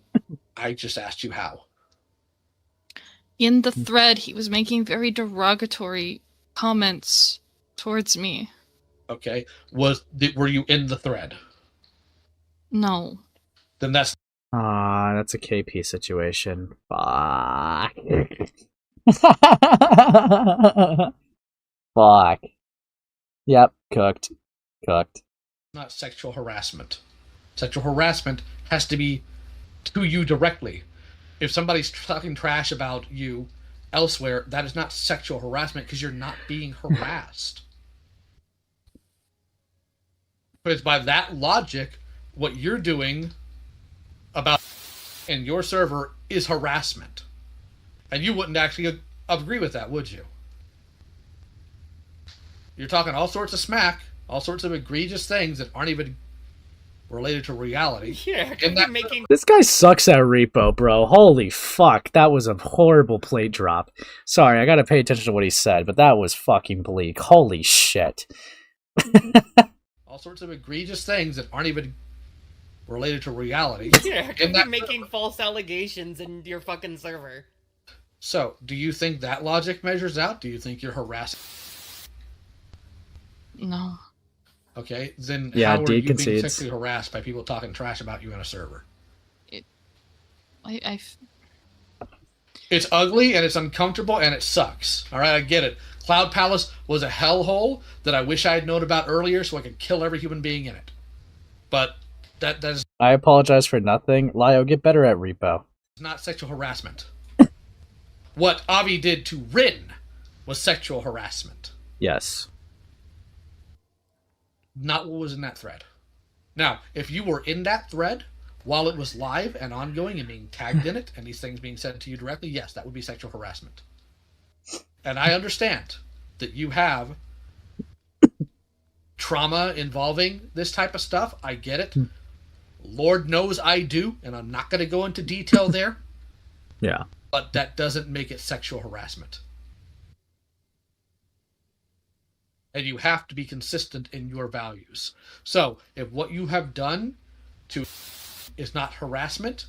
I just asked you how. In the thread, he was making very derogatory comments towards me. Okay. Were you in the thread? No. Then that's That's a KP situation. Fuck. Fuck. Yep, cooked. not sexual harassment. Sexual harassment has to be to you directly. If somebody's talking trash about you elsewhere, that is not sexual harassment because you're not being harassed. Because by that logic, what you're doing about in your server is harassment. And you wouldn't actually agree with that, would you? You're talking all sorts of smack, all sorts of egregious things that aren't even related to reality. Yeah, In could that- be making This guy sucks at repo, bro. Holy fuck. That was a horrible plate drop. Sorry, I gotta pay attention to what he said, but that was fucking bleak. Holy shit. all sorts of egregious things that aren't even related to reality. yeah, could In be that- making false allegations in your fucking server. So, do you think that logic measures out? Do you think you're harassing? No. Okay, then Yeah, how are D you being concedes. sexually harassed by people talking trash about you in a server? I It's ugly and it's uncomfortable and it sucks. All right, I get it. Cloud Palace was a hellhole that I wish I had known about earlier so I could kill every human being in it. But that is I apologize for nothing. Lio, get better at repo. not sexual harassment. What Avi did to Rin was sexual harassment, Yes. not what was in that thread. Now, if you were in that thread while it was live and ongoing and being tagged in it and these things being said to you directly, yes, that would be sexual harassment. And I understand that you have trauma involving this type of stuff. I get it. Lord knows I do, and I'm not going to go into detail there, Yeah. but that doesn't make it sexual harassment. And you have to be consistent in your values. So, if what you have done to is not harassment,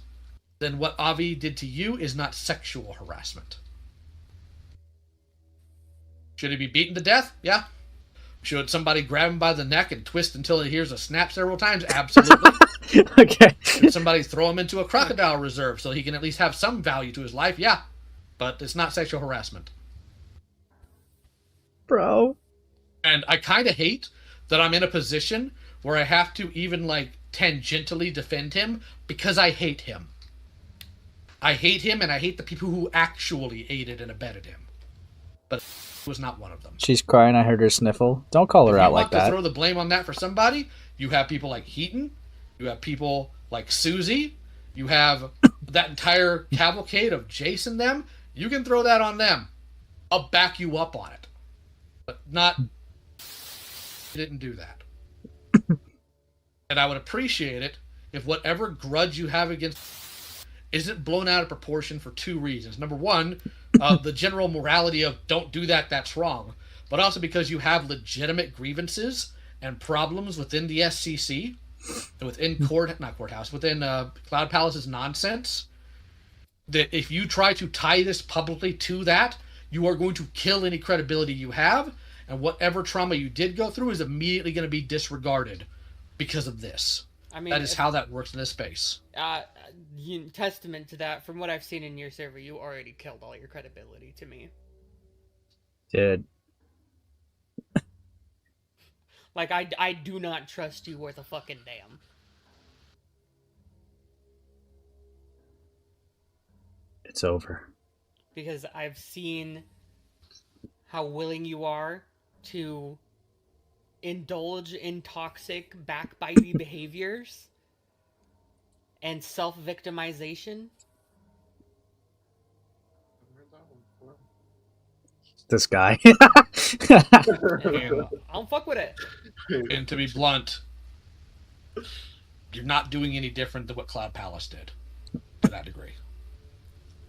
then what Avi did to you is not sexual harassment. Should he be beaten to death? Yeah. Should somebody grab him by the neck and twist until he hears a snap several times? Absolutely. Okay. Should somebody throw him into a crocodile reserve so he can at least have some value to his life? Yeah. But it's not sexual harassment. Bro. And I kind of hate that I'm in a position where I have to even, like, tangentially defend him because I hate him. I hate him, and I hate the people who actually aided and abetted him. But was not one of them. She's crying. I heard her sniffle. Don't call her If you out want like to that. throw the blame on that for somebody, you have people like Heaton, you have people like Susie, you have that entire cavalcade of Jason them. You can throw that on them. I'll back you up on it. But not... didn't do that. And I would appreciate it if whatever grudge you have against isn't blown out of proportion for two reasons. Number one, the general morality of don't do that, that's wrong. But also because you have legitimate grievances and problems within the SCC, within within Cloud Palace's nonsense, that if you try to tie this publicly to that, you are going to kill any credibility you have, and whatever trauma you did go through is immediately going to be disregarded because of this. I mean, That is how that works in this space. Testament to that, from what I've seen in your server, you already killed all your credibility to me. Dude. Like, I do not trust you worth a fucking damn. It's over. Because I've seen how willing you are to indulge in toxic, backbiting behaviors and self-victimization. This guy. And, I don't fuck with it. and to be blunt, you're not doing any different than what Cloud Palace did to that degree.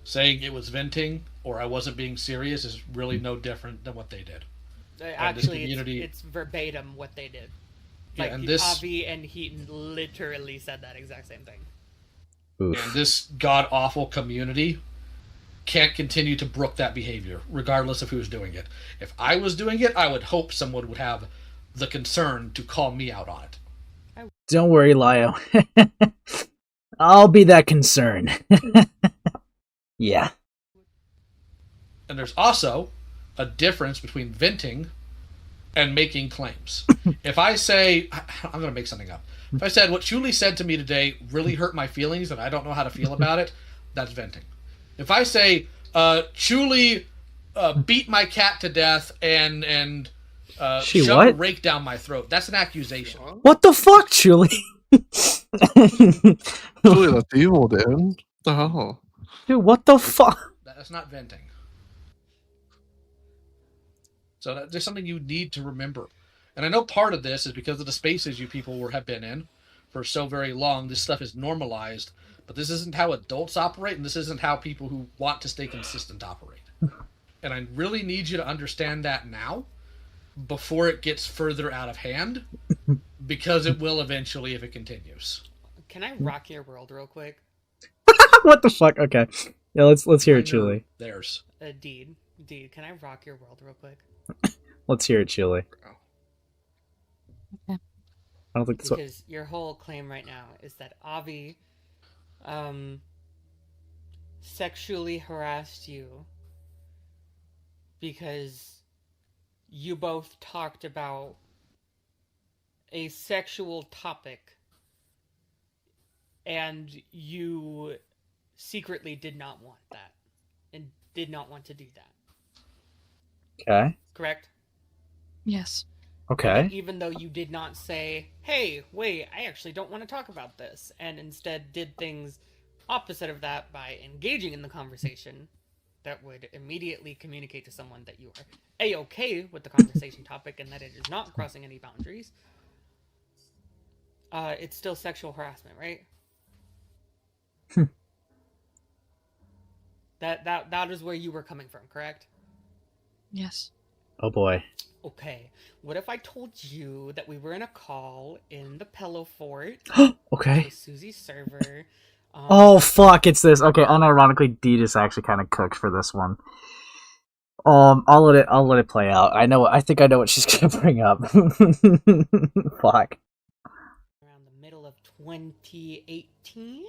Saying it was venting or I wasn't being serious is really no different than what they did. Actually, community- it's verbatim what they did. Yeah, Like, and this Avi and Heaton literally said that exact same thing. Oof. and this god-awful community can't continue to brook that behavior, regardless of who's doing it. If I was doing it, I would hope someone would have the concern to call me out on it. Don't worry, Lio. I'll be that concern. Yeah. And there's also a difference between venting and making claims. If I say, I'm going to make something up. If I said what Chuuli said to me today really hurt my feelings and I don't know how to feel about it, that's venting. If I say, Chuuli beat my cat to death and She shoved what? a rake down my throat, that's an accusation. What the fuck, Chuuli? Really, that's evil, dude. What the hell? Dude, what the fuck? That's not venting. So there's something you need to remember. And I know part of this is because of the spaces you people have been in, for so very long. This stuff is normalized, but this isn't how adults operate, and this isn't how people who want to stay consistent operate. And I really need you to understand that now, before it gets further out of hand, because it will eventually if it continues. Can I rock your world real quick? What the fuck? Okay. Yeah, let's hear it, Chuuli. Theirs. Deed, can I rock your world real quick? Let's hear it, Chuuli. Okay. I don't think that's what... Because your whole claim right now is that Avi sexually harassed you because you both talked about a sexual topic and you secretly did not want that and did not want to do that. Okay. Correct? Yes. Okay. Even though you did not say, hey, wait, I actually don't want to talk about this, and instead did things opposite of that by engaging in the conversation that would immediately communicate to someone that you are A-okay with the conversation topic and that it is not crossing any boundaries. It's still sexual harassment, right? That is where you were coming from, correct? Yes. Oh boy. Okay. What if I told you that we were in a call in the Pillow Fort? Okay. With Susie's server. Oh fuck! It's this. Okay, unironically, Deed is actually kind of cooked for this one. I'll let it play out. I think I know what she's gonna bring up. Fuck. Around the middle of 2018.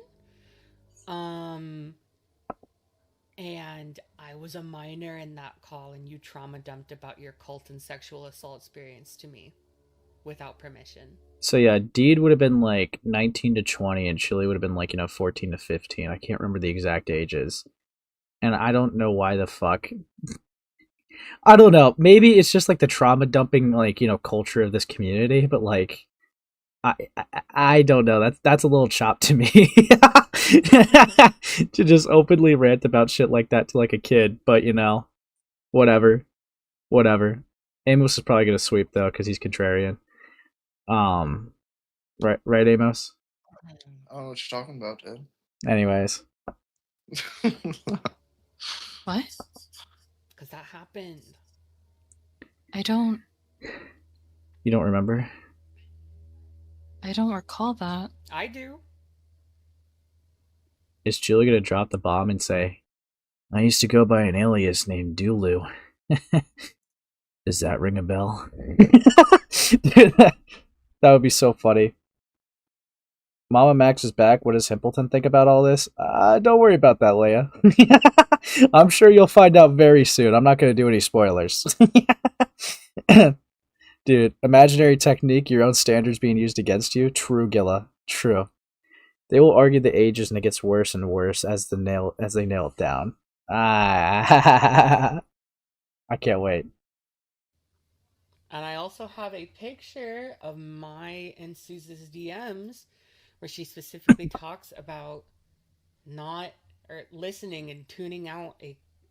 And I was a minor in that call, and you trauma dumped about your cult and sexual assault experience to me without permission. So yeah, Deed would have been like 19 to 20, and Chuuli would have been like 14 to 15. I can't remember the exact ages, and I don't know why the fuck. I don't know. Maybe it's just like the trauma dumping culture of this community, but like. I don't know. That's a little chopped to me to just openly rant about shit like that to like a kid. But whatever. Amos is probably gonna sweep though because he's contrarian. Right, Amos. I don't know what you're talking about, dude. Anyways. What? Because that happened. I don't. You don't remember? I don't recall that. I do. Is Chuuli gonna drop the bomb and say, I used to go by an alias named Dulu? Does that ring a bell? Dude, that would be so funny. Mama Max is back. What does Himpleton think about all this? Don't worry about that, Leia. I'm sure you'll find out very soon. I'm not going to do any spoilers. Dude, imaginary technique, your own standards being used against you? True, Gilla. True. They will argue the ages and it gets worse and worse as they nail it down. I can't wait. And I also have a picture of my and Suze's DMs where she specifically talks about not listening and tuning out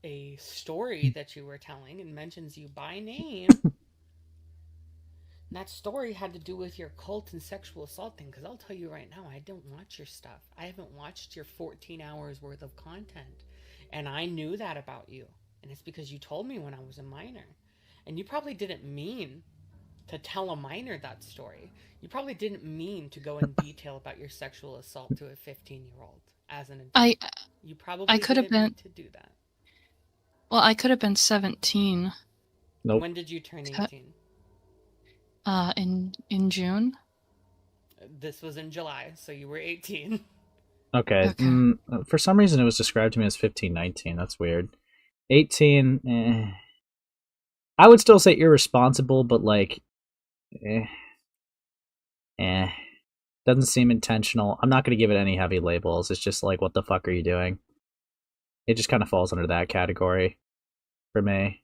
a story that you were telling and mentions you by name. And that story had to do with your cult and sexual assault thing, because I'll tell you right now, I don't watch your stuff. I haven't watched your 14 hours worth of content. And I knew that about you. And it's because you told me when I was a minor. And you probably didn't mean to tell a minor that story. You probably didn't mean to go in detail about your sexual assault to a 15-year-old as an adult. You probably could have been to do that. Well, I could have been 17. Nope. When did you turn 18? In June. This was in July, so you were 18. Okay. For some reason, it was described to me as 15, 19. That's weird. 18. I would still say irresponsible, but like, doesn't seem intentional. I'm not gonna give it any heavy labels. It's just like, what the fuck are you doing? It just kind of falls under that category for me.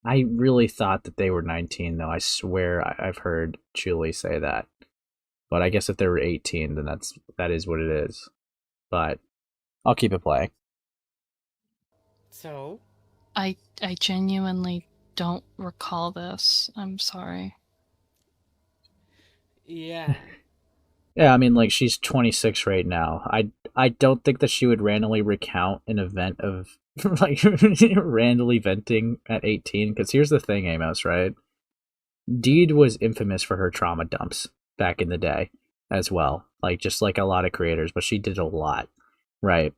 I really thought that they were 19, though. I swear I've heard Chuuli say that. But I guess if they were 18, then that is what it is. But I'll keep it playing. So? I genuinely don't recall this. I'm sorry. Yeah. Yeah, I mean, like, she's 26 right now. I don't think that she would randomly recount an event of, like, randomly venting at 18. Because here's the thing, Amos, right? Deed was infamous for her trauma dumps back in the day as well. Like, just like a lot of creators, but she did a lot, right?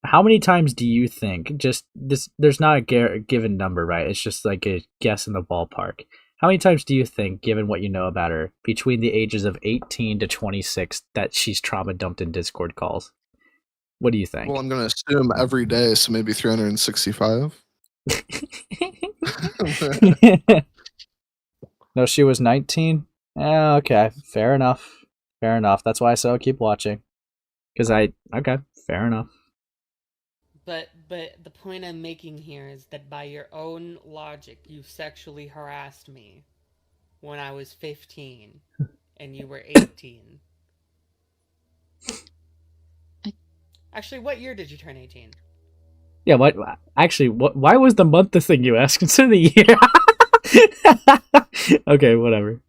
How many times do you think, just this, there's not a given number, right? It's just like a guess in the ballpark. How many times do you think, given what you know about her, between the ages of 18 to 26, that she's trauma dumped in Discord calls? What do you think? Well, I'm going to assume every day, so maybe 365. No, she was 19? Yeah, okay. Fair enough. Fair enough. That's why I said I'll keep watching. Okay, fair enough. But the point I'm making here is that by your own logic, you sexually harassed me when I was 15 and you were 18. Actually, what year did you turn 18? Yeah, what? Actually, why was the month the thing you asked instead of the year? Okay, whatever.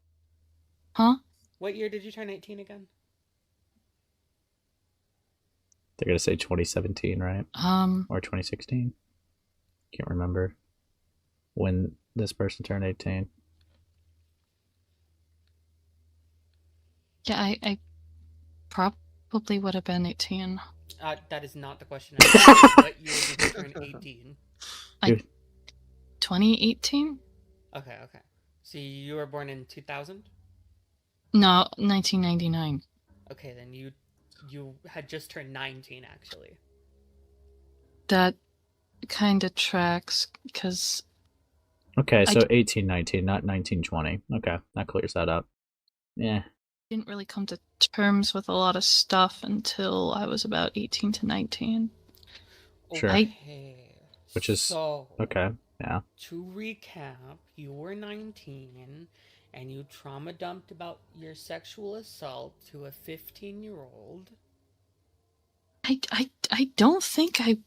Huh? What year did you turn 18 again? They're gonna say 2017, right? Or 2016. Can't remember when this person turned 18. Yeah, I probably would have been 18. That is not the question. What year did you turn 18? 2018? Okay. So you were born in 2000? No, 1999. Okay, then you had just turned 19, actually. That kind of tracks, because... Okay, so 1819, not 1920. Okay, that clears that up. Yeah. Didn't really come to terms with a lot of stuff until I was about 18 to 19. Sure. Okay. Which is... So, okay, yeah. To recap, you were 19, and you trauma dumped about your sexual assault to a 15-year-old. I don't think I...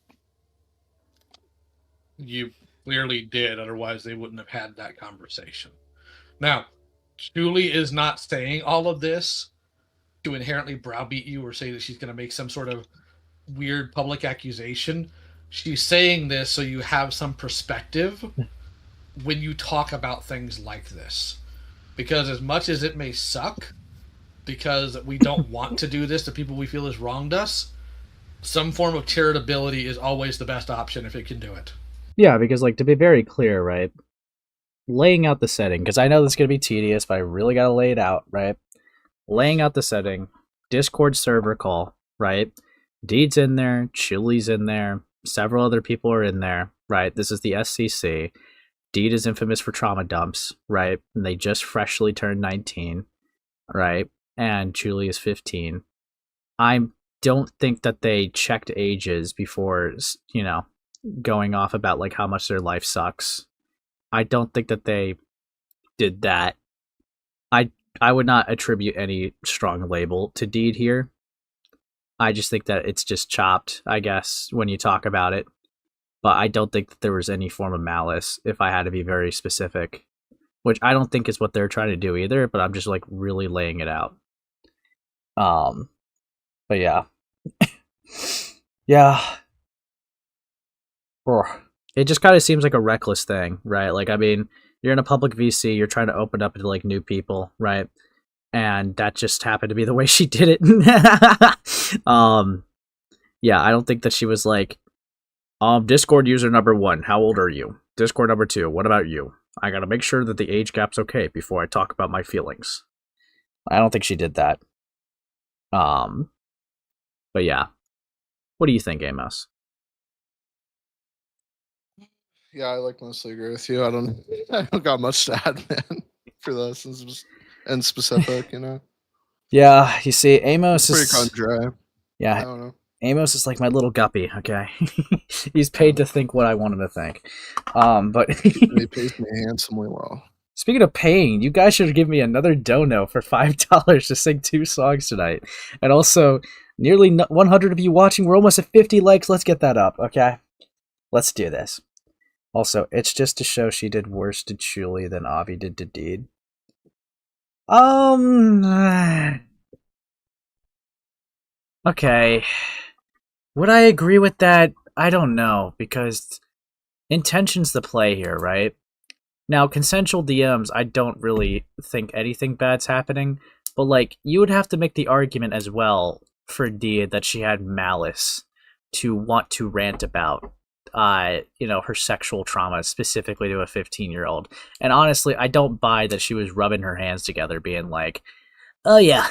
You clearly did, otherwise they wouldn't have had that conversation. Now, Chuuli is not saying all of this to inherently browbeat you or say that she's going to make some sort of weird public accusation. She's saying this so you have some perspective when you talk about things like this. Because as much as it may suck, because we don't want to do this to people we feel has wronged us, some form of charitability is always the best option if it can do it. Yeah, because, like, to be very clear, right, laying out the setting, because I know this is going to be tedious, but I really got to lay it out, right? Laying out the setting, Discord server call, right? Deed's in there, Chuuli's in there, several other people are in there, right? This is the SCC. Deed is infamous for trauma dumps, right? And they just freshly turned 19, right? And Chuuli is 15. I don't think that they checked ages before, going off about, like, how much their life sucks. I don't think that they did that. I would not attribute any strong label to Deed here. I just think that it's just chopped, I guess, when you talk about it. But I don't think that there was any form of malice, if I had to be very specific. Which I don't think is what they're trying to do either, but I'm just, like, really laying it out. But yeah. Yeah. It just kind of seems like a reckless thing, right? Like, I mean, you're in a public VC, you're trying to open up to, like, new people, right? And that just happened to be the way she did it. Yeah, I don't think that she was like, Discord user number 1, how old are you? Discord number 2, what about you? I gotta make sure that the age gap's okay before I talk about my feelings. I don't think she did that. But yeah. What do you think, Amos? Yeah, I mostly agree with you. I don't got much to add, man, for this and specific, Yeah, you see, Amos pretty is cut and dry. Yeah, I don't know. Amos is like my little guppy. Okay, he's paid to think what I want him to think. But He pays me handsomely well. Speaking of paying, you guys should give me another dono for $5 to sing 2 songs tonight, and also nearly 100 of you watching. We're almost at 50 likes. Let's get that up, okay? Let's do this. Also, it's just to show she did worse to Chuuli than Avi did to Deed. Okay. Would I agree with that? I don't know, because intention's the play here, right? Now, consensual DMs, I don't really think anything bad's happening, but like, you would have to make the argument as well for Dia that she had malice to want to rant about her sexual trauma specifically to a 15-year-old. And honestly, I don't buy that she was rubbing her hands together being like, "Oh yeah.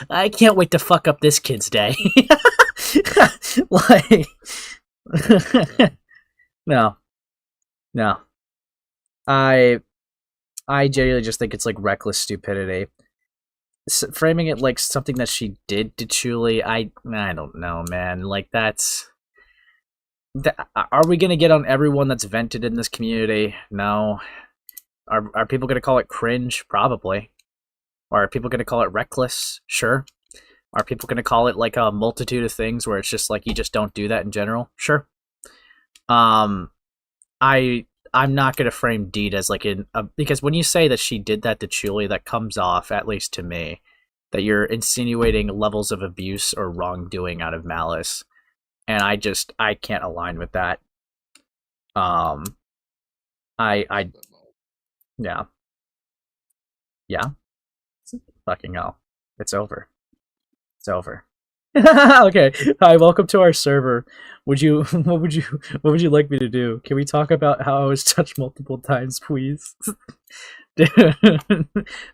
I can't wait to fuck up this kid's day." Like no. No. I genuinely just think it's like reckless stupidity. Framing it like something that she did to Chuuli, I don't know, man. Like are we gonna get on everyone that's vented in this community? No. Are people gonna call it cringe? Probably. Or are people gonna call it reckless? Sure. Are people gonna call it like a multitude of things where it's just like you just don't do that in general? Sure. I'm not gonna frame Deed as like because when you say that she did that to Chuuli, that comes off, at least to me, that you're insinuating levels of abuse or wrongdoing out of malice, and I can't align with that. Yeah, fucking hell, it's over. It's over. Okay. Hi, welcome to our server. What would you like me to do? Can we talk about how I was touched multiple times, please?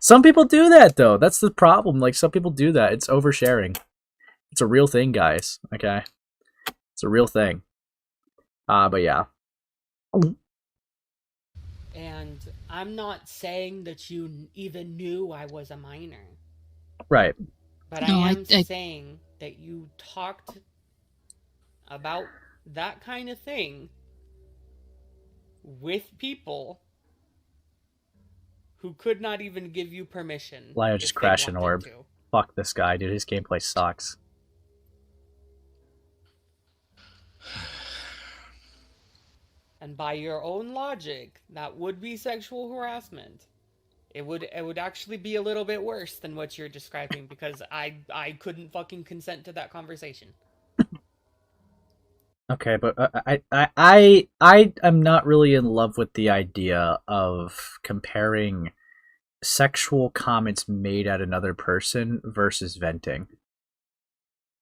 Some people do that though. That's the problem. Like, some people do that. It's oversharing. It's a real thing, guys. Okay? It's a real thing. But yeah. And I'm not saying that you even knew I was a minor. Right. But no, I am saying that you talked about that kind of thing with people who could not even give you permission. Lio just crashed an orb. Fuck this guy, dude. His gameplay sucks. And by your own logic, that would be sexual harassment. It would actually be a little bit worse than what you're describing, because I couldn't fucking consent to that conversation. Okay, but I am not really in love with the idea of comparing sexual comments made at another person versus venting.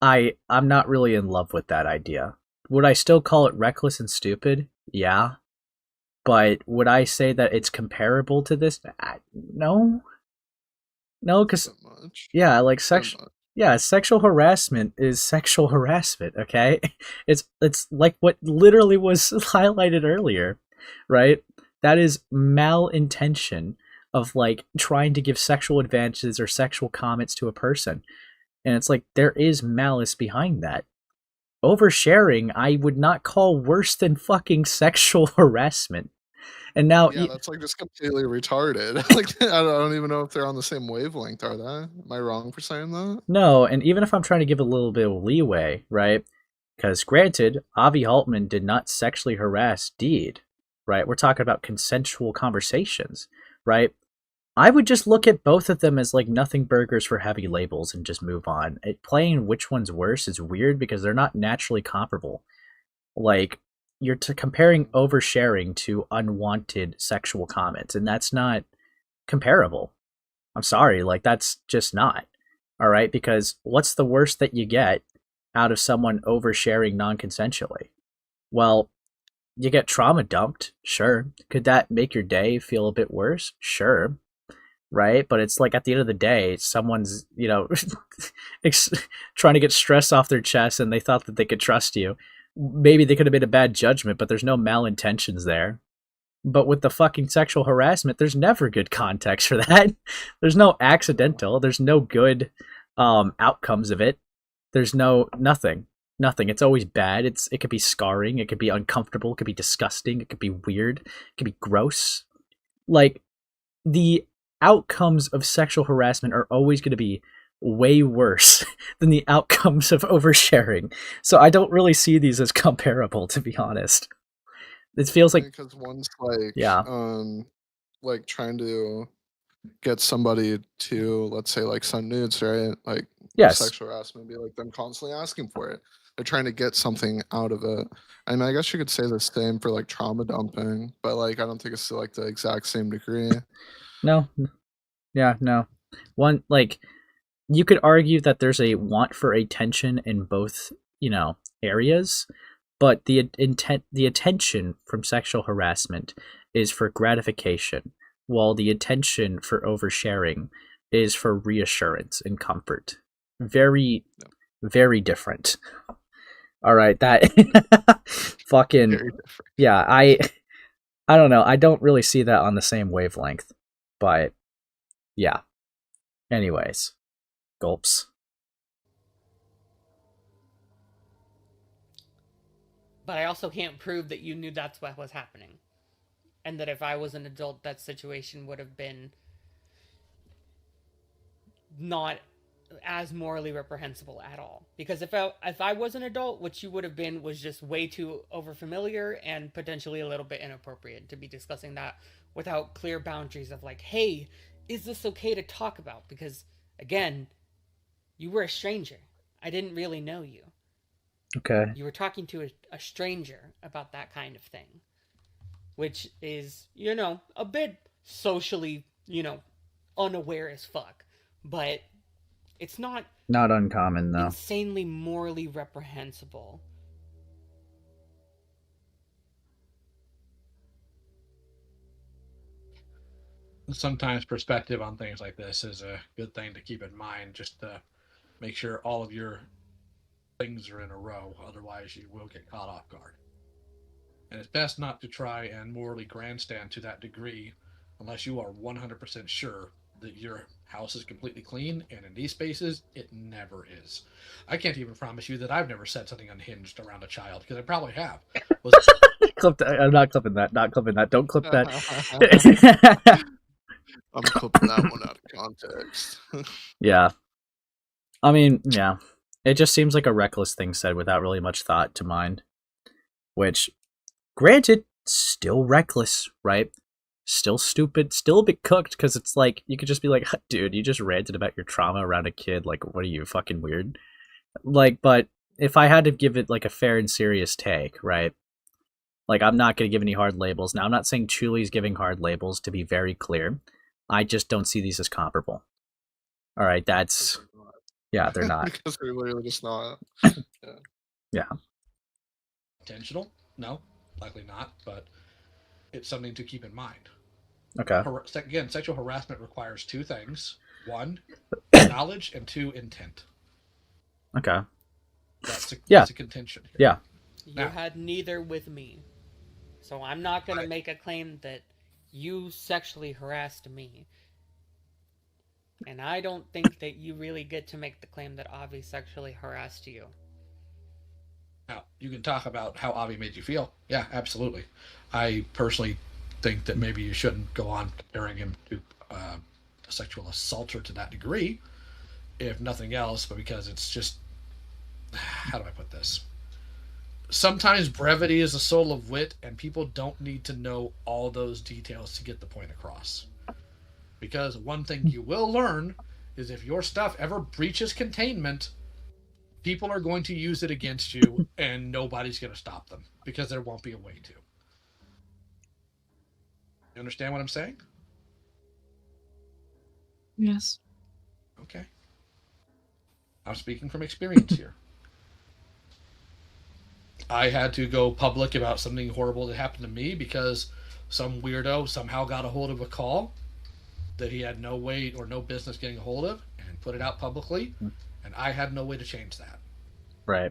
I'm not really in love with that idea. Would I still call it reckless and stupid? Yeah. But would I say that it's comparable to this? No. No, because yeah, like sexual harassment is sexual harassment. Okay, it's like what literally was highlighted earlier, right? That is malintention of like trying to give sexual advances or sexual comments to a person, and it's like there is malice behind that. Oversharing, I would not call worse than fucking sexual harassment. And now, yeah, that's like just completely retarded. Like, I don't even know if they're on the same wavelength. Are they? Am I wrong for saying that? No, and even if I'm trying to give a little bit of leeway, right? Because granted, Avi Altman did not sexually harass Deed, right? We're talking about consensual conversations, right? I would just look at both of them as like nothing burgers for heavy labels and just move on. Playing which one's worse is weird because they're not naturally comparable. Like, you're comparing oversharing to unwanted sexual comments, and that's not comparable. I'm sorry, like, that's just not. All right, because what's the worst that you get out of someone oversharing non-consensually? Well, you get trauma dumped, sure. Could that make your day feel a bit worse? Sure. Right? But it's like at the end of the day, someone's, trying to get stress off their chest and they thought that they could trust you. Maybe they could have made a bad judgment, but there's no malintentions there. But with the fucking sexual harassment, there's never good context for that. There's no accidental. There's no good outcomes of it. There's nothing. It's always bad. It could be scarring. It could be uncomfortable. It could be disgusting. It could be weird. It could be gross. Like, the outcomes of sexual harassment are always going to be way worse than the outcomes of oversharing. So I don't really see these as comparable, to be honest. It feels like because one's like yeah, like trying to get somebody to, let's say, like send nudes, right? Like Yes. sexual harassment, be like them constantly asking for it. They're trying to get something out of it. I mean, I guess you could say the same for like trauma dumping, but like I don't think it's to like the exact same degree. No. Yeah, no. One, like, you could argue that there's a want for attention in both, areas, but the attention from sexual harassment is for gratification, while the attention for oversharing is for reassurance and comfort. Very, very different. All right, that fucking Very different. yeah. I don't know. I don't really see that on the same wavelength, but yeah. Anyways, gulps. But I also can't prove that you knew that's what was happening. And that if I was an adult, that situation would have been not as morally reprehensible at all. Because if I was an adult, what you would have been was just way too overfamiliar and potentially a little bit inappropriate to be discussing that without clear boundaries of like, hey, is this okay to talk about? Because, again, you were a stranger. I didn't really know you. Okay. You were talking to a stranger about that kind of thing. Which is, a bit socially, unaware as fuck. But it's not uncommon, though. Insanely morally reprehensible. Sometimes perspective on things like this is a good thing to keep in mind, just to make sure all of your things are in a row. Otherwise, you will get caught off guard. And it's best not to try and morally grandstand to that degree unless you are 100% sure that your house is completely clean, and in these spaces, it never is. I can't even promise you that I've never said something unhinged around a child, because I probably have. Clip that. I'm not clipping that. Not clipping that. Don't clip that. I'm clipping that one out of context. Yeah. I mean, yeah. It just seems like a reckless thing said without really much thought to mind. Which, granted, still reckless, right? Still stupid, still a bit cooked, because it's like, you could just be like, dude, you just ranted about your trauma around a kid, like, what are you, fucking weird? Like, but if I had to give it, like, a fair and serious take, right? Like, I'm not going to give any hard labels. Now, I'm not saying Chuuli's giving hard labels, to be very clear. I just don't see these as comparable. All right, that's... Yeah, they're not. Because they're literally just not. Yeah. Intentional? No, likely not, but it's something to keep in mind. Okay. Again, sexual harassment requires two things. One, knowledge, and two, intent. Okay. That's a contention here. Yeah. You had neither with me. So I'm not going to make a claim that you sexually harassed me. And I don't think that you really get to make the claim that Avi sexually harassed you. Now, you can talk about how Avi made you feel. Yeah, absolutely. I personally think that maybe you shouldn't go on comparing him to a sexual assaulter to that degree, if nothing else, but because it's just... How do I put this? Sometimes brevity is the soul of wit, and people don't need to know all those details to get the point across. Because one thing you will learn is if your stuff ever breaches containment, people are going to use it against you, and nobody's going to stop them, because there won't be a way to. You understand what I'm saying? Yes. Okay. I'm speaking from experience here. I had to go public about something horrible that happened to me because some weirdo somehow got a hold of a call that he had no way or no business getting a hold of and put it out publicly, and I had no way to change that. Right.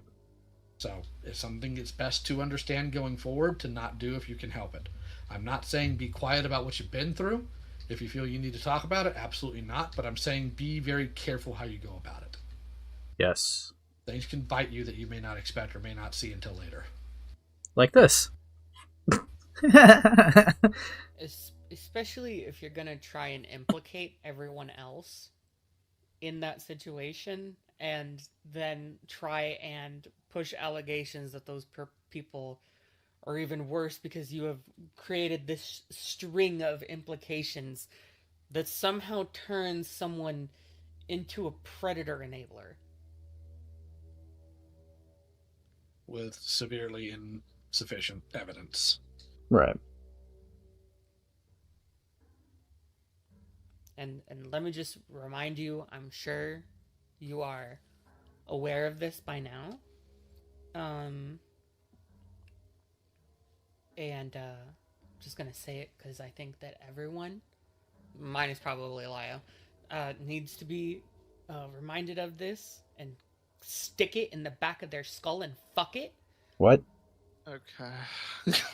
So it's something that's best to understand going forward to not do if you can help it. I'm not saying be quiet about what you've been through. If you feel you need to talk about it, absolutely not. But I'm saying be very careful how you go about it. Yes. Things can bite you that you may not expect or may not see until later. Like this. Especially if you're going to try and implicate everyone else in that situation and then try and push allegations that those people are even worse because you have created this string of implications that somehow turns someone into a predator enabler. With severely insufficient evidence. Right. And let me just remind you, I'm sure you are aware of this by now. And I'm just gonna say it because I think that everyone, minus probably Lio, needs to be reminded of this and stick it in the back of their skull and fuck it. What? Okay.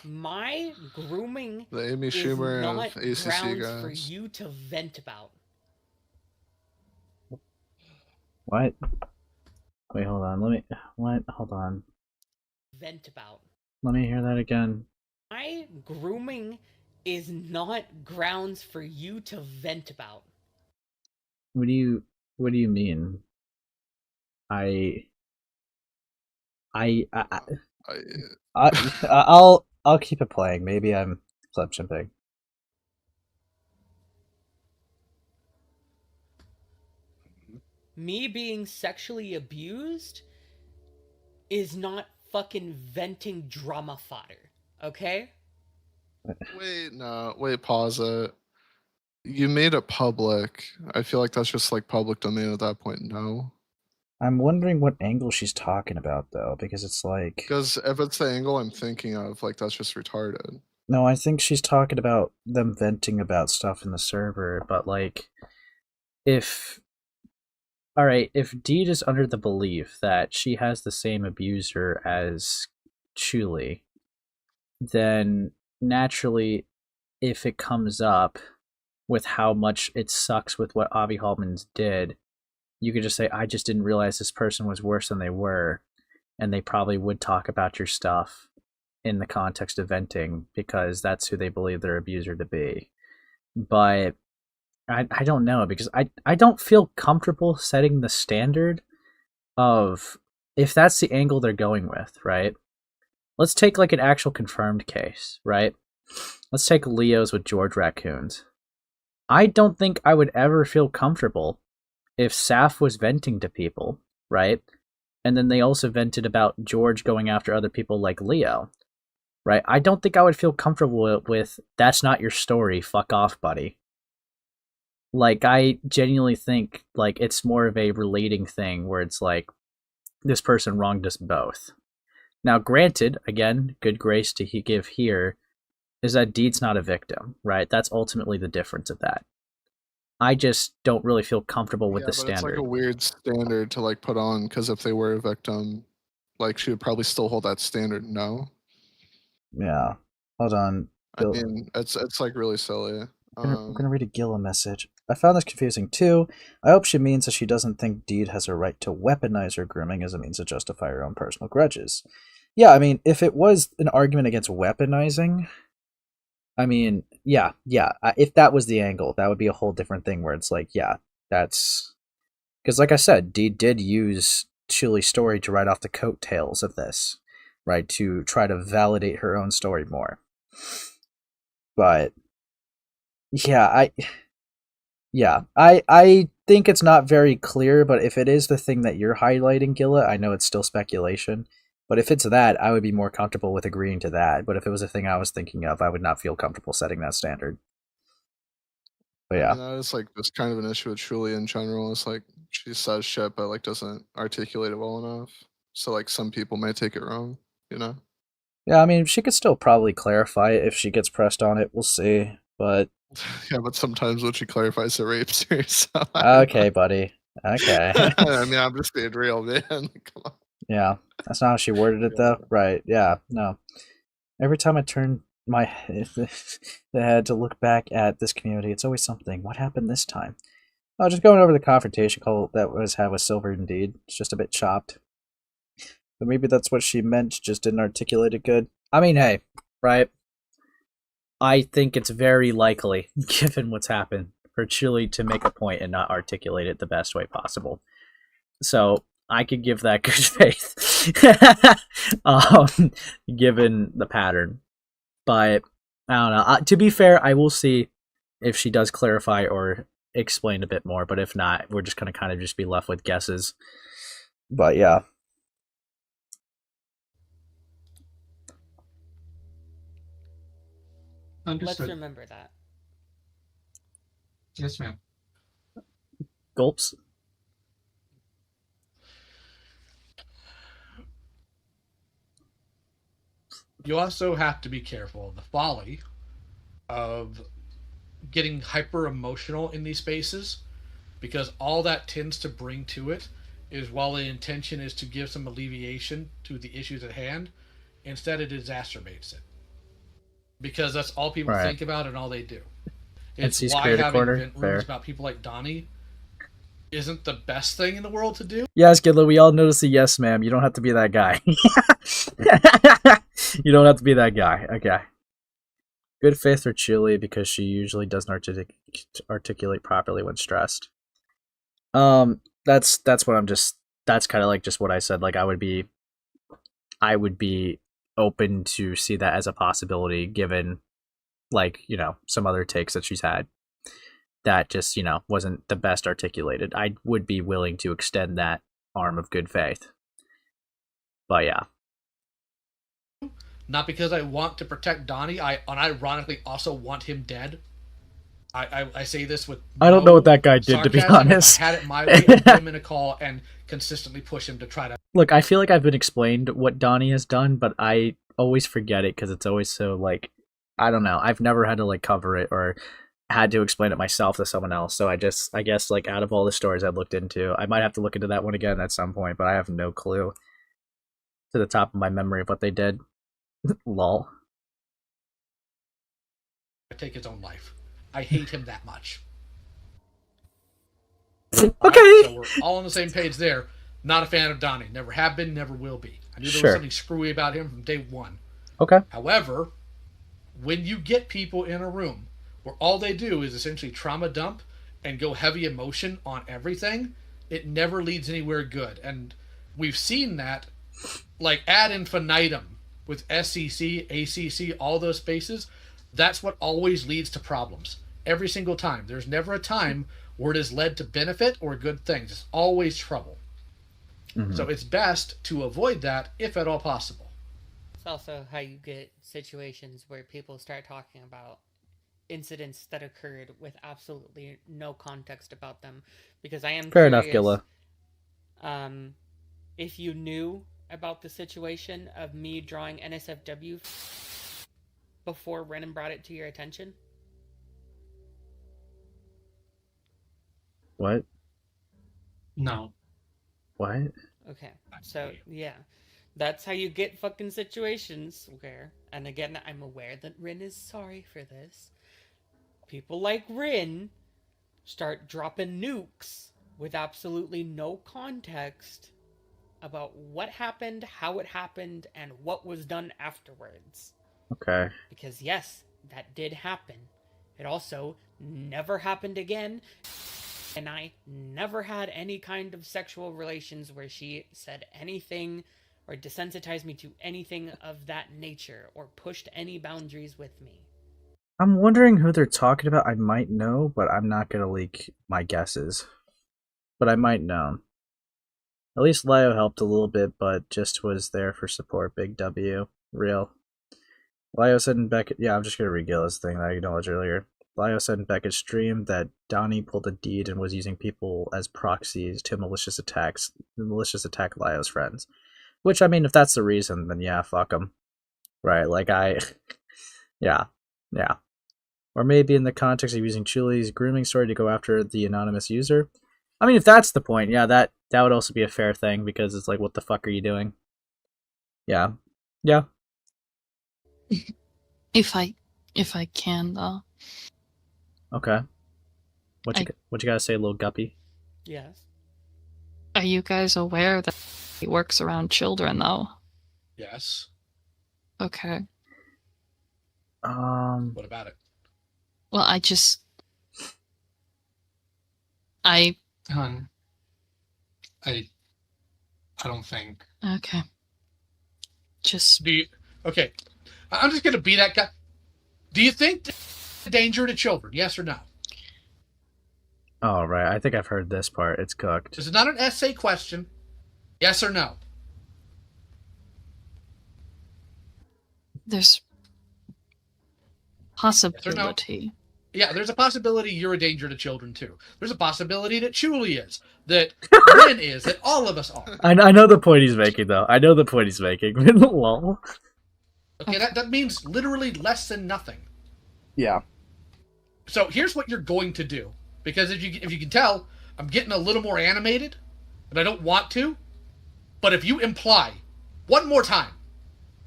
My grooming The Amy is Schumer not of ACC grounds for guys. you to vent about. What? Wait, hold on. Let me. What? Hold on. Vent about. Let me hear that again. My grooming is not grounds for you to vent about. What do you mean? I'll keep it playing. Maybe I'm flip chimping. Me being sexually abused is not fucking venting drama fodder, okay? Wait, pause it. You made it public. I feel like that's just like public domain at that point, no? I'm wondering what angle she's talking about, though, because it's like... Because if it's the angle I'm thinking of, like, that's just retarded. No, I think she's talking about them venting about stuff in the server, but, like, if... Alright, if Deed is under the belief that she has the same abuser as Chuuli, then naturally, if it comes up with how much it sucks with what Avi Hallman's did, you could just say, I just didn't realize this person was worse than they were, and they probably would talk about your stuff in the context of venting, because that's who they believe their abuser to be. But I don't know, because I don't feel comfortable setting the standard of, if that's the angle they're going with, right? Let's take like an actual confirmed case, right? Let's take Leo's with George Raccoons. I don't think I would ever feel comfortable if Saf was venting to people, right? And then they also vented about George going after other people like Lio, right? I don't think I would feel comfortable with, that's not your story, fuck off, buddy. Like, I genuinely think, like, it's more of a relating thing where it's like, this person wronged us both. Now, granted, again, good grace to give here, is that Deed's not a victim, right? That's ultimately the difference of that. I just don't really feel comfortable with the standard. It's like a weird standard to like put on, because if they were a victim, like she would probably still hold that standard. No. Yeah. Hold on. I mean, it's like really silly. I'm gonna read a Gilla message. I found this confusing too. I hope she means that she doesn't think Deed has a right to weaponize her grooming as a means to justify her own personal grudges. Yeah, I mean, if it was an argument against weaponizing, I mean, yeah. If that was the angle, that would be a whole different thing where it's like, yeah, that's... Because like I said, Deed did use Chuli's story to write off the coattails of this, right? To try to validate her own story more. But... Yeah, I think it's not very clear, but if it is the thing that you're highlighting, Gilla, I know it's still speculation, but if it's that, I would be more comfortable with agreeing to that. But if it was a thing I was thinking of, I would not feel comfortable setting that standard. But yeah. That is like this kind of an issue with Chuuli in general. It's like she says shit, but like doesn't articulate it well enough. So like some people may take it wrong, you know? Yeah, I mean, she could still probably clarify it if she gets pressed on it. We'll see, but... Yeah, but sometimes when she clarifies the rapes her, so okay, buddy. Okay. I mean, I'm just being real, man. Come on. Yeah, that's not how she worded it, though. Right? Yeah. No. Every time I turn my head to look back at this community, it's always something. What happened this time? Oh, just going over the confrontation call that was had with Silver and Deed. It's just a bit chopped. But maybe that's what she meant. She just didn't articulate it good. I mean, hey, right? I think it's very likely, given what's happened, for Chuuli to make a point and not articulate it the best way possible. So I could give that good faith, given the pattern. But I don't know. To be fair, I will see if she does clarify or explain a bit more. But if not, we're just gonna kind of just be left with guesses. But yeah. Let's Understood. remember that. Yes, ma'am. Gulps. You also have to be careful of the folly of getting hyper emotional in these spaces, because all that tends to bring to it is, while the intention is to give some alleviation to the issues at hand, instead it exacerbates it. Because that's all people Right. think about and all they do. And It's sees why creator having corner. vent Fair. rooms about people like Donnie isn't the best thing in the world to do. Yes, Gidla, we all notice the yes, ma'am. You don't have to be that guy. You don't have to be that guy. Okay. Good faith for Chuuli because she usually doesn't articulate properly when stressed. That's what I'm just. That's kind of like just what I said. Like I would be open to see that as a possibility, given like some other takes that she's had that just wasn't the best articulated. I would be willing to extend that arm of good faith. But yeah. Not because I want to protect Donnie. I unironically also want him dead. I say this with I don't know what that guy did, to be sarcasm. honest. If I had it my way, I'd put him in a call and consistently push him to try to. Look, I feel like I've been explained what Donnie has done, but I always forget it because it's always so like, I don't know. I've never had to like cover it or had to explain it myself to someone else. So I guess like out of all the stories I've looked into, I might have to look into that one again at some point, but I have no clue to the top of my memory of what they did. Lol. Take his own life. I hate him that much. Okay. So we're all on the same page there. Not a fan of Donnie. Never have been, never will be. I knew there Sure. was something screwy about him from day one. Okay. However, when you get people in a room where all they do is essentially trauma dump and go heavy emotion on everything, it never leads anywhere good. And we've seen that like ad infinitum with SCC, ACC, all those spaces. That's what always leads to problems. Every single time. There's never a time where it has led to benefit or good things. It's always trouble. Mm-hmm. So it's best to avoid that if at all possible. It's also how you get situations where people start talking about incidents that occurred with absolutely no context about them. Because I am Fair enough, curious, Gilla. if you knew about the situation of me drawing NSFW before Renan brought it to your attention. What? No. What? Okay, so yeah, that's how you get fucking situations where, and again, I'm aware that Rin is sorry for this. People like Rin start dropping nukes with absolutely no context about what happened, how it happened, and what was done afterwards. Okay. Because yes, that did happen. It also never happened again. And I never had any kind of sexual relations where she said anything or desensitized me to anything of that nature or pushed any boundaries with me. I'm wondering who they're talking about. I might know, but I'm not going to leak my guesses. But I might know. At least Lio helped a little bit, but just was there for support. Big W. Real. Lio said in Beckett... Yeah, I'm just going to regale this thing that I acknowledged earlier. Lio said in Beckett's stream that Donnie pulled a deed and was using people as proxies to malicious attack Lio's friends. Which, I mean, if that's the reason, then yeah, fuck him. Right, like yeah. Or maybe in the context of using Chuuli's grooming story to go after the anonymous user. I mean, if that's the point, yeah, that would also be a fair thing, because it's like, what the fuck are you doing? Yeah. If I can, though. Okay. What you gotta say, little guppy? Yes. Are you guys aware that he works around children, though? Yes. Okay. What about it? Well, Hun, I don't think. Okay. Just... Okay. I'm just gonna be that guy. Do you think a danger to children? Yes or no? Oh, right. I think I've heard this part. It's cooked. This is not an essay question. Yes or no? There's possibility. Yeah, there's a possibility you're a danger to children too. There's a possibility that Chuuli is, that Rin is, that all of us are. I know the point he's making, though. I know the point he's making. Lol. Okay, that means literally less than nothing. Yeah. So here's what you're going to do, because if you can tell, I'm getting a little more animated, and I don't want to. But if you imply one more time,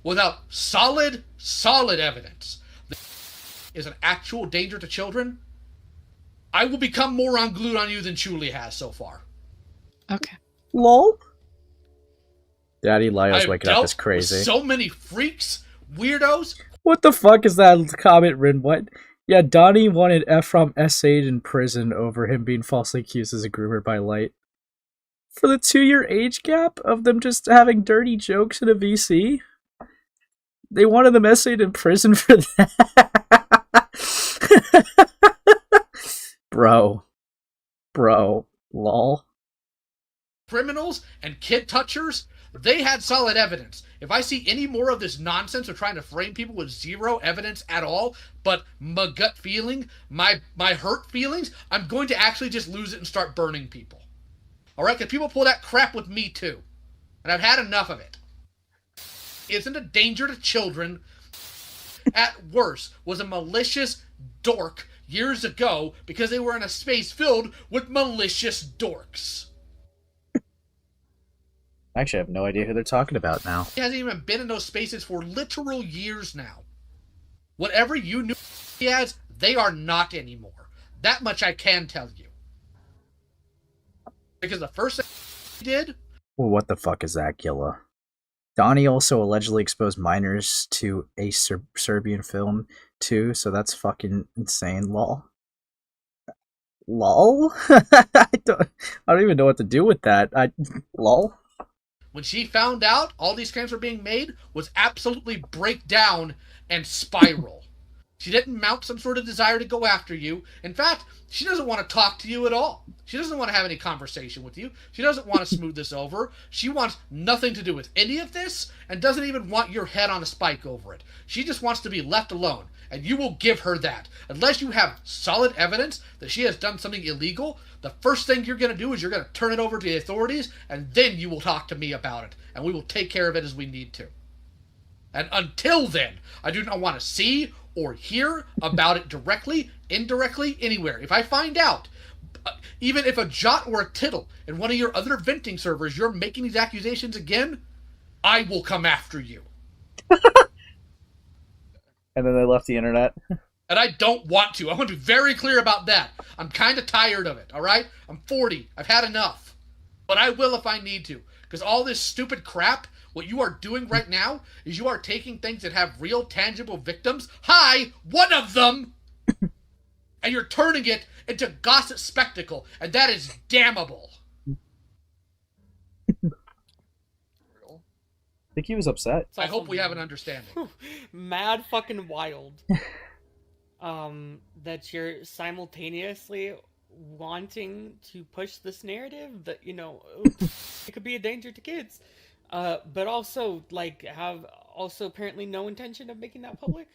without solid evidence, that is an actual danger to children, I will become more unglued on you than Chuuli has so far. Okay. Lol. Daddy Lio's I've waking up dealt is crazy. with so many freaks, weirdos. What the fuck is that comment, Rin? What? Yeah, Donnie wanted Ephraim essayed in prison over him being falsely accused as a groomer by Light. For the 2-year age gap of them just having dirty jokes in a VC? They wanted them essayed in prison for that? Bro, lol. Criminals and kid touchers, they had solid evidence. If I see any more of this nonsense of trying to frame people with zero evidence at all, but my gut feeling, my hurt feelings, I'm going to actually just lose it and start burning people. Alright? Because people pull that crap with me too. And I've had enough of it. Isn't a danger to children. At worst, was a malicious dork years ago because they were in a space filled with malicious dorks. I actually have no idea who they're talking about now. He hasn't even been in those spaces for literal years now. Whatever you knew he has, they are not anymore. That much I can tell you. Because the first thing he did... Well, what the fuck is that, Gilla? Donnie also allegedly exposed minors to a Serbian film, too, so that's fucking insane, lol. Lol? I don't even know what to do with that. Lol? When she found out all these claims were being made, was absolutely break down and spiral. She didn't mount some sort of desire to go after you. In fact, she doesn't want to talk to you at all. She doesn't want to have any conversation with you. She doesn't want to smooth this over. She wants nothing to do with any of this and doesn't even want your head on a spike over it. She just wants to be left alone, and you will give her that. Unless you have solid evidence that she has done something illegal, the first thing you're going to do is you're going to turn it over to the authorities, and then you will talk to me about it, and we will take care of it as we need to. And until then, I do not want to see or hear about it directly, indirectly, anywhere. If I find out, even if a jot or a tittle in one of your other venting servers, you're making these accusations again, I will come after you. And then they left the internet. And I don't want to. I want to be very clear about that. I'm kind of tired of it, all right? I'm 40. I've had enough. But I will if I need to. Because all this stupid crap, what you are doing right now is you are taking things that have real, tangible victims. Hi, one of them! And you're turning it into gossip spectacle. And that is damnable. I think he was upset. I hope we have an understanding. Mad fucking wild. That you're simultaneously wanting to push this narrative that, you know, it could be a danger to kids, but also like have also apparently no intention of making that public.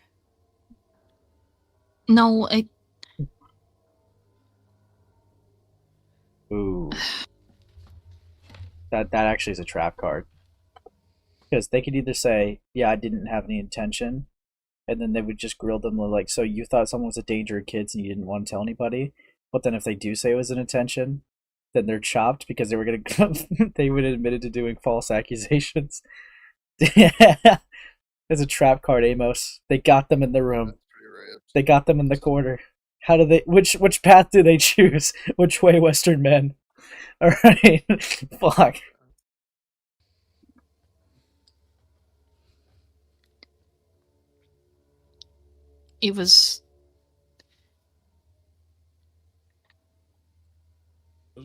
No, Ooh. That actually is a trap card. Because they could either say, yeah, I didn't have any intention, and then they would just grill them like, so you thought someone was a danger to kids and you didn't want to tell anybody? But then if they do say it was an intention, then they're chopped because they were gonna they would have admitted to doing false accusations. It's a trap card, Amos. They got them in the room. They got them in the corner. How do they which path do they choose? Which way, Western men? Alright. Fuck. it was...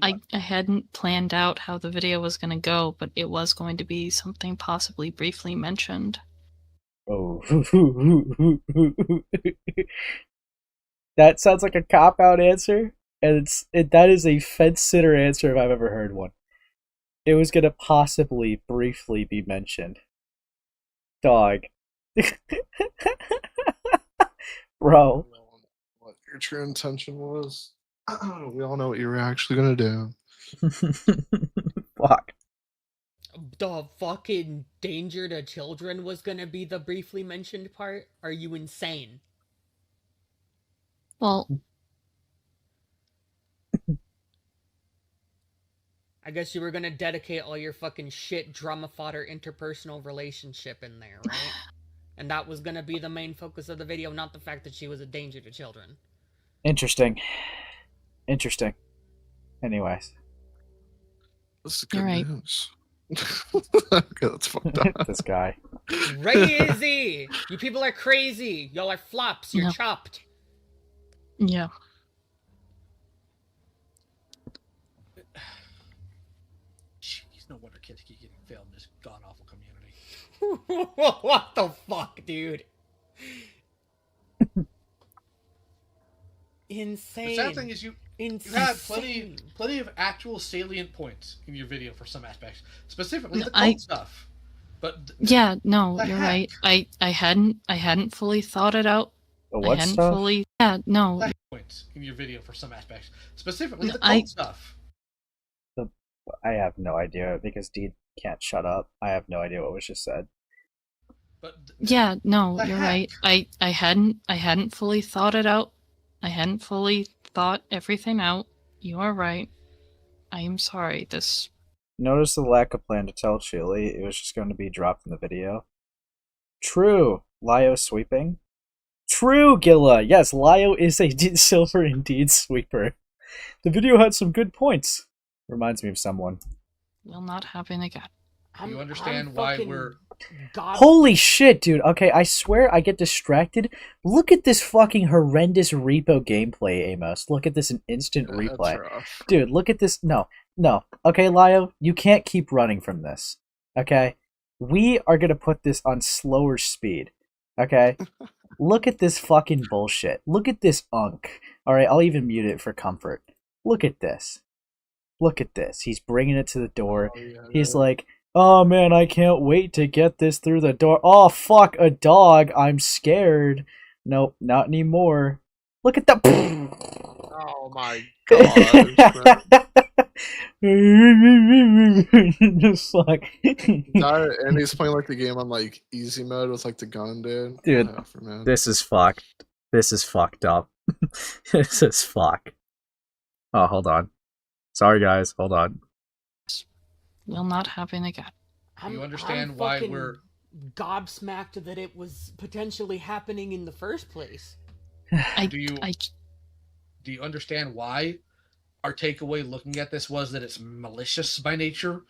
I hadn't planned out how the video was going to go, but it was going to be something possibly briefly mentioned. Oh. That sounds like a cop-out answer, and that is a fence-sitter answer if I've ever heard one. It was gonna possibly briefly be mentioned. Dog. Bro. What your true intention was. We all know what you were actually gonna do. Fuck. The fucking danger to children was gonna be the briefly mentioned part? Are you insane? Well, I guess you were gonna dedicate all your fucking shit drama fodder interpersonal relationship in there, right? And that was gonna be the main focus of the video, not the fact that she was a danger to children. Interesting. Anyways. This is good You're right. news. Okay, that's fucked up. This guy. Crazy! You people are crazy! Y'all are flops, you're No. chopped. yeah. Jeez, no wonder kids keep getting failed in this god-awful community. What the fuck, dude? Insane. The sad thing is you had plenty of actual salient points in your video for some aspects, specifically the cult stuff. But Yeah, no, the you're heck? right. I hadn't fully thought it out. The I what hadn't stuff? fully. Yeah, no. Points in your video for some aspects, specifically the I- cult stuff. I have no idea because Deed can't shut up. I have no idea what was just said. But Yeah, no, the you're heck? right. I hadn't fully thought it out. I hadn't fully thought everything out. You are right. I am sorry. This Notice the lack of plan to tell Chuuli it was just going to be dropped in the video. True. Lio sweeping. True, Gilla. Yes, Lio is a silver indeed sweeper. The video had some good points. Reminds me of someone. will not happen again. Do you understand why we're... God. Holy shit, dude. Okay, I swear I get distracted. Look at this fucking horrendous repo gameplay, Amos. Look at this in instant replay. That's rough. Dude, look at this. No. Okay, Lio, you can't keep running from this. Okay? We are gonna put this on slower speed. Okay? Look at this fucking bullshit. Look at this unk. Alright, I'll even mute it for comfort. Look at this. He's bringing it to the door. Oh, yeah, He's like, oh man, I can't wait to get this through the door. Oh fuck, a dog. I'm scared. Nope, not anymore. Look at the. Oh my gosh. Just fuck. And he's playing like the game on like easy mode with like the gun, dude. Dude, Man. this is fucked. This is fucked up. This is fuck. Oh, hold on. Sorry, guys. Hold on. Will not happen again. Do you understand why fucking we're... gobsmacked that it was potentially happening in the first place? Do you understand why our takeaway looking at this was that it's malicious by nature?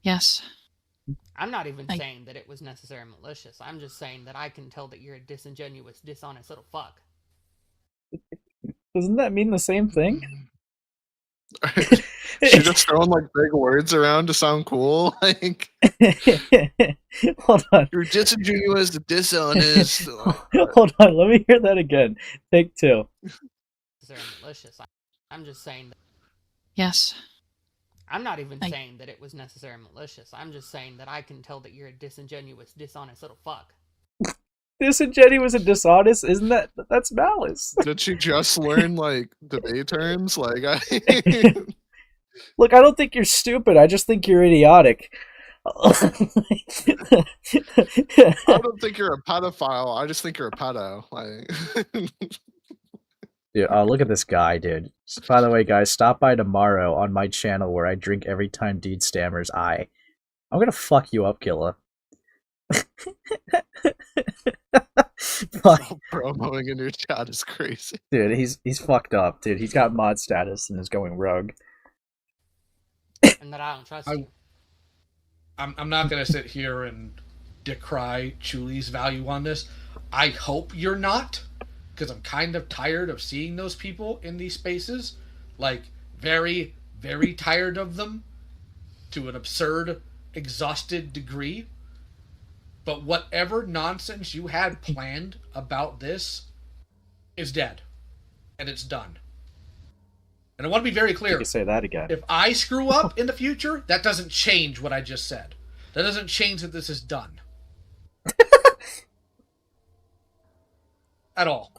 Yes. I'm not even saying that it was necessarily malicious. I'm just saying that I can tell that you're a disingenuous, dishonest little fuck. Doesn't that mean the same thing? She just throwing like big words around to sound cool. Like, hold on. You're disingenuous, dishonest. Hold on. Let me hear that again. Take two. Necessarily malicious. I'm just saying that. Yes. I'm not even saying that it was necessarily malicious. I'm just saying that I can tell that you're a disingenuous, dishonest little fuck. Disingenuous and dishonest? Isn't that's malice? Did she just learn like debate terms? Like, Look, I don't think you're stupid. I just think you're idiotic. I don't think you're a pedophile. I just think you're a pedo. Like, Dude, look at this guy, dude. By the way, guys, stop by tomorrow on my channel where I drink every time Deed stammers I. I'm gonna fuck you up, Gilla. promoing in your chat is crazy. Dude, he's fucked up, dude. He's got mod status and is going rogue. And that I don't trust you. I'm not gonna sit here and decry Chuli's value on this. I hope you're not, because I'm kind of tired of seeing those people in these spaces. Like, very, very tired of them to an absurd, exhausted degree. But whatever nonsense you had planned about this, is dead, and it's done. And I want to be very You clear. can say that again. If I screw up in the future, that doesn't change what I just said. That doesn't change that this is done. At all.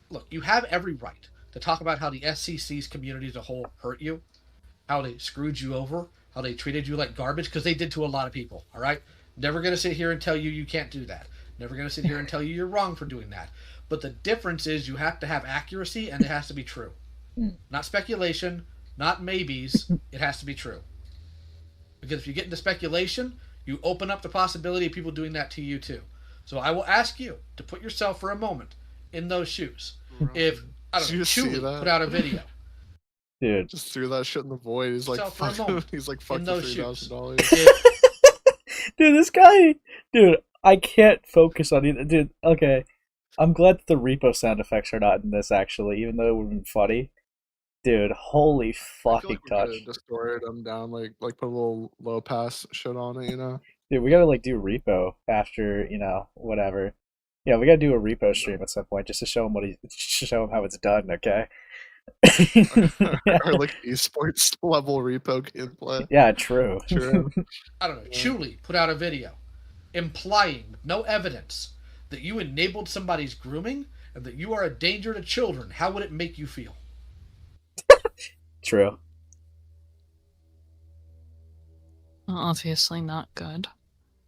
Look, you have every right to talk about how the SCC's community as a whole hurt you, how they screwed you over, how they treated you like garbage, because they did to a lot of people, all right? Never going to sit here and tell you you can't do that. Never going to sit here and tell you you're wrong for doing that. But the difference is you have to have accuracy, and it has to be true. Not speculation, not maybes. It has to be true. Because if you get into speculation, you open up the possibility of people doing that to you too. So I will ask you to put yourself for a moment in those shoes. If, I don't know, Chuuli put out a video. Dude. Just threw that shit in the void. He's like, fuck, he's like, fuck the $3,000. Dude, this guy, dude, I can't focus on either. Dude, okay. I'm glad that the repo sound effects are not in this, actually, even though it would have been funny. Dude, holy fucking touch. We distorted them down, like put a little low pass shit on it, you know? Dude, we gotta, like, do repo after, you know, whatever. Yeah, we gotta do a repo stream at some point just to show him how it's done, okay? Or like esports level repo gameplay. Yeah, true. True. I don't know. Chuuli put out a video implying with no evidence that you enabled somebody's grooming and that you are a danger to children. How would it make you feel? True. Obviously not good.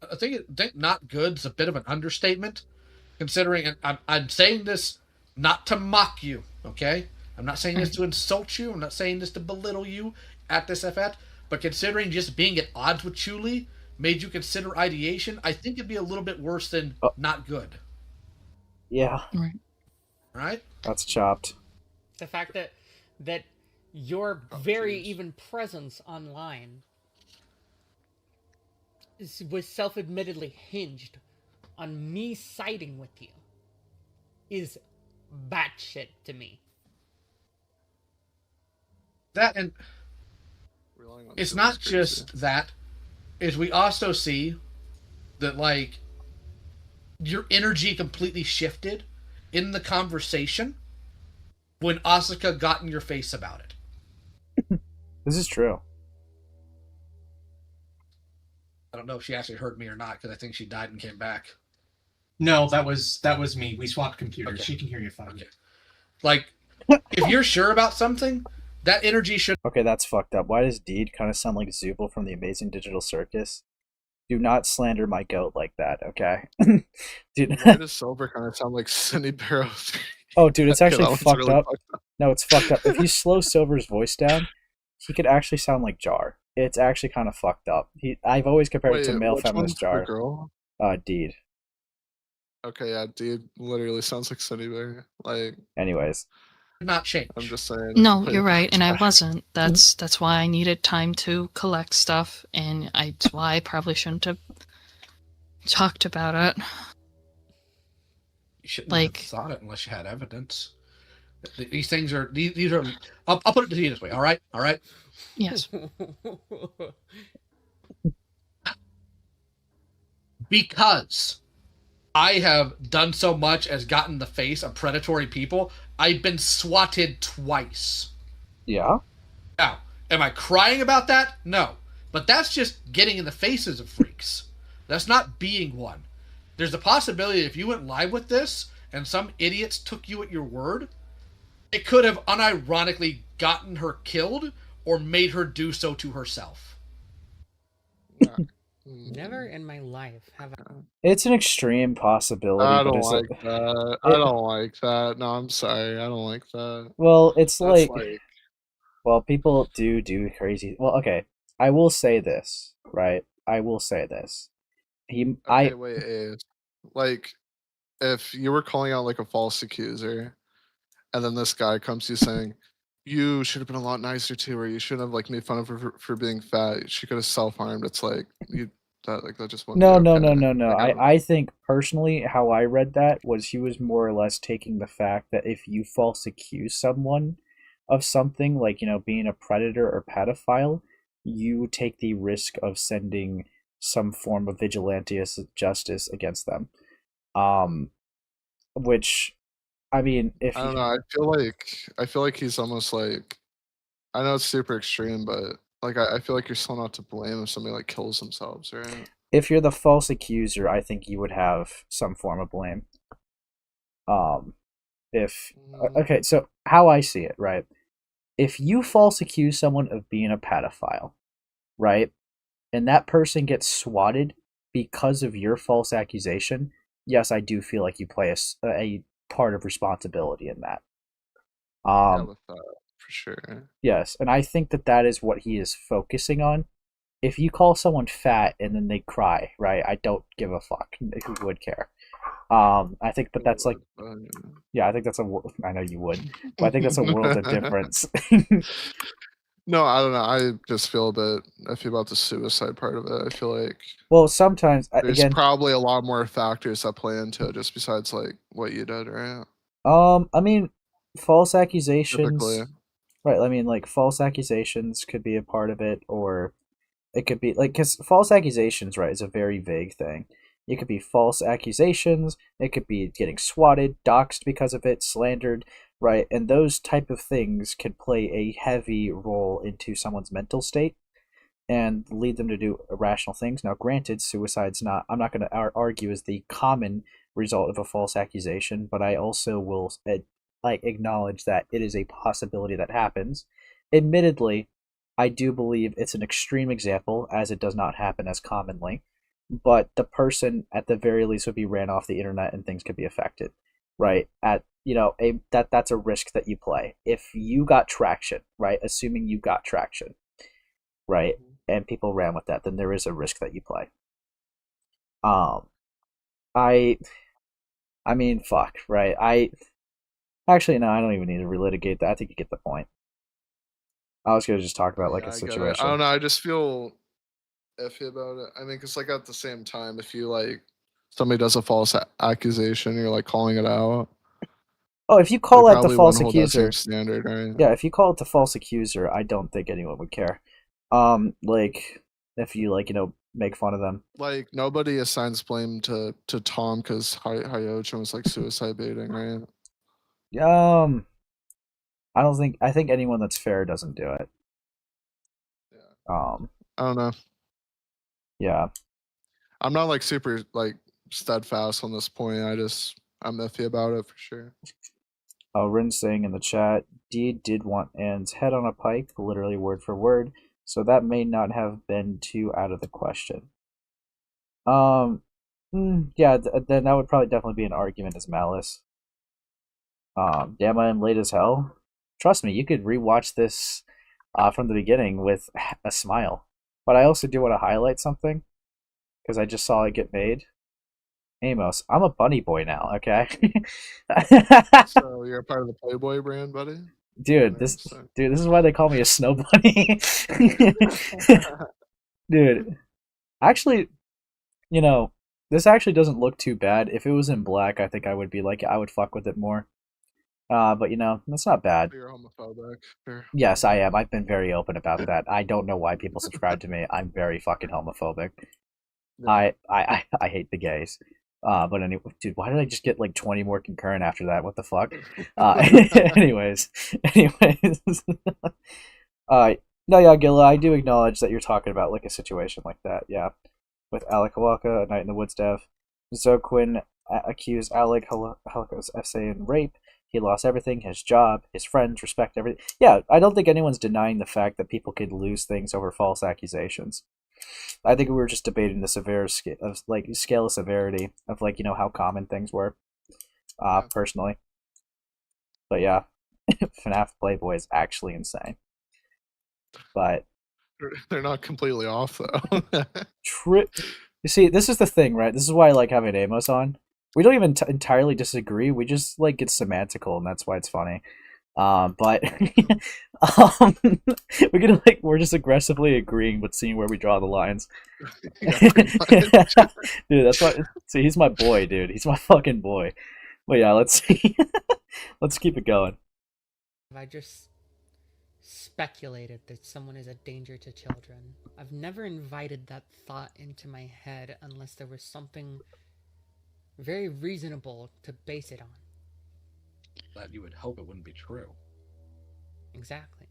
I think not good is a bit of an understatement, considering, and I'm saying this not to mock you, okay? I'm not saying this to insult you. I'm not saying this to belittle you at this event. But considering just being at odds with Chuuli made you consider ideation, I think it'd be a little bit worse than not good. Yeah. Right? That's chopped. The fact that your very even presence online was self-admittedly hinged on me siding with you is batshit to me. That, and it's not just that, is we also see that, like, your energy completely shifted in the conversation when Asuka got in your face about it. This is true. I don't know if she actually heard me or not, because I think she died and came back. No, that was me. We swapped computers. Okay. She can hear you fine. Okay. Like, if you're sure about something, that energy should... Okay, that's fucked up. Why does Deed kind of sound like Zooble from the Amazing Digital Circus? Do not slander my goat like that, okay? Dude. Why does Silver kind of sound like Cindy Barrow? Oh, dude, it's actually fucked, really up. fucked up. No, it's fucked up. If you slow Silver's voice down, he could actually sound like Jar. It's actually kind of fucked up. I've always compared it to male feminist Jar. Girl? Deed. Okay, yeah, Deed literally sounds like Cindy Barrow. Like, anyways. Not change. I'm just saying. No, you're right, and I wasn't. That's why I needed time to collect stuff, and that's why I probably shouldn't have talked about it. You shouldn't have thought it unless you had evidence. These things are these are. I'll put it to you this way. All right. Yes. Because I have done so much as gotten the face of predatory people, I've been swatted twice. Yeah? Now, am I crying about that? No. But that's just getting in the faces of freaks. That's not being one. There's a possibility if you went live with this and some idiots took you at your word, it could have unironically gotten her killed or made her do so to herself. Never in my life have I. It's an extreme possibility. I don't like that. I don't like that. No, I'm sorry. I don't like that. Well, it's like... Well, people do crazy... Well, okay. I will say this, right? I will say this. Wait. Like, if you were calling out, like, a false accuser, and then this guy comes to you saying, you should have been a lot nicer to her. You shouldn't have, like, made fun of her for being fat. She could have self-harmed. It's like, that just wouldn't No. Like, I think, personally, how I read that was he was more or less taking the fact that if you false accuse someone of something, like, you know, being a predator or pedophile, you take the risk of sending some form of vigilante justice against them. Which, I mean, if I don't know. I feel like he's almost like, I know it's super extreme, but like I feel like you're still not to blame if somebody like kills themselves, right? if you're the false accuser, I think you would have some form of blame. If okay, so how I see it, right? If you false accuse someone of being a pedophile, right, and that person gets swatted because of your false accusation, yes, I do feel like you play a part of responsibility in that. Yeah, Um, with that for sure. yes, and I think that that is what he is focusing on. If you call someone fat and then they cry, right? I don't give a fuck. Who would care? I think, but that's like, yeah, I think that's I know you would, but I think that's a world of difference. No, I don't know. I just feel a bit iffy about the suicide part of it. I feel like Well, sometimes, there's again, probably a lot more factors that play into it just besides like what you did, right? I mean, false accusations, Typically. right? I mean, like false accusations could be a part of it, or it could be like because false accusations, right, is a very vague thing. It could be false accusations. It could be getting swatted, doxxed because of it, slandered, right? And those type of things can play a heavy role into someone's mental state and lead them to do irrational things. Now, granted, suicide's not, I'm not going to argue is the common result of a false accusation, but I also will like acknowledge that it is a possibility that happens. Admittedly, I do believe it's an extreme example as it does not happen as commonly, but the person at the very least would be ran off the internet and things could be affected, right? At that's a risk that you play. If you got traction, right? Assuming you got traction, right? And people ran with that, then there is a risk that you play. Um, I, I mean, fuck, right? I actually no, I don't even need to relitigate that. I think you get the point. I was gonna just talk about like Yeah, a I get it. I situation. don't know. I just feel iffy about it. I mean, because like at the same time, if you like somebody does a false accusation, you're like calling it out. Oh, if you They call that the probably false wouldn't hold that same accuser, standard, right? yeah, if you call it the false accuser, I don't think anyone would care. Like if you like make fun of them. Like nobody assigns blame to Tom because Hayochin was like suicide baiting, right? Um, I don't think. I think anyone that's fair doesn't do it. Yeah. I don't know. Yeah. I'm not like super like steadfast on this point. I'm iffy about it for sure. Rin saying in the chat, D did want Anne's head on a pike, literally word for word, so that may not have been too out of the question. Yeah, then that would probably definitely be an argument as malice. Damn, I am late as hell. Trust me, you could rewatch this from the beginning with a smile. But I also do want to highlight something because I just saw it get made. Amos, I'm a bunny boy now, okay? So you're a part of the Playboy brand, buddy? Dude, this is why they call me a snow bunny. Dude, actually, this actually doesn't look too bad. If it was in black, I think I would be like, I would fuck with it more. But that's not bad. You're homophobic. Sure. Yes, I am. I've been very open about that. I don't know why people subscribe to me. I'm very fucking homophobic. Yeah. I hate the gays. But anyway, dude, why did I just get like 20 more concurrent after that? What the fuck? Anyways. No, yeah, Gilla, I do acknowledge that you're talking about like a situation like that. Yeah, with Alec Halaka, A Night in the Woods dev. Zoquin accused Alec Halaka's essay in rape. He lost everything, his job, his friends, respect, everything. Yeah, I don't think anyone's denying the fact that people could lose things over false accusations. I think we were just debating the scale of severity of how common things were, personally. But yeah, FNAF Playboy is actually insane. But they're not completely off though. You see, this is the thing, right? This is why I like having Amos on. We don't even entirely disagree. We just like get semantical, and that's why it's funny. But we're just aggressively agreeing, but seeing where we draw the lines. Dude, that's why. See, he's my boy, dude. He's my fucking boy. But yeah, let's see. Let's keep it going. I just speculated that someone is a danger to children. I've never invited that thought into my head unless there was something very reasonable to base it on. That you would hope it wouldn't be true. Exactly.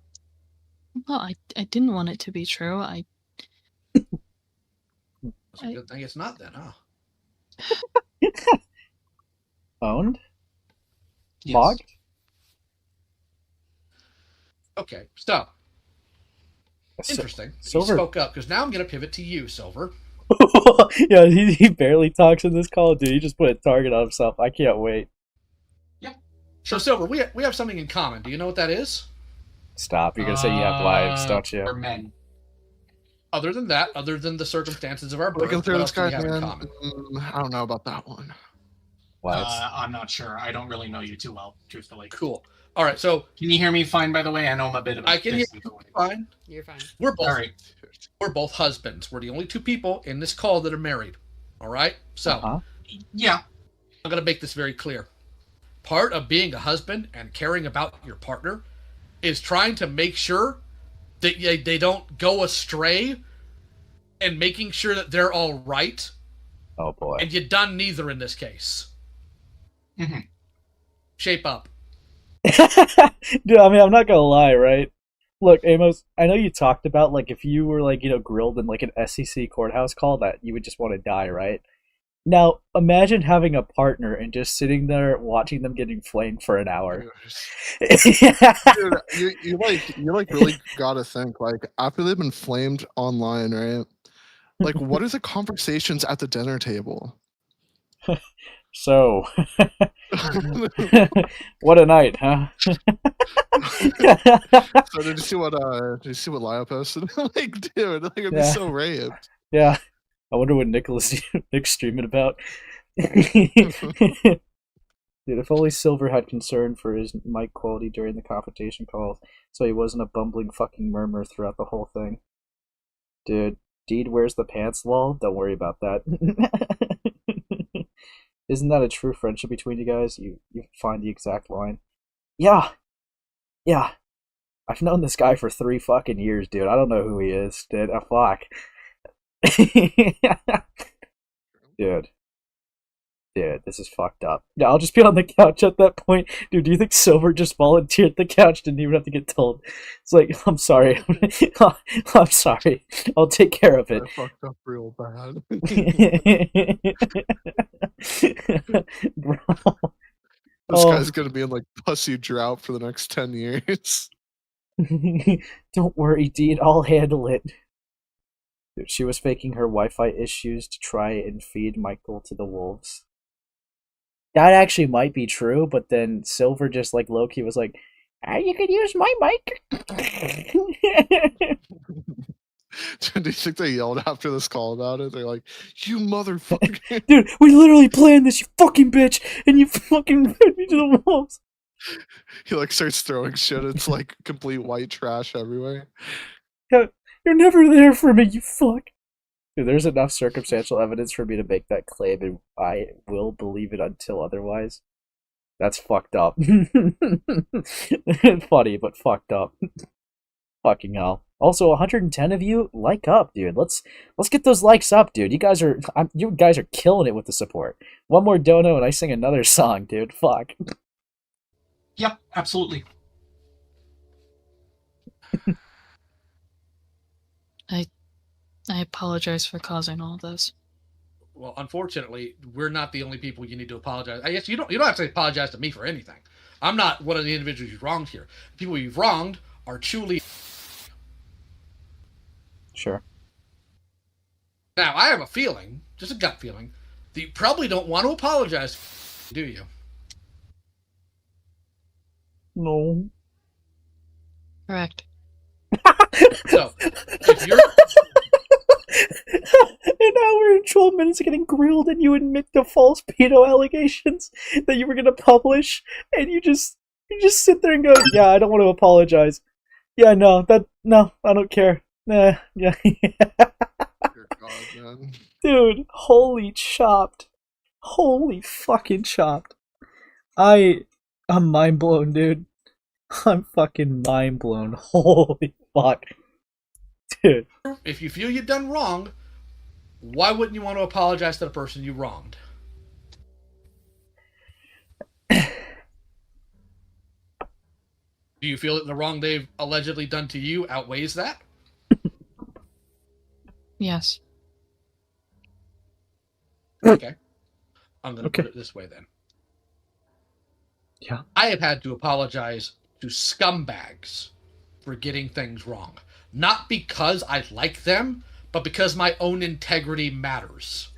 Well, I didn't want it to be true. That's a good thing it's not then, huh? Owned? Yes. Logged? Okay, so interesting. Silver. You spoke up because now I'm going to pivot to you, Silver. Yeah, he barely talks in this call, dude. He just put a target on himself. I can't wait. So, Silver, we have something in common. Do you know what that is? Stop. You're gonna say you have lives, don't you? We're men. Other than that, other than the circumstances of our birth, Looking what through else this do we guy, have in man. common? I don't know about that one. What? I'm not sure. I don't really know you too well, truthfully. Cool. All right, so Can you hear me fine, by the way? I know I'm a bit of a I can hear distance you away. fine. You're fine. We're both All right. we're both husbands. We're the only two people in this call that are married. All right? So, Uh-huh. Yeah. I'm going to make this very clear. Part of being a husband and caring about your partner is trying to make sure that they don't go astray and making sure that they're all right. Oh boy. And you've done neither in this case. Mm-hmm. Shape up. Dude, I mean, I'm not gonna lie, right? Look, Amos, I know you talked about, like, if you were, like, grilled in, like, an SEC courthouse call, that you would just want to die, right? Now, imagine having a partner and just sitting there watching them getting flamed for an hour. Dude, you really gotta think, like, after they've been flamed online, right? Like, what are the conversations at the dinner table? So, what a night, huh? So did you see what Lio posted? Like, dude, like, it'd be Yeah. so raped. Yeah. I wonder what Nick's streaming about. Dude, if only Silver had concern for his mic quality during the confrontation calls, so he wasn't a bumbling fucking murmur throughout the whole thing. Dude, Deed wears the pants, lol. Don't worry about that. Isn't that a true friendship between you guys? You find the exact line. Yeah. I've known this guy for 3 fucking years, dude. I don't know who he is, dude. Oh, fuck. Dude, this is fucked up. Yeah, I'll just be on the couch at that point. Dude, do you think Silver just volunteered the couch? Didn't even have to get told. It's like, I'm sorry. I'm sorry. I'll take care of it. I fucked up real bad. Bro. This guy's gonna be in, like, pussy drought for the next 10 years. Don't worry, Dean. I'll handle it. Dude, she was faking her Wi-Fi issues to try and feed Michael to the wolves. That actually might be true, but then Silver just, like, low-key was like, you could use my mic. Do you think they yelled after this call about it? They're like, you motherfucker. Dude, we literally planned this, you fucking bitch, and you fucking fed me to the wolves. He, like, starts throwing shit. It's like complete white trash everywhere. You're never there for me, you fuck. Dude, there's enough circumstantial evidence for me to make that claim, and I will believe it until otherwise. That's fucked up. Funny, but fucked up. Fucking hell. Also, 110 of you, like up, dude. Let's get those likes up, dude. You guys are killing it with the support. One more dono and I sing another song, dude. Fuck. Yep, absolutely. I apologize for causing all this. Well, unfortunately, we're not the only people you need to apologize. I guess you don't have to apologize to me for anything. I'm not one of the individuals you've wronged here. The people you've wronged are Chuuli. Sure. Now, I have a feeling, just a gut feeling, that you probably don't want to apologize, do you? No. Correct. So, if you're... And now we're in 12 minutes of getting grilled and you admit to false pedo allegations that you were going to publish, and you just sit there and go, yeah, I don't want to apologize. Yeah, no, I don't care. Nah, yeah. Dear God, man. Dude, holy chopped. Holy fucking chopped. I'm mind blown, dude. I'm fucking mind blown. Holy fuck. Dude. If you feel you've done wrong, why wouldn't you want to apologize to the person you wronged? Do you feel that the wrong they've allegedly done to you outweighs that? Yes. Okay. I'm going to put it this way then. Yeah. I have had to apologize to scumbags for getting things wrong. Not because I like them, but because my own integrity matters.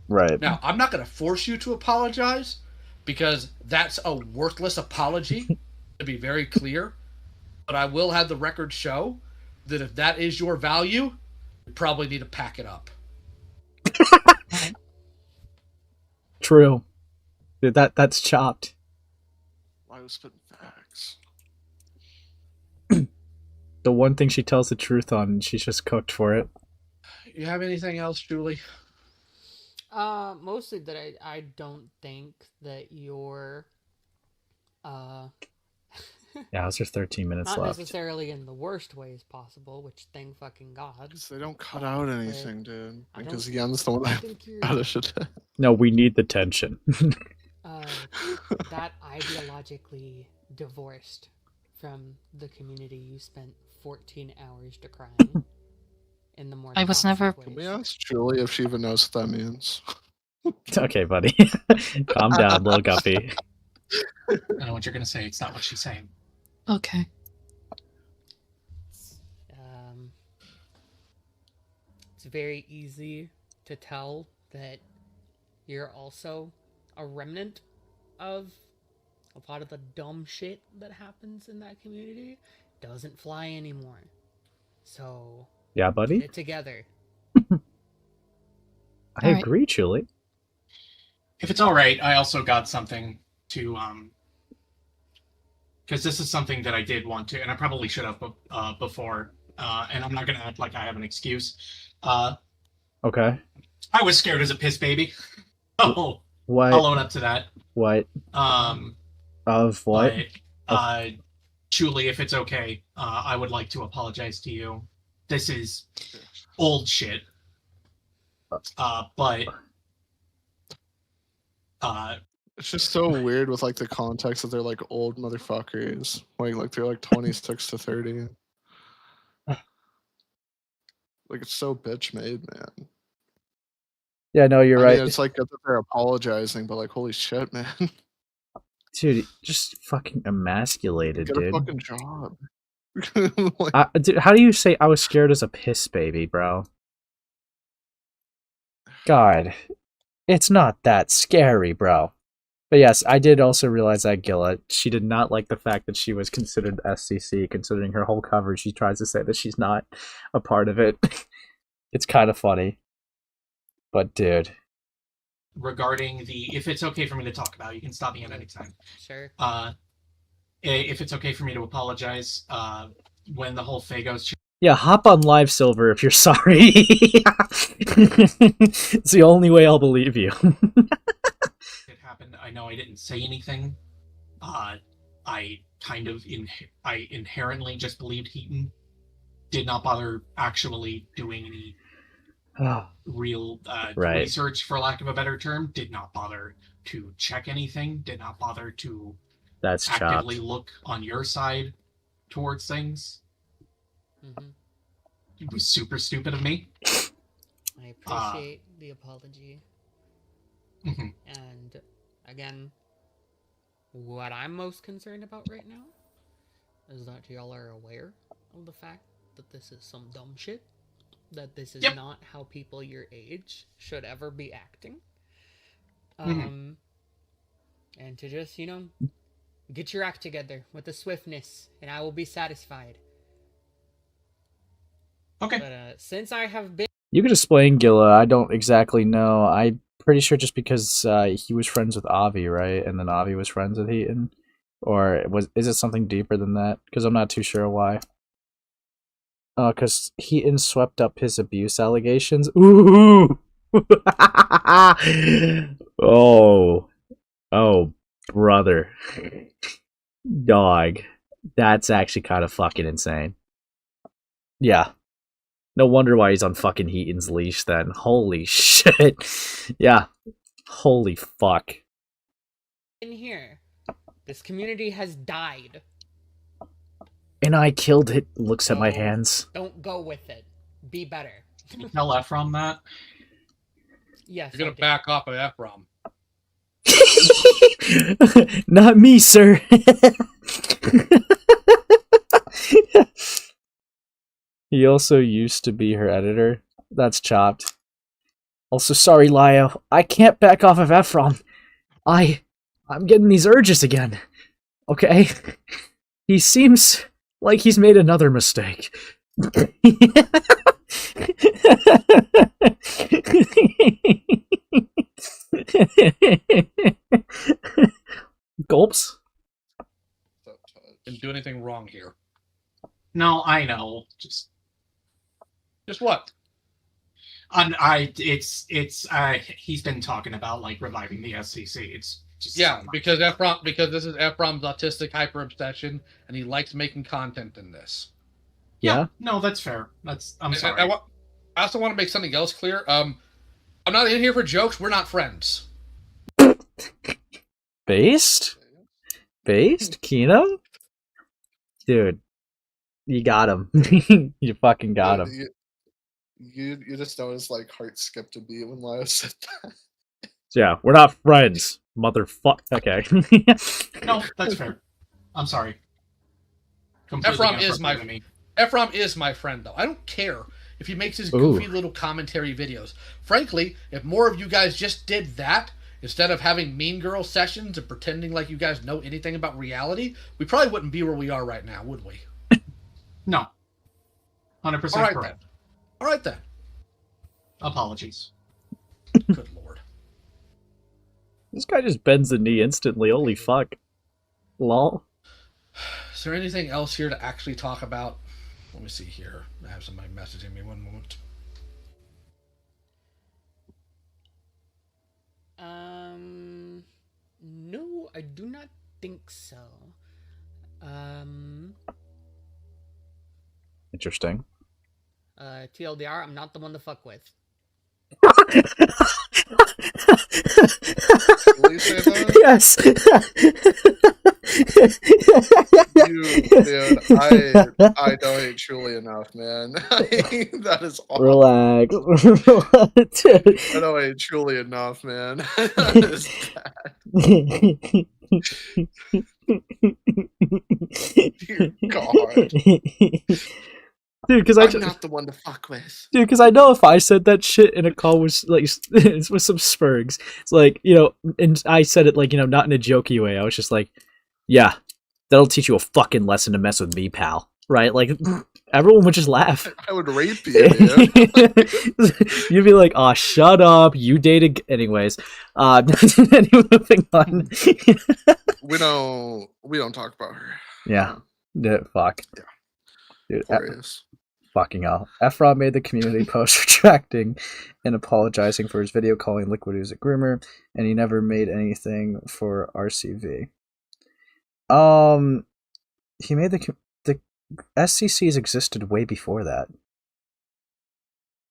Right. Now, I'm not going to force you to apologize, because that's a worthless apology, to be very clear. But I will have the record show that if that is your value, you probably need to pack it up. True. Dude, that's chopped. Why was spitting facts? The one thing she tells the truth on, and she's just cooked for it. You have anything else, Julie? Mostly that I don't think that you're Yeah, how's there 13 minutes not left? necessarily in the worst ways possible, which thank fucking God. They don't cut out anything, dude. I Because don't Yen's the one that think you're cut it. No, we need the tension. that ideologically divorced from the community you spent 14 hours decrying in the more I was never- Can we ask Julie if she even knows what that means? Okay, buddy. Calm down, little guppy. I know what you're gonna say. It's not what she's saying. Okay. It's very easy to tell that you're also a remnant of a lot of the dumb shit that happens in that community doesn't fly anymore. So Yeah, buddy? get it together. I agree, Chuli. If it's all right, I also got something to because this is something that I did want to, and I probably should have before, and I'm not gonna act like I have an excuse. Okay. I was scared as a piss baby. Oh, What? I'll own up to that. What? Of what? But, Julie, if it's okay, I would like to apologize to you. This is old shit. But It's just so weird with like the context that they're like old motherfuckers. Like they're like 26 to 30. Like it's so bitch made, man. Yeah, no, you're I right. mean, it's like good that they're apologizing, but like holy shit, man. Dude, just fucking emasculated, Get a dude. fucking job. Dude, how do you say I was scared as a piss baby, bro? God, it's not that scary, bro. But yes, I did also realize that Gilla, she did not like the fact that she was considered SCC, considering her whole cover. She tries to say that she's not a part of it. It's kind of funny. But dude. regarding if it's okay for me to talk about, you can stop me at any time. Sure. If it's okay for me to apologize, when the whole Fagos Yeah, hop on live, Silver, if you're sorry. It's the only way I'll believe you. it happened, I know I didn't say anything. I kind of I inherently just believed Heaton. Did not bother actually doing any real Right. research, for lack of a better term. Did not bother to check anything. Did not bother to That's actively chopped. look on your side towards things. Mm-hmm. It was super stupid of me. I appreciate the apology. Mhm. And again, what I'm most concerned about right now is that y'all are aware of the fact that this is some dumb shit. That this is not how people your age should ever be acting. And to just, get your act together with the swiftness, and I will be satisfied. Okay. But since I have been... You could explain Gilla. I don't exactly know. I'm pretty sure just because he was friends with Avi, right? And then Avi was friends with Heaton? Or is it something deeper than that? Because I'm not too sure why. Because Heaton swept up his abuse allegations. Ooh! Oh, brother. Dog. That's actually kind of fucking insane. Yeah. No wonder why he's on fucking Heaton's leash then. Holy shit. Yeah. Holy fuck. In here, this community has died. And I killed it. Looks at my No. hands. Don't go with it. Be better. Can you tell Ephraim that? Yes. You're gonna I did. back off of Ephraim. Not me, sir. He also used to be her editor. That's chopped. Also, sorry, Lio. I can't back off of Ephraim. I'm getting these urges again. Okay? He seems like he's made another mistake. Gulps? Didn't do anything wrong here. No, I know. Just what? He's been talking about like reviving the SCC. It's just because this is Ephraim's autistic hyper obsession, and he likes making content in this. Yeah. No, that's fair. I'm sorry. I also want to make something else clear. I'm not in here for jokes. We're not friends. Based? Keenum? Dude, you got him. You fucking got him. You just noticed like heart skipped a beat when Lio said that. Yeah, we're not friends, motherfucker. Okay. No, that's fair. I'm sorry. Ephraim is my friend, though. I don't care if he makes his goofy little commentary videos. Frankly, if more of you guys just did that, instead of having mean girl sessions and pretending like you guys know anything about reality, we probably wouldn't be where we are right now, would we? No. 100% correct. All right, then. Apologies. Good lord. This guy just bends the knee instantly. Holy fuck. Lol. Is there anything else here to actually talk about? Let me see here. I have somebody messaging me. One moment. No, I do not think so. Interesting. TLDR, I'm not the one to fuck with. Will you say that? Yes. Dude, I know ain't truly enough, man. That is awful. Relax. I know ain't truly enough, man. That is bad. Dear God. Dude, because I'm not the one to fuck with. Dude, because I know if I said that shit in a call with like with some spurgs, it's like, you know, and I said it like, you know, not in a jokey way. I was just like, yeah, that'll teach you a fucking lesson to mess with me, pal. Right? Like, everyone would just laugh. I would rape you, dude. You'd be like, "Oh, shut up! You dated." Anyways, moving on. we don't talk about her. Yeah. Fuck. Yeah. Dude, Glorious. Fucking hell. Ephraim made the community post retracting and apologizing for his video calling Liquid Ooze a groomer, and he never made anything for RCV. He made the SCCs existed way before that.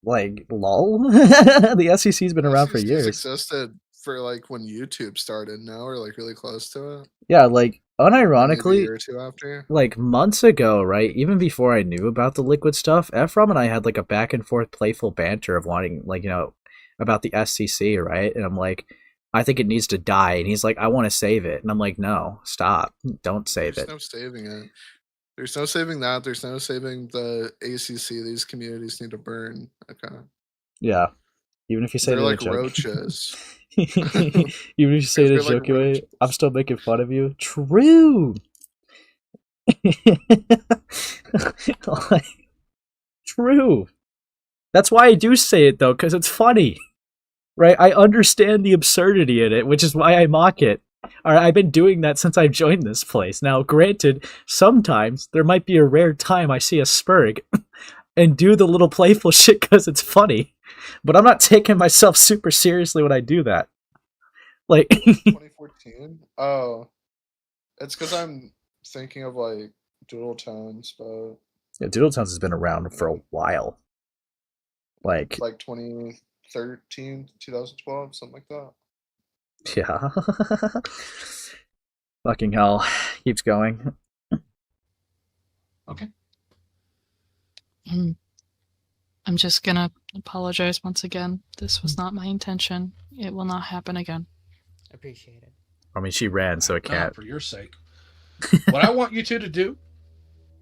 Like, lol? The SCC's been around for years. Existed for like when YouTube started. Now we're like really close to it. Yeah, like unironically, maybe a year or two after. like months ago, right? Even before I knew about the Liquid stuff, Ephraim and I had like a back and forth playful banter of wanting, like, you know, about the SCC, right? And I'm like, I think it needs to die, and he's like, I want to save it, and I'm like, no, stop, don't save it. There's no saving it. There's no saving that. There's no saving the ACC. These communities need to burn. Okay. Yeah. Even if you say they're it like in a joke. roaches. Even if you say it in a They're like jokey way, roaches. I'm still making fun of you. True. Like, true. That's why I do say it though, because it's funny. Right? I understand the absurdity in it, which is why I mock it. All right, I've been doing that since I've joined this place. Now, granted, sometimes there might be a rare time I see a spurg and do the little playful shit because it's funny. But I'm not taking myself super seriously when I do that. Like 2014? Oh. It's because I'm thinking of like Doodle Tones, but yeah, Doodle Tones has been around for a while. Like 2013, 2012, something like that. yeah. Fucking hell. Keeps going. Okay. I'm just gonna apologize once again. This was not my intention. It will not happen again. Appreciate it. I mean, she ran, so it can't. For your sake. What I want you two to do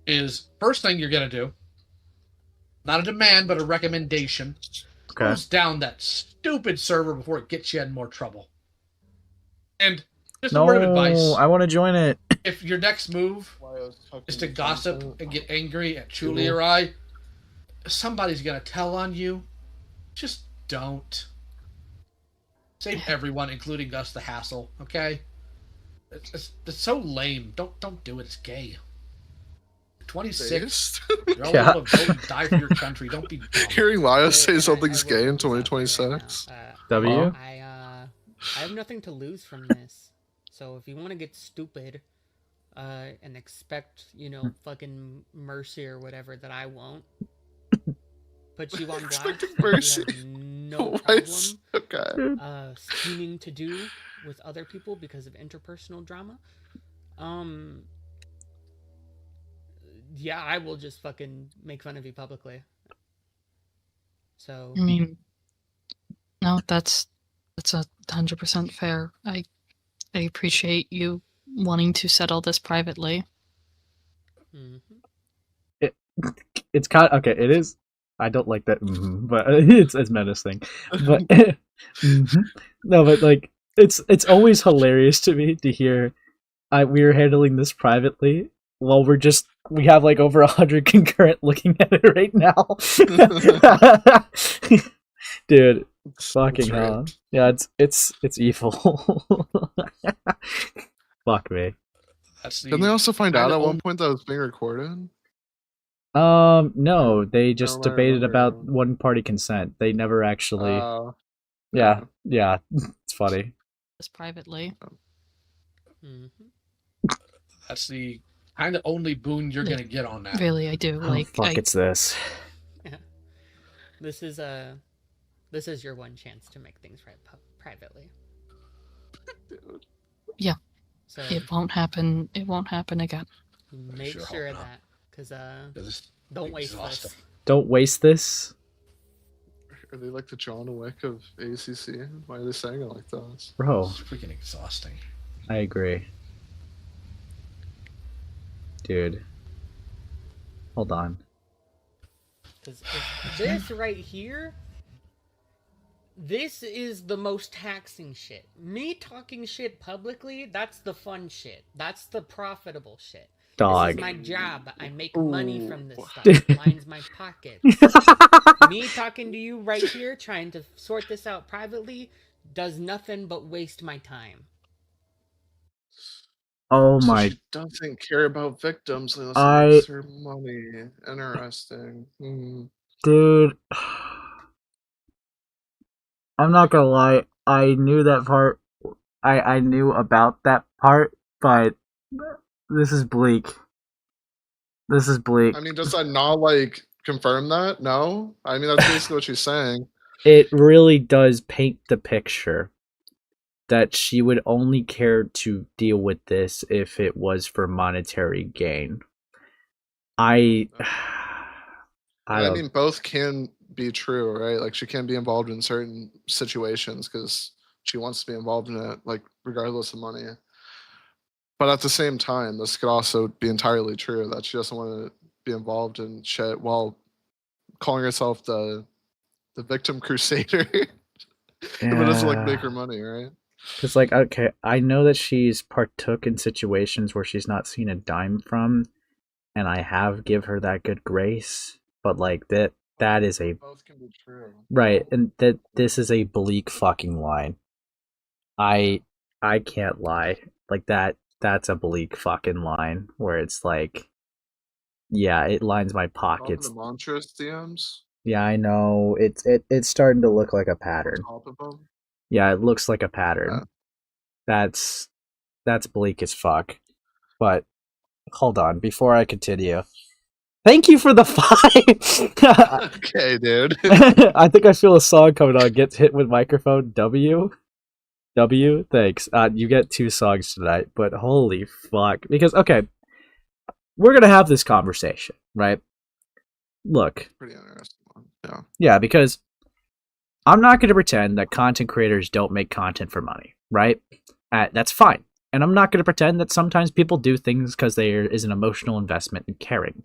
is, first thing you're going to do, not a demand, but a recommendation, close down that stupid server before it gets you in more trouble. And just a word of advice. I want to join it. If your next move is to gossip and get angry at Chuuli or I, somebody's going to tell on you. Just don't. Save everyone, including us, the hassle, okay? It's so lame. Don't do it. It's gay. You're 26. You're all able to vote and die for your country. Don't be dumb. Hearing Lio say something's gay in 2026. W? I have nothing to lose from this. So if you want to get stupid and expect, fucking mercy or whatever that I won't, put you on blast. Mercy. You have no problem Okay. scheming to do with other people because of interpersonal drama. Yeah, I will just fucking make fun of you publicly. So I mean, no, that's 100% fair. I appreciate you wanting to settle this privately. It's kind of, okay, it is. I don't like that, but it's menacing. But no, but like it's always hilarious to me to hear we're handling this privately while we have like over 100 concurrent looking at it right now. Dude, fucking hell. Yeah, it's evil. Fuck me. Didn't they also find out at one point that it was being recorded? No, they just debated about one-party consent. They never actually. Yeah, it's funny. Just privately. That's the kind of only boon you're gonna get on that. Really, I do. It's this. Yeah. This is your one chance to make things right privately. Dude. Yeah. So it won't happen. It won't happen again. Make sure of that, because don't waste this. Don't waste this. Are they like the John Wick of ACC? Why are they saying it like that? Bro. It's freaking exhausting. I agree. Dude. Hold on. Because this right here, this is the most taxing shit. Me talking shit publicly, that's the fun shit. That's the profitable shit. Dog. This is my job. I make money from this stuff. It lines my pockets. Me talking to you right here, trying to sort this out privately, does nothing but waste my time. Oh my! She doesn't care about victims unless it makes her money. Interesting. Dude, I'm not gonna lie. I knew that part. I knew about that part, but this is bleak. This is bleak. I mean, does that not like confirm that? No. I mean, that's basically what she's saying. It really does paint the picture that she would only care to deal with this if it was for monetary gain. I mean, both can be true, right? Like, she can be involved in certain situations because she wants to be involved in it, like, regardless of money. But at the same time, this could also be entirely true that she doesn't want to be involved in shit while calling herself the victim crusader. If it doesn't like make her money, right? Because, like, okay, I know that she's partook in situations where she's not seen a dime from, and I have give her that good grace, but, like, that is a... Both can be true. Right, and that this is a bleak fucking line. I can't lie. Like, that's a bleak fucking line, where it's like, yeah, it lines my pockets. The Montrose DMs? Yeah, I know. It's starting to look like a pattern. On top of them? Yeah, it looks like a pattern. Yeah. That's bleak as fuck. But hold on, before I continue. Thank you for the 5. Okay, dude. I think I feel a song coming on. Gets hit with microphone. W. Thanks. You get 2 songs tonight, but holy fuck. Because okay, we're going to have this conversation, right? Look. Pretty interesting one. Yeah. Yeah, because I'm not going to pretend that content creators don't make content for money, right? That's fine. And I'm not going to pretend that sometimes people do things because there is an emotional investment in caring.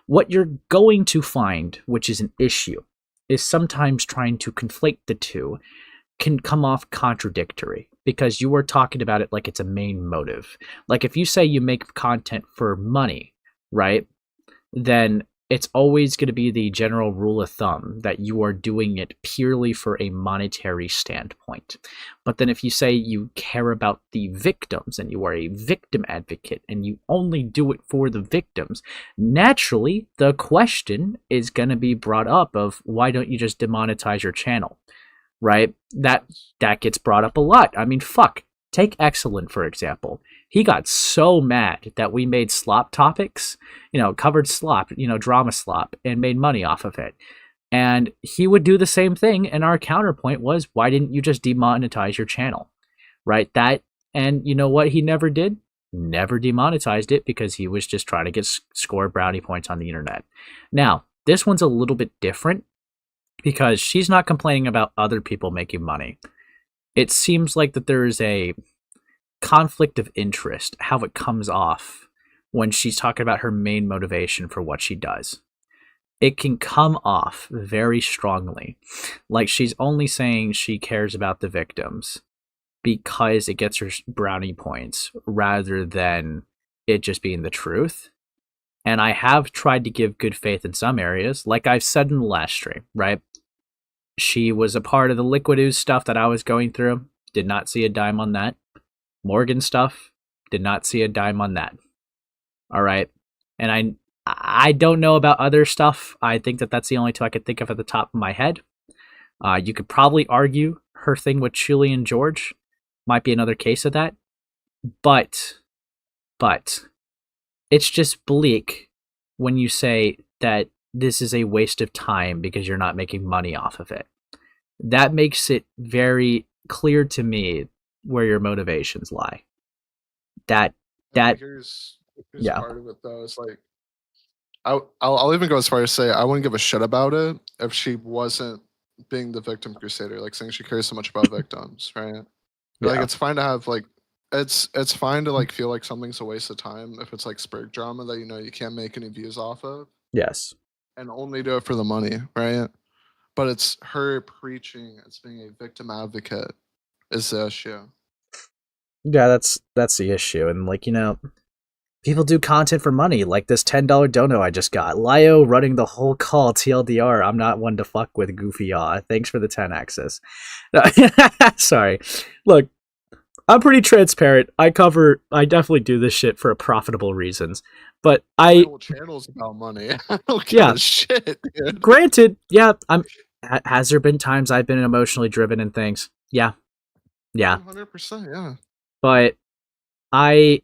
What you're going to find, which is an issue, is sometimes trying to conflate the two can come off contradictory because you are talking about it like it's a main motive. Like if you say you make content for money, right? Then it's always going to be the general rule of thumb that you are doing it purely for a monetary standpoint. But then if you say you care about the victims and you are a victim advocate and you only do it for the victims, naturally the question is going to be brought up of why don't you just demonetize your channel, right? That gets brought up a lot. I mean, fuck. Take Excellent, for example. He got so mad that we made slop topics, covered slop, drama slop, and made money off of it. And he would do the same thing, and our counterpoint was, why didn't you just demonetize your channel? Right? And you know what he never did? Never demonetized it because he was just trying to score brownie points on the internet. Now, this one's a little bit different because she's not complaining about other people making money. It seems like that there is a conflict of interest, how it comes off when she's talking about her main motivation for what she does. It can come off very strongly, like she's only saying she cares about the victims because it gets her brownie points rather than it just being the truth. And I have tried to give good faith in some areas, like I've said in the last stream, right? She was a part of the Liquid Ooze stuff that I was going through. Did not see a dime on that. Morgan stuff. Did not see a dime on that. All right. And I don't know about other stuff. I think that that's the only two I could think of at the top of my head. You could probably argue her thing with Chuuli and George might be another case of that. But it's just bleak when you say that this is a waste of time because you're not making money off of it. That makes it very clear to me where your motivations lie. Here's yeah. part of it though. It's like I'll even go as far as say I wouldn't give a shit about it if she wasn't being the victim crusader, like saying she cares so much about victims, right? Yeah. Like it's fine to have like it's fine to like feel like something's a waste of time if it's like spurg drama that you can't make any views off of. Yes. And only do it for the money, right? But it's her preaching as being a victim advocate is the issue. Yeah, that's the issue. And people do content for money, like this $10 dono I just got. Lio running the whole call, TLDR. I'm not one to fuck with, goofy yaw. Thanks for the 10 access. Sorry. Look, I'm pretty transparent. I definitely do this shit for profitable reasons. But My whole channel's about money. I don't give a shit, dude. Granted, yeah, has there been times I've been emotionally driven in things? Yeah. 100%, yeah. But I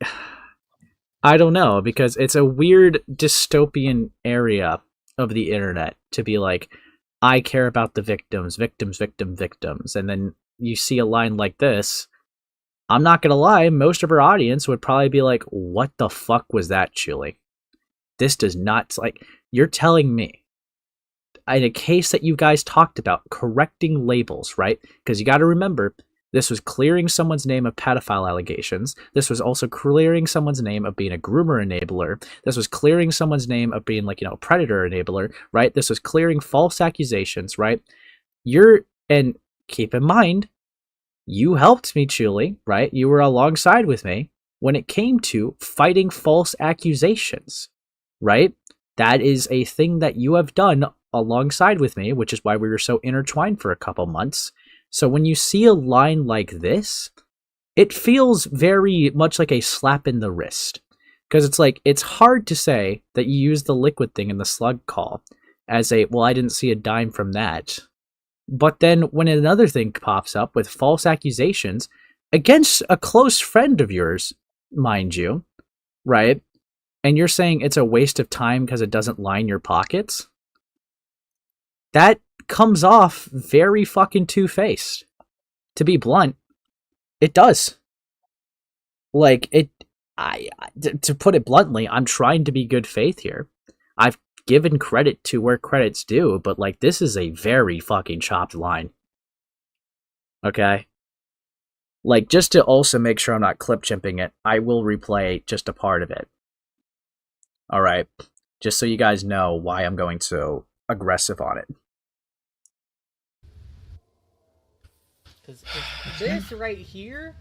don't know, because it's a weird dystopian area of the internet to be like, I care about the victims, and then you see a line like this. I'm not gonna lie, most of our audience would probably be like, what the fuck was that, Chuuli? This does not, you're telling me, in a case that you guys talked about, correcting labels, right? Because you gotta remember, this was clearing someone's name of pedophile allegations. This was also clearing someone's name of being a groomer enabler. This was clearing someone's name of being a predator enabler, right? This was clearing false accusations, right? And keep in mind, you helped me, Chuuli, right? You were alongside with me when it came to fighting false accusations, right? That is a thing that you have done alongside with me, which is why we were so intertwined for a couple months. So when you see a line like this, it feels very much like a slap in the wrist. Because it's hard to say that you use the liquid thing in the slug call as I didn't see a dime from that. But then when another thing pops up with false accusations against a close friend of yours, mind you, right? And you're saying it's a waste of time because it doesn't line your pockets, that comes off very fucking two-faced. To be blunt, it does. to put it bluntly, I'm trying to be good faith here. I've given credit to where credit's due, but like this is a very fucking chopped line. Okay? Like, just to also make sure I'm not clip chimping it, I will replay just a part of it. Alright? Just so you guys know why I'm going so aggressive on it. Because this right here,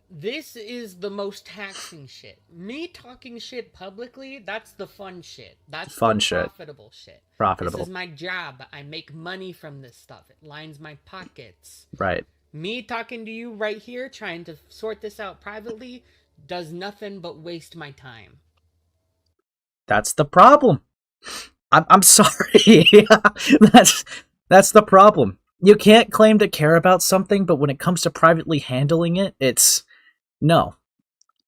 this is the most taxing shit. Me talking shit publicly, that's the fun shit. That's Fun the shit. profitable shit. Profitable. This is my job. I make money from this stuff. It lines my pockets. Right. Me talking to you right here, trying to sort this out privately, does nothing but waste my time. That's the problem. I'm sorry. That's the problem. You can't claim to care about something, but when it comes to privately handling it, it's no.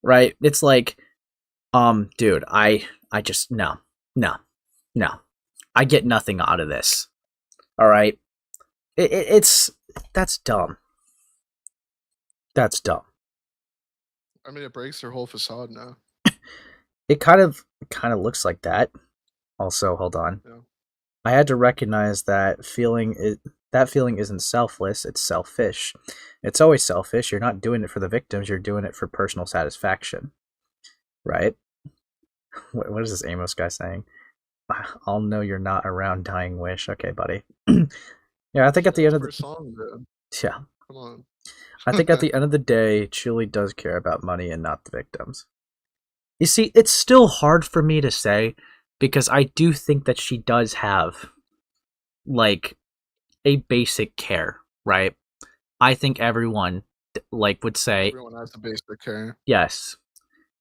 Right? It's like, dude, I just no. I get nothing out of this. All right? It's that's dumb. That's dumb. I mean, it breaks their whole facade now. It kind of looks like that. Also, hold on. Yeah. I had to recognize that feeling isn't selfless, it's selfish. It's always selfish. You're not doing it for the victims, you're doing it for personal satisfaction. Right? What is this Amos guy saying? I'll know you're not around, dying wish. Okay, buddy. Yeah, I think at the end of the song, man. Yeah. Come on. I think at the end of the day, Chuuli does care about money and not the victims. You see, it's still hard for me to say because I do think that she does have, like, a basic care, right? I think everyone, like, would say... Everyone has a basic care. Yes.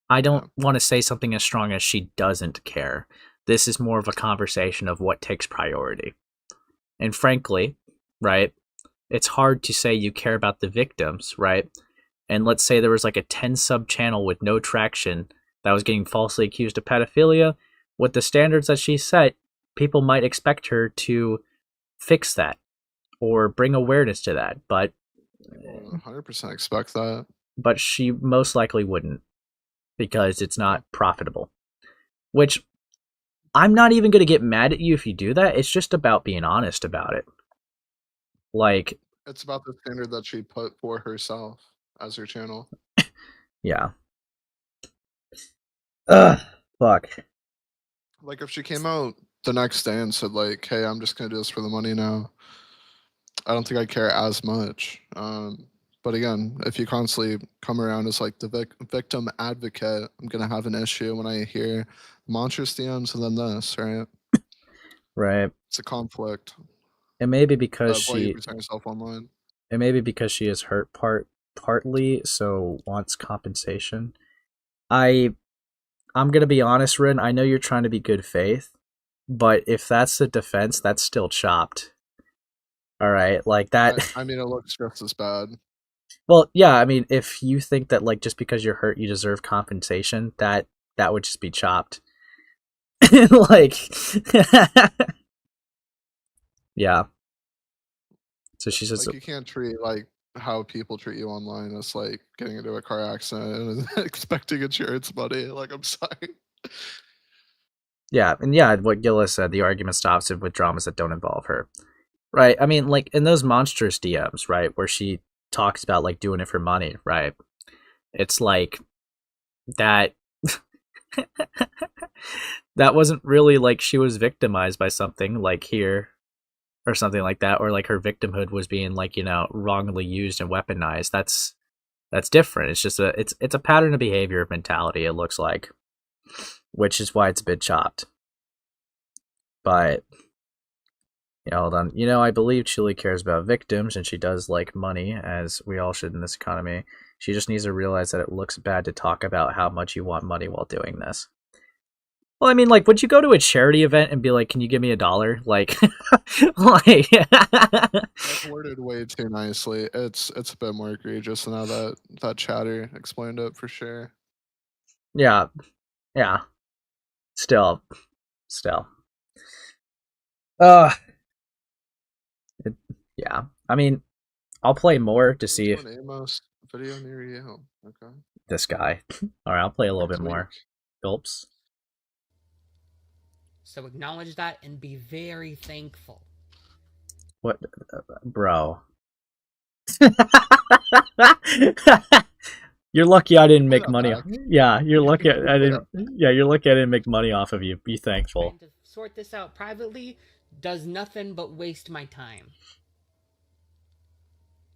I don't want to say something as strong as she doesn't care. This is more of a conversation of what takes priority. And frankly, right, it's hard to say you care about the victims, right? And let's say there was like a 10 sub channel with no traction that was getting falsely accused of pedophilia. With the standards that she set, people might expect her to fix that or bring awareness to that, but 100% expect that. But she most likely wouldn't because it's not profitable. Which I'm not even going to get mad at you if you do that. It's just about being honest about it. Like, it's about the standard that she put for herself as her channel. Yeah. Ugh, fuck. Like, if she came out the next day and said, like, hey, I'm just going to do this for the money now, I don't think I'd care as much. But again, if you constantly come around as, like, the victim advocate, I'm going to have an issue when I hear monstrous DMs and then this, right? Right. It's a conflict. It may be because why you she... present yourself online. It may be because she is hurt partly, so wants compensation. I'm gonna be honest, Rin, I know you're trying to be good faith, but if that's the defense, that's still chopped. Alright, like that... I mean, it looks just as bad. Well, yeah, I mean, if you think that, like, just because you're hurt, you deserve compensation, that would just be chopped. Like... Yeah. So she says... Like, you can't treat, like, how people treat you online as, like, getting into a car accident and expecting insurance money. Like, I'm sorry. Yeah, and yeah, what Gillis said, the argument stops with dramas that don't involve her. Right? I mean, like, in those monstrous DMs, right, where she talks about, like, doing it for money, right? It's like, that... that wasn't really, like, she was victimized by something, like, here... or something like that, or like her victimhood was being, like, you know, wrongly used and weaponized. That's different. It's just it's a pattern of behavior mentality, it looks like, which is why it's a bit chopped. But yeah, hold on. You know, I believe Chuuli cares about victims and she does like money, as we all should in this economy. She just needs to realize that it looks bad to talk about how much you want money while doing this. Well, I mean, like, would you go to a charity event and be like, can you give me $1? Like, like... That's worded way too nicely. It's a bit more egregious than how that chatter explained it, for sure. Yeah. Yeah. Still. Yeah. I mean, I'll play more to see if... Amos video near you. Okay. This guy. All right, I'll play a little bit Next week. more. Gulps. So acknowledge that and be very thankful. What, bro? You're lucky I didn't make money. Yeah, you're lucky I didn't. Yeah, you're lucky I didn't make money off of you. Be thankful. Trying to sort this out privately does nothing but waste my time.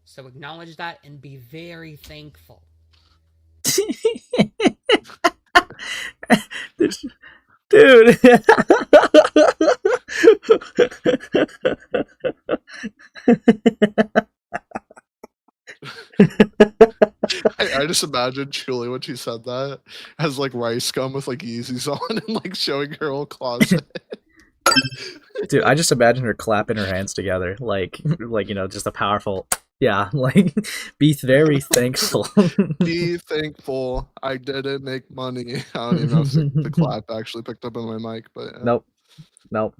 So acknowledge that and be very thankful. Dude. I just imagine Chuuli when she said that has like rice gum with like Yeezys on and like showing her whole closet. Dude, I just imagine her clapping her hands together, like you know, just a powerful. Yeah, like be very thankful. Be thankful. I didn't make money. I don't even know if the clap actually picked up on my mic, but Nope. I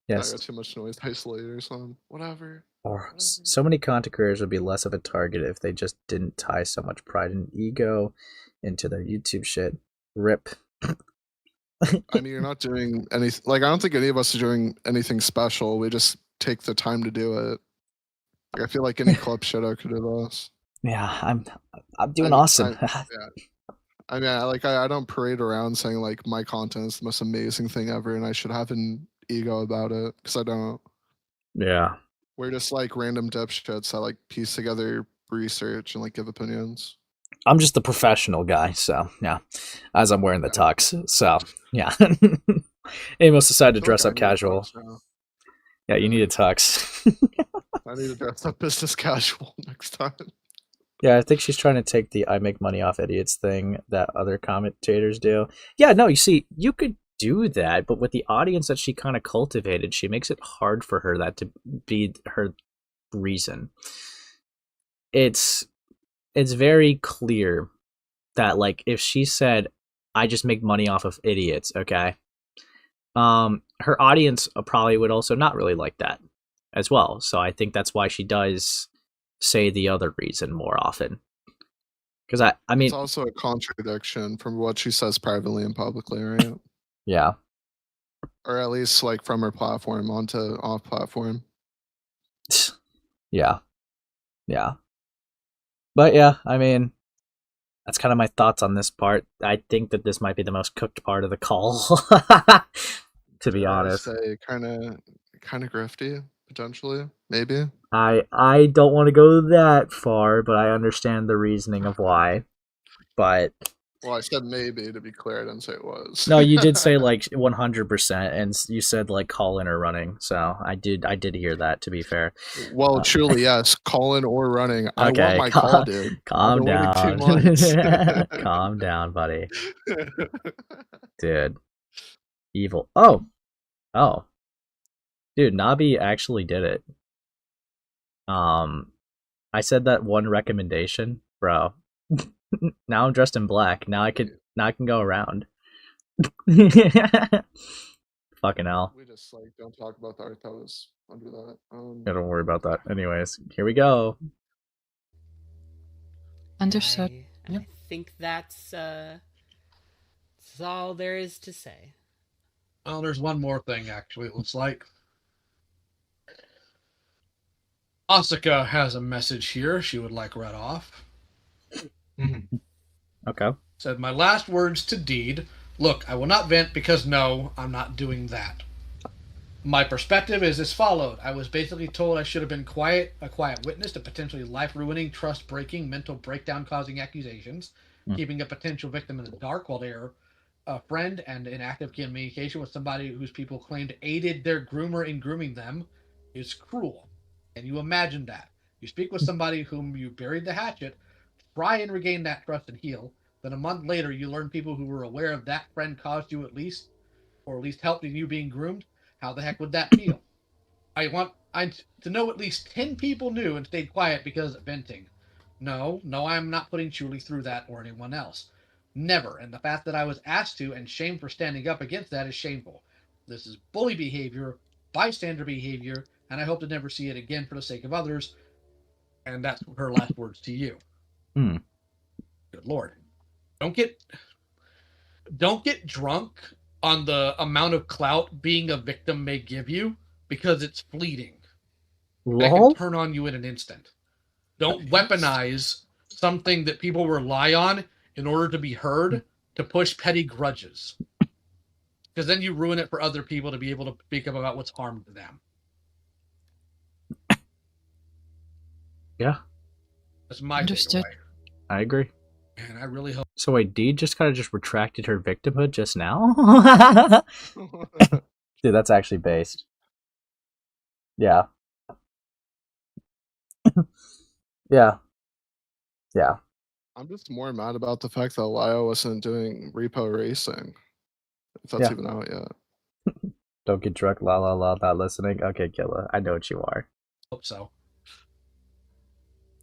Yes. got too much noise isolator, so whatever. Or so many content creators would be less of a target if they just didn't tie so much pride and ego into their YouTube shit. Rip. I mean, you're not doing anything. Like, I don't think any of us are doing anything special. We just take the time to do it. Like, I feel like any club shadow could do this. Yeah, I'm doing awesome. I mean, I don't parade around saying like my content is the most amazing thing ever, and I should have an ego about it because I don't. Yeah. We're just like random dipshits that like piece together research and like give opinions. I'm just the professional guy, so yeah. As I'm wearing the tux, so yeah. Amos decided to dress up casual. Yeah, you need a tux. I need to dress up business casual next time. Yeah, I think she's trying to take the I make money off idiots thing that other commentators do. Yeah, no, you see, you could do that, but with the audience that she kind of cultivated, she makes it hard for her that to be her reason. It's very clear that like if she said I just make money off of idiots, okay? Her audience probably would also not really like that as well. So I think that's why she does say the other reason more often. Because I mean, it's also a contradiction from what she says privately and publicly, right? Yeah. Or at least like from her platform onto off platform. Yeah. Yeah. But yeah, I mean, that's kind of my thoughts on this part. I think that this might be the most cooked part of the call. To be honest. Say kind of grifty, potentially, maybe. I don't want to go that far, but I understand the reasoning of why. But well, I said maybe to be clear. I didn't say it was. No, you did say like 100%, and you said like call in or running. So I did hear that. To be fair. Well, truly, yes, call in or running. I Okay, want my call, dude. Calm down. Calm down, buddy. Dude, evil. Oh, dude, Nabi actually did it. I said that one recommendation, bro. Now I'm dressed in black. Now I can go around. Fucking hell. We just like don't talk about the art that was under that. Yeah, don't worry about that. Anyways, here we go. Understood. I think that's all there is to say. Well, there's one more thing actually. It looks like Asuka has a message here she would like read off. Okay. Said, my last words to Deed. Look, I will not vent because no, I'm not doing that. My perspective is as followed. I was basically told I should have been a quiet witness to potentially life-ruining, trust-breaking, mental breakdown-causing accusations, keeping a potential victim in the dark while they are a friend and in active communication with somebody whose people claimed aided their groomer in grooming them is cruel. Can you imagine that? You speak with somebody whom you buried the hatchet, try and regain that trust and heal. Then a month later, you learn people who were aware of that friend caused you at least helped in you being groomed. How the heck would that feel? I want to know at least 10 people knew and stayed quiet because of venting. No, I'm not putting Chuuli through that or anyone else. Never. And the fact that I was asked to and shamed for standing up against that is shameful. This is bully behavior, bystander behavior, and I hope to never see it again for the sake of others. And that's her last words to you. Hmm. Good Lord. Don't get drunk on the amount of clout being a victim may give you, because it's fleeting. That can Lol? turn on you in an instant. Don't weaponize something that people rely on in order to be heard to push petty grudges. Because then you ruin it for other people to be able to speak up about what's harmed them. Yeah, That's my Understood. takeaway. I agree. And I really hope. So wait, Dee just kind of just retracted her victimhood just now? Dude, that's actually based. Yeah. Yeah. Yeah. I'm just more mad about the fact that Lio wasn't doing repo racing. If that's Yeah. even out yet. Don't get drunk, la la la, not listening. Okay, Killa, I know what you are. Hope so.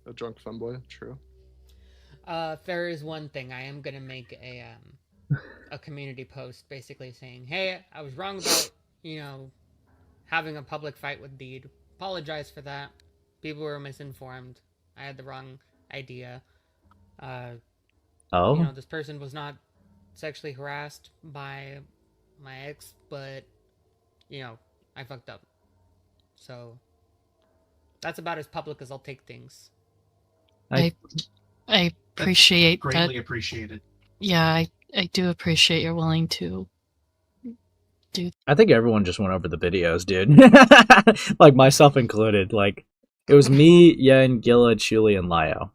A drunk femboy, true. There is one thing. I am gonna make a community post basically saying, hey, I was wrong about, having a public fight with Deed. Apologize for that. People were misinformed. I had the wrong idea. Oh? This person was not sexually harassed by my ex, but, I fucked up. So, that's about as public as I'll take things. I appreciate that. Greatly appreciated. Yeah, I do appreciate you're willing to do. I think everyone just went over the videos, dude. Like, myself included. Like, it was me, Yen, Gilla, Chuuli, and Lio.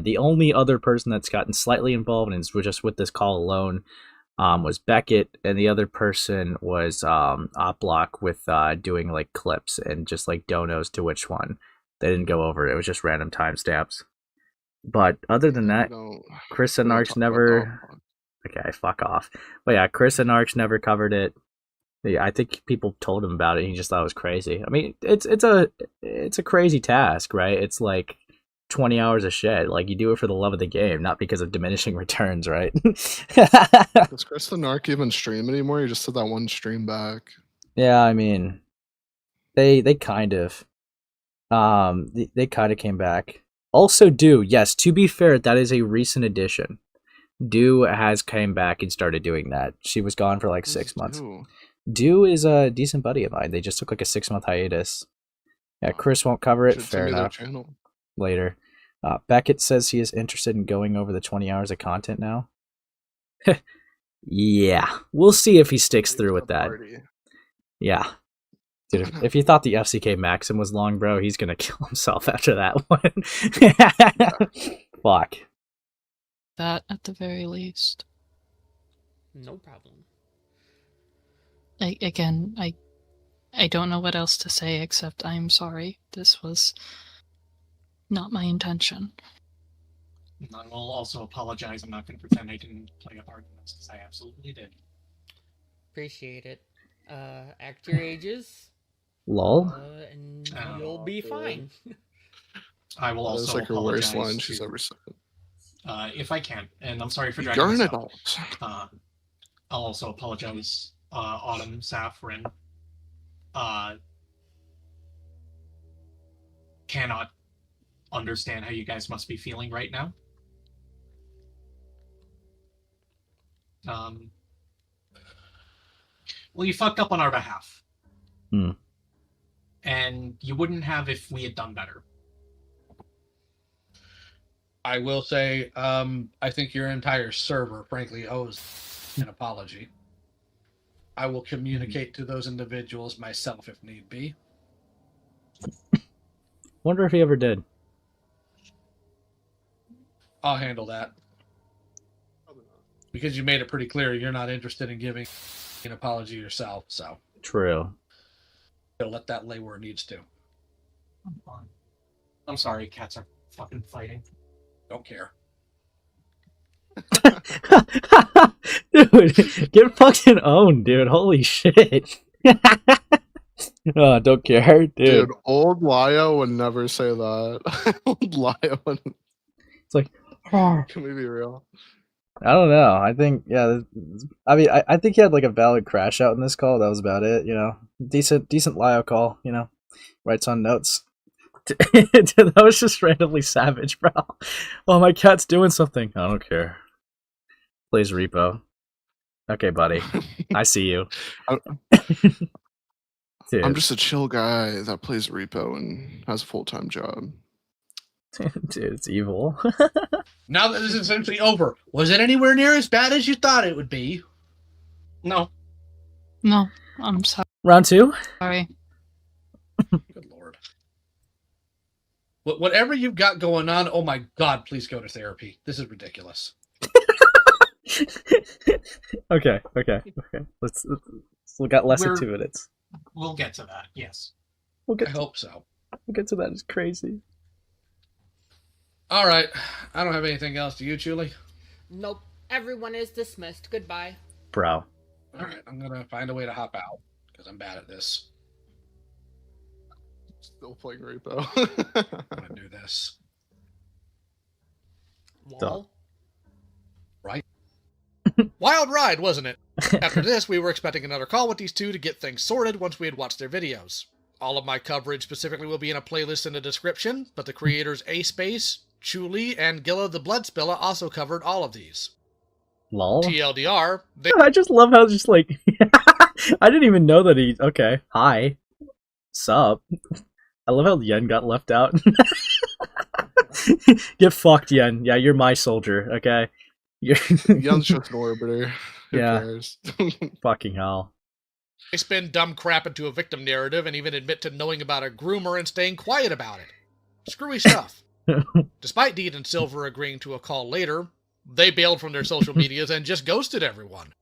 The only other person that's gotten slightly involved and is just with this call alone was Beckett, and the other person was Opblock with doing like clips and just like donos to which one. They didn't go over it. It was just random timestamps. But other than that, Chris and Arx never. Okay, fuck off. But yeah, Chris and Arx never covered it. Yeah, I think people told him about it. He just thought it was crazy. I mean, it's a crazy task, right? It's like 20 hours of shit. Like, you do it for the love of the game, not because of diminishing returns, right? Does Chris the Narc even stream anymore? You just said that one stream back. Yeah, I mean, they kind of they kind of came back. Also, yes, to be fair, that is a recent addition. Do has came back and started doing that. She was gone for like 6 months. Do is a decent buddy of mine. They just took like a 6-month hiatus. Yeah, Chris won't cover it. Fair enough. Later. Beckett says he is interested in going over the 20 hours of content now. Yeah, we'll see if he sticks through with that. Yeah. Dude, if you thought the FCK Maxim was long, bro, he's gonna kill himself after that one. Fuck. That at the very least. No problem. I don't know what else to say except I'm sorry. This was not my intention. I will also apologize. I'm not going to pretend I didn't play a part in this, because I absolutely did. Appreciate it. Act your ages. Lol. And you'll be fine. I will also That's like her worst line she's ever said. If I can, and I'm sorry for dragging You're an this adult. out. I'll also apologize, Autumn, Saffron. Cannot understand how you guys must be feeling right now. Well, you fucked up on our behalf. And you wouldn't have if we had done better. I will say, I think your entire server, frankly, owes an apology. I will communicate to those individuals myself if need be. Wonder if he ever did. I'll handle that. Because you made it pretty clear you're not interested in giving an apology yourself, so. True. You'll let that lay where it needs to. I'm fine. I'm sorry, cats are fucking fighting. Don't care. Dude, get fucking owned, dude. Holy shit. Oh, don't care, dude. Old Lio would never say that. Old Lio would... It's like, can we be real? I don't know. I think, yeah. I mean, I think he had like a valid crash out in this call. That was about it, Decent Lio call, Writes on notes. That was just randomly savage, bro. Oh, my cat's doing something. I don't care. Plays repo. Okay, buddy. I see you. Dude. I'm just a chill guy that plays repo and has a full-time job. Dude, it's evil. Now that this is essentially over, was it anywhere near as bad as you thought it would be? No. No, I'm Round 2? sorry. Good lord. Whatever you've got going on, oh my god, please go to therapy. This is ridiculous. Okay. Let's we got less than 2 minutes. We'll get to that. Yes. I hope so. We'll get to that. It's crazy. All right. I don't have anything else. Do you, Chuuli? Nope. Everyone is dismissed. Goodbye. Bro. All right. I'm going to find a way to hop out because I'm bad at this. Still playing repo. I'm going to do this. Wall. Right. Wild ride, wasn't it? After this, we were expecting another call with these two to get things sorted once we had watched their videos. All of my coverage specifically will be in a playlist in the description, but the creators A-Space, Chuuli, and Gilla the Bloodspiller also covered all of these. Lol. TLDR, I just love how just like I didn't even know that he okay. Hi. Sup. I love how Yen got left out. Get fucked, Yen. Yeah, you're my soldier, okay? Yen's just an orbiter. Who Yeah. cares? Fucking hell. they spin dumb crap into a victim narrative and even admit to knowing about a groomer and staying quiet about it. Screwy stuff. Despite Deed and Silver agreeing to a call later, they bailed from their social medias and just ghosted everyone.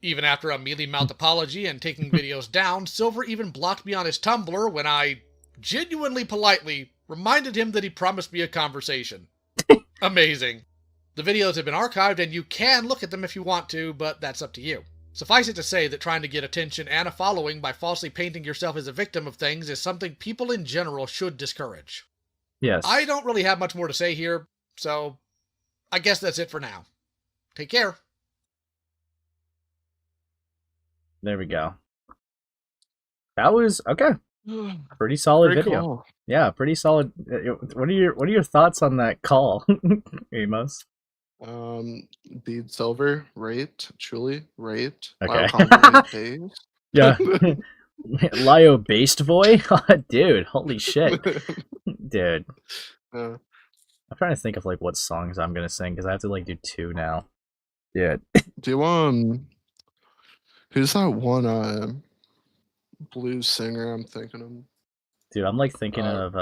Even after a mealy-mouthed apology and taking videos down, Silver even blocked me on his Tumblr when I, genuinely politely, reminded him that he promised me a conversation. Amazing. The videos have been archived and you can look at them if you want to, but that's up to you. Suffice it to say that trying to get attention and a following by falsely painting yourself as a victim of things is something people in general should discourage. Yes. I don't really have much more to say here, so I guess that's it for now. Take care. There we go. That was okay. Pretty solid Great video. call. Yeah, pretty solid. What are your thoughts on that call, Amos? Deed Silver, raped. Chuuli, raped. Okay. Pays. Yeah. Lio based boy? Dude, holy shit. Dude. I'm trying to think of like what songs I'm gonna sing because I have to like do 2 now. Dude. Do you who's that one blues singer I'm thinking of? Dude, I'm like thinking of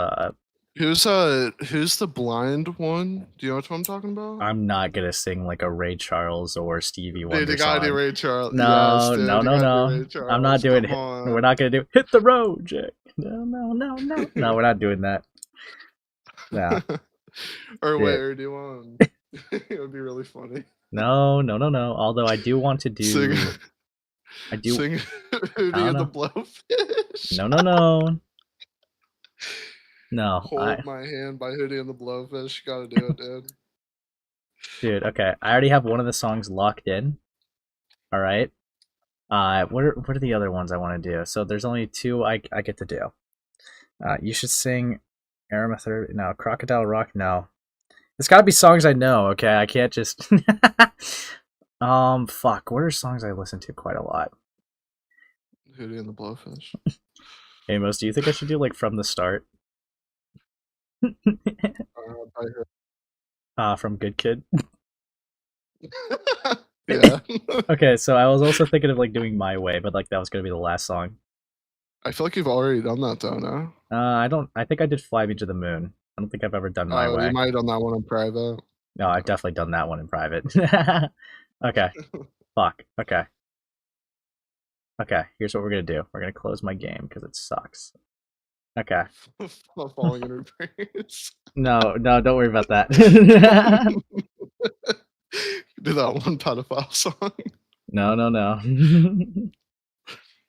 who's the blind one? Do you know what I'm talking about? I'm not gonna sing like a Ray Charles or Stevie Wonder Dude, you gotta song. do Ray Charles. No, Yes, dude, no. you gotta do Ray Charles. I'm not doing Come on. We're not gonna do Hit the Road, Jack. No. No, we're not doing that. Yeah. Or Dude. where do you want? It would be really funny. No. Although I do want to do Sing I Hootie don't and the know. Blowfish. No. No. Hold My Hand by Hootie and the Blowfish. You gotta do it, dude. Dude, okay. I already have one of the songs locked in. All right. What are the other ones I want to do? So there's only 2 I get to do. You should sing Aramethor. No, Crocodile Rock. No. It's got to be songs I know. Okay, I can't just. Fuck. What are songs I listen to quite a lot? Hootie and the Blowfish. Amos, do you think I should do like From the Start? From Good Kid. Yeah. Okay, so I was also thinking of like doing My Way, but like that was gonna be the last song. I feel like you've already done that though, no? I think I did Fly Me to the Moon. I don't think I've ever done My Way. You might have done that one in private. No, I've definitely done that one in private. Okay. Fuck. Okay. Okay, here's what we're gonna do. We're gonna close my game because it sucks. Okay. Falling in her praise. No, don't worry about that. Do that one pedophile song. No.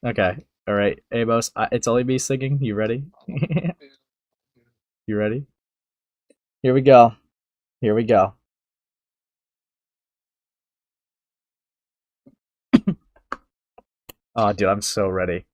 Okay. All right, Amos. It's only me singing. You ready? You ready? Here we go. Oh, dude, I'm so ready.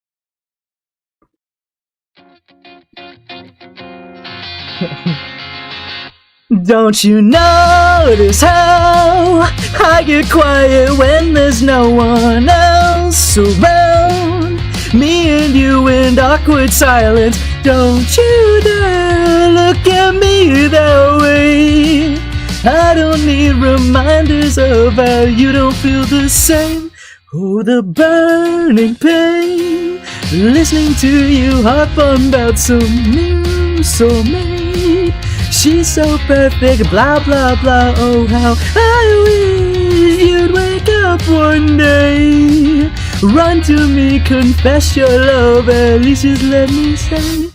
Don't you notice how I get quiet when there's no one else around? Me and you in awkward silence. Don't you dare look at me that way. I don't need reminders of how you don't feel the same. Oh, the burning pain, listening to you harp on about some new soulmate. She's so perfect, blah blah blah. Oh, how I wish you'd wake up one day, run to me, confess your love. At least just let me say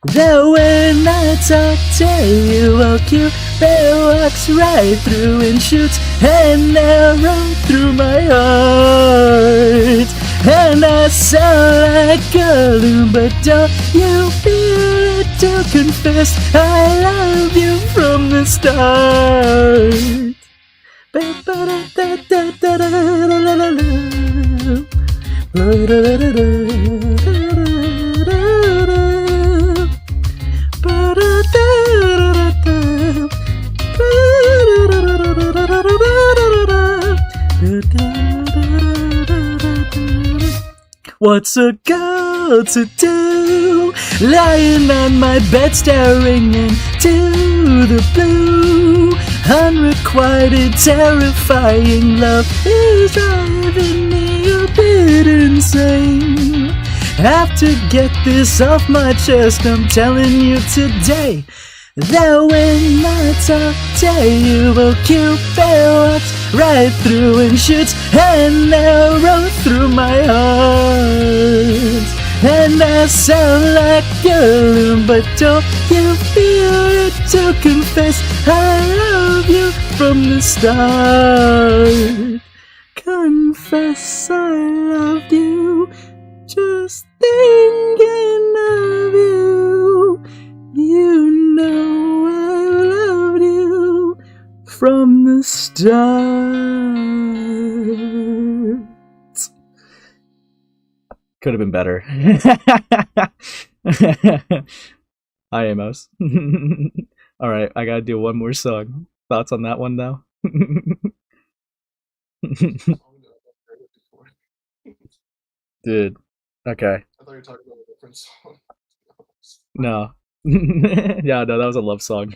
that when I talk to you, oh, Cupid walks right through and shoots an arrow through my heart. And I sound like a loon, but don't you feel it to confess I love you from the start. What's a girl to do, lying on my bed staring into the blue? Unrequited, terrifying love is driving me a bit insane. Have to get this off my chest, I'm telling you today, that when I talk to you, oh, Cupid walks right through and shoots an arrow through my heart. And I sound like a loon, but don't you feel it to confess I love you from the start. Confess I love you, just thinking of you. You know I loved you from the start. Could have been better. Hi, Amos. Alright, I gotta do one more song. Thoughts on that one now? Dude, okay. I thought you were talking about a different song. No. Yeah, no, that was a love song.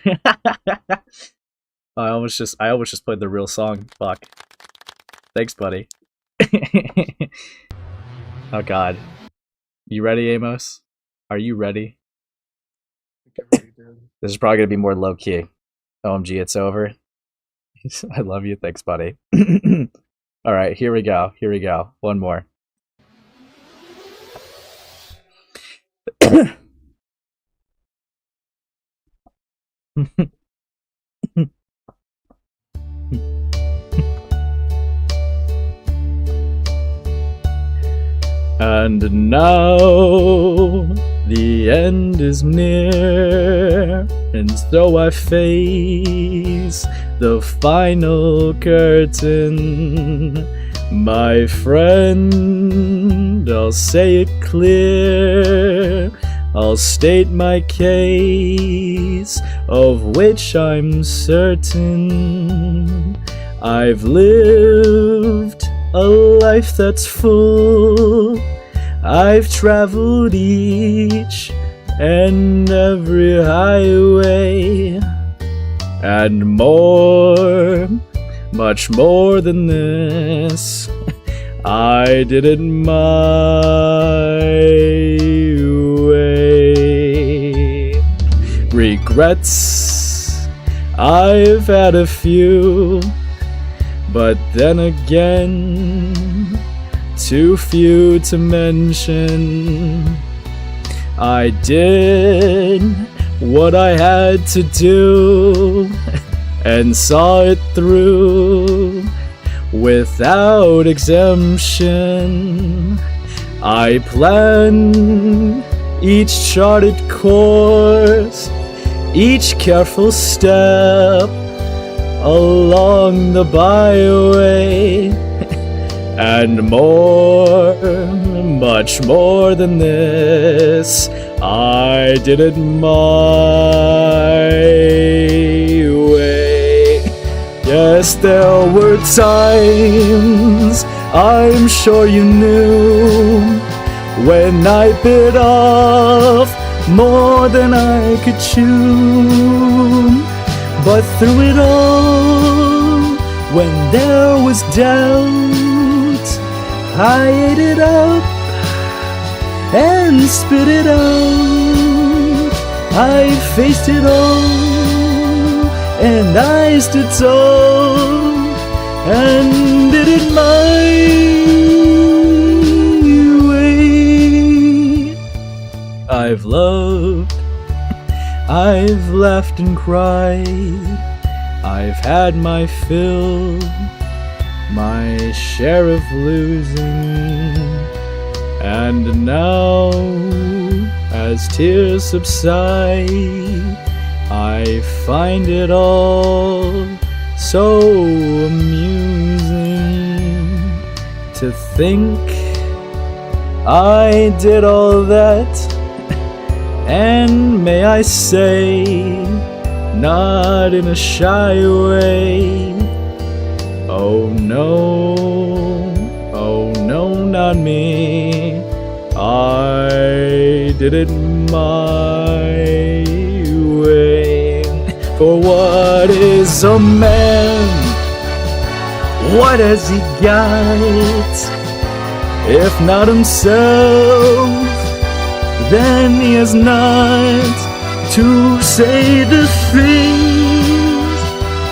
I almost just played the real song. Fuck. Thanks, buddy. Oh god. You ready, Amos? Are you ready? This is probably gonna be more low key. OMG, it's over. I love you. Thanks, buddy. Alright, here we go. Here we go. One more. And now the end is near, and so I face the final curtain. My friend, I'll say it clear, I'll state my case, of which I'm certain. I've lived a life that's full. I've traveled each and every highway, and more, much more than this, I did it my way. Regrets, I've had a few, but then again, too few to mention. I did what I had to do and saw it through without exemption. I planned each charted course, each careful step along the byway, and more, much more than this, I did it my way. Yes, there were times, I'm sure you knew, when I bit off more than I could chew. But through it all, when there was doubt, I ate it up and spit it out. I faced it all, and I stood tall and did it my way. I've loved, I've laughed and cried, I've had my fill, my share of losing. And now, as tears subside, I find it all so amusing to think I did all that, and may I say, not in a shy way. Oh no, not me. I did it my way. For what is a man? What has he got? If not himself, then he has not to say the things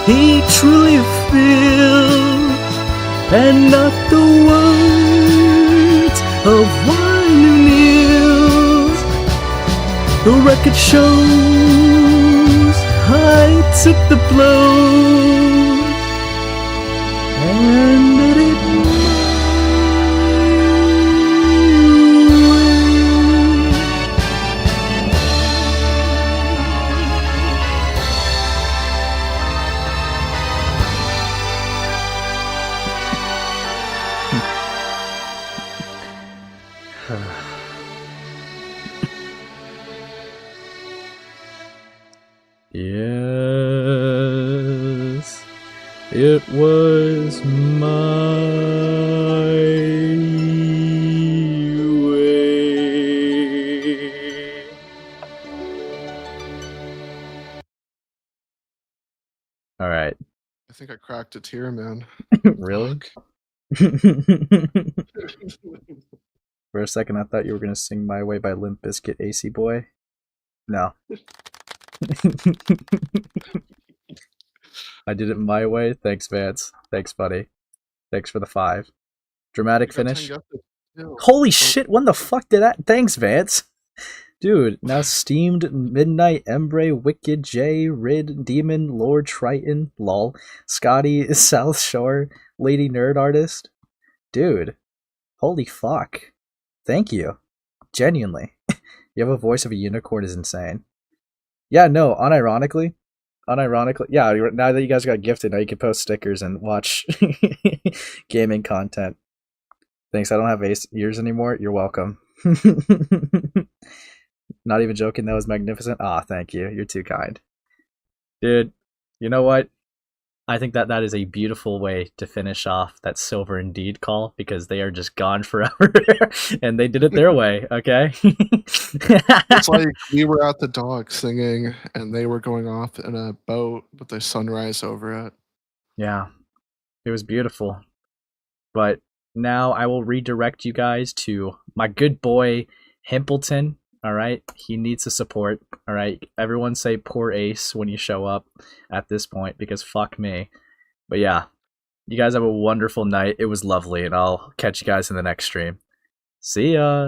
he truly feels, and not the words of one who kneels. The record shows I took the blows and did it my Yes, it was my way. All right. I think I cracked a tear, man. Really? For a second, I thought you were gonna sing "My Way" by Limp Bizkit, AC Boy. No. I did it my way. Thanks, Vance. Thanks, buddy. Thanks for the 5. Dramatic finish. Holy shit, when the fuck did that? Thanks, Vance. Dude, now Steamed, Midnight, Embrae, Wicked, J, Rid, Demon, Lord Triton, lol, Scotty, South Shore, Lady Nerd Artist. Dude, holy fuck. Thank you. Genuinely. You have a voice of a unicorn is insane. Yeah, no, unironically, yeah, now that you guys got gifted, now you can post stickers and watch gaming content. Thanks, I don't have ears anymore. You're welcome. Not even joking, that was magnificent. Thank you. You're too kind. Dude, you know what? I think that is a beautiful way to finish off that Silver Indeed call, because they are just gone forever and they did it their way, okay? It's like we were at the dock singing and they were going off in a boat with the sunrise over it. Yeah, it was beautiful. But now I will redirect you guys to my good boy Himpleton. All right, he needs the support. All right, everyone say poor Ace when you show up at this point, because fuck me. But yeah, you guys have a wonderful night. It was lovely, and I'll catch you guys in the next stream. See ya.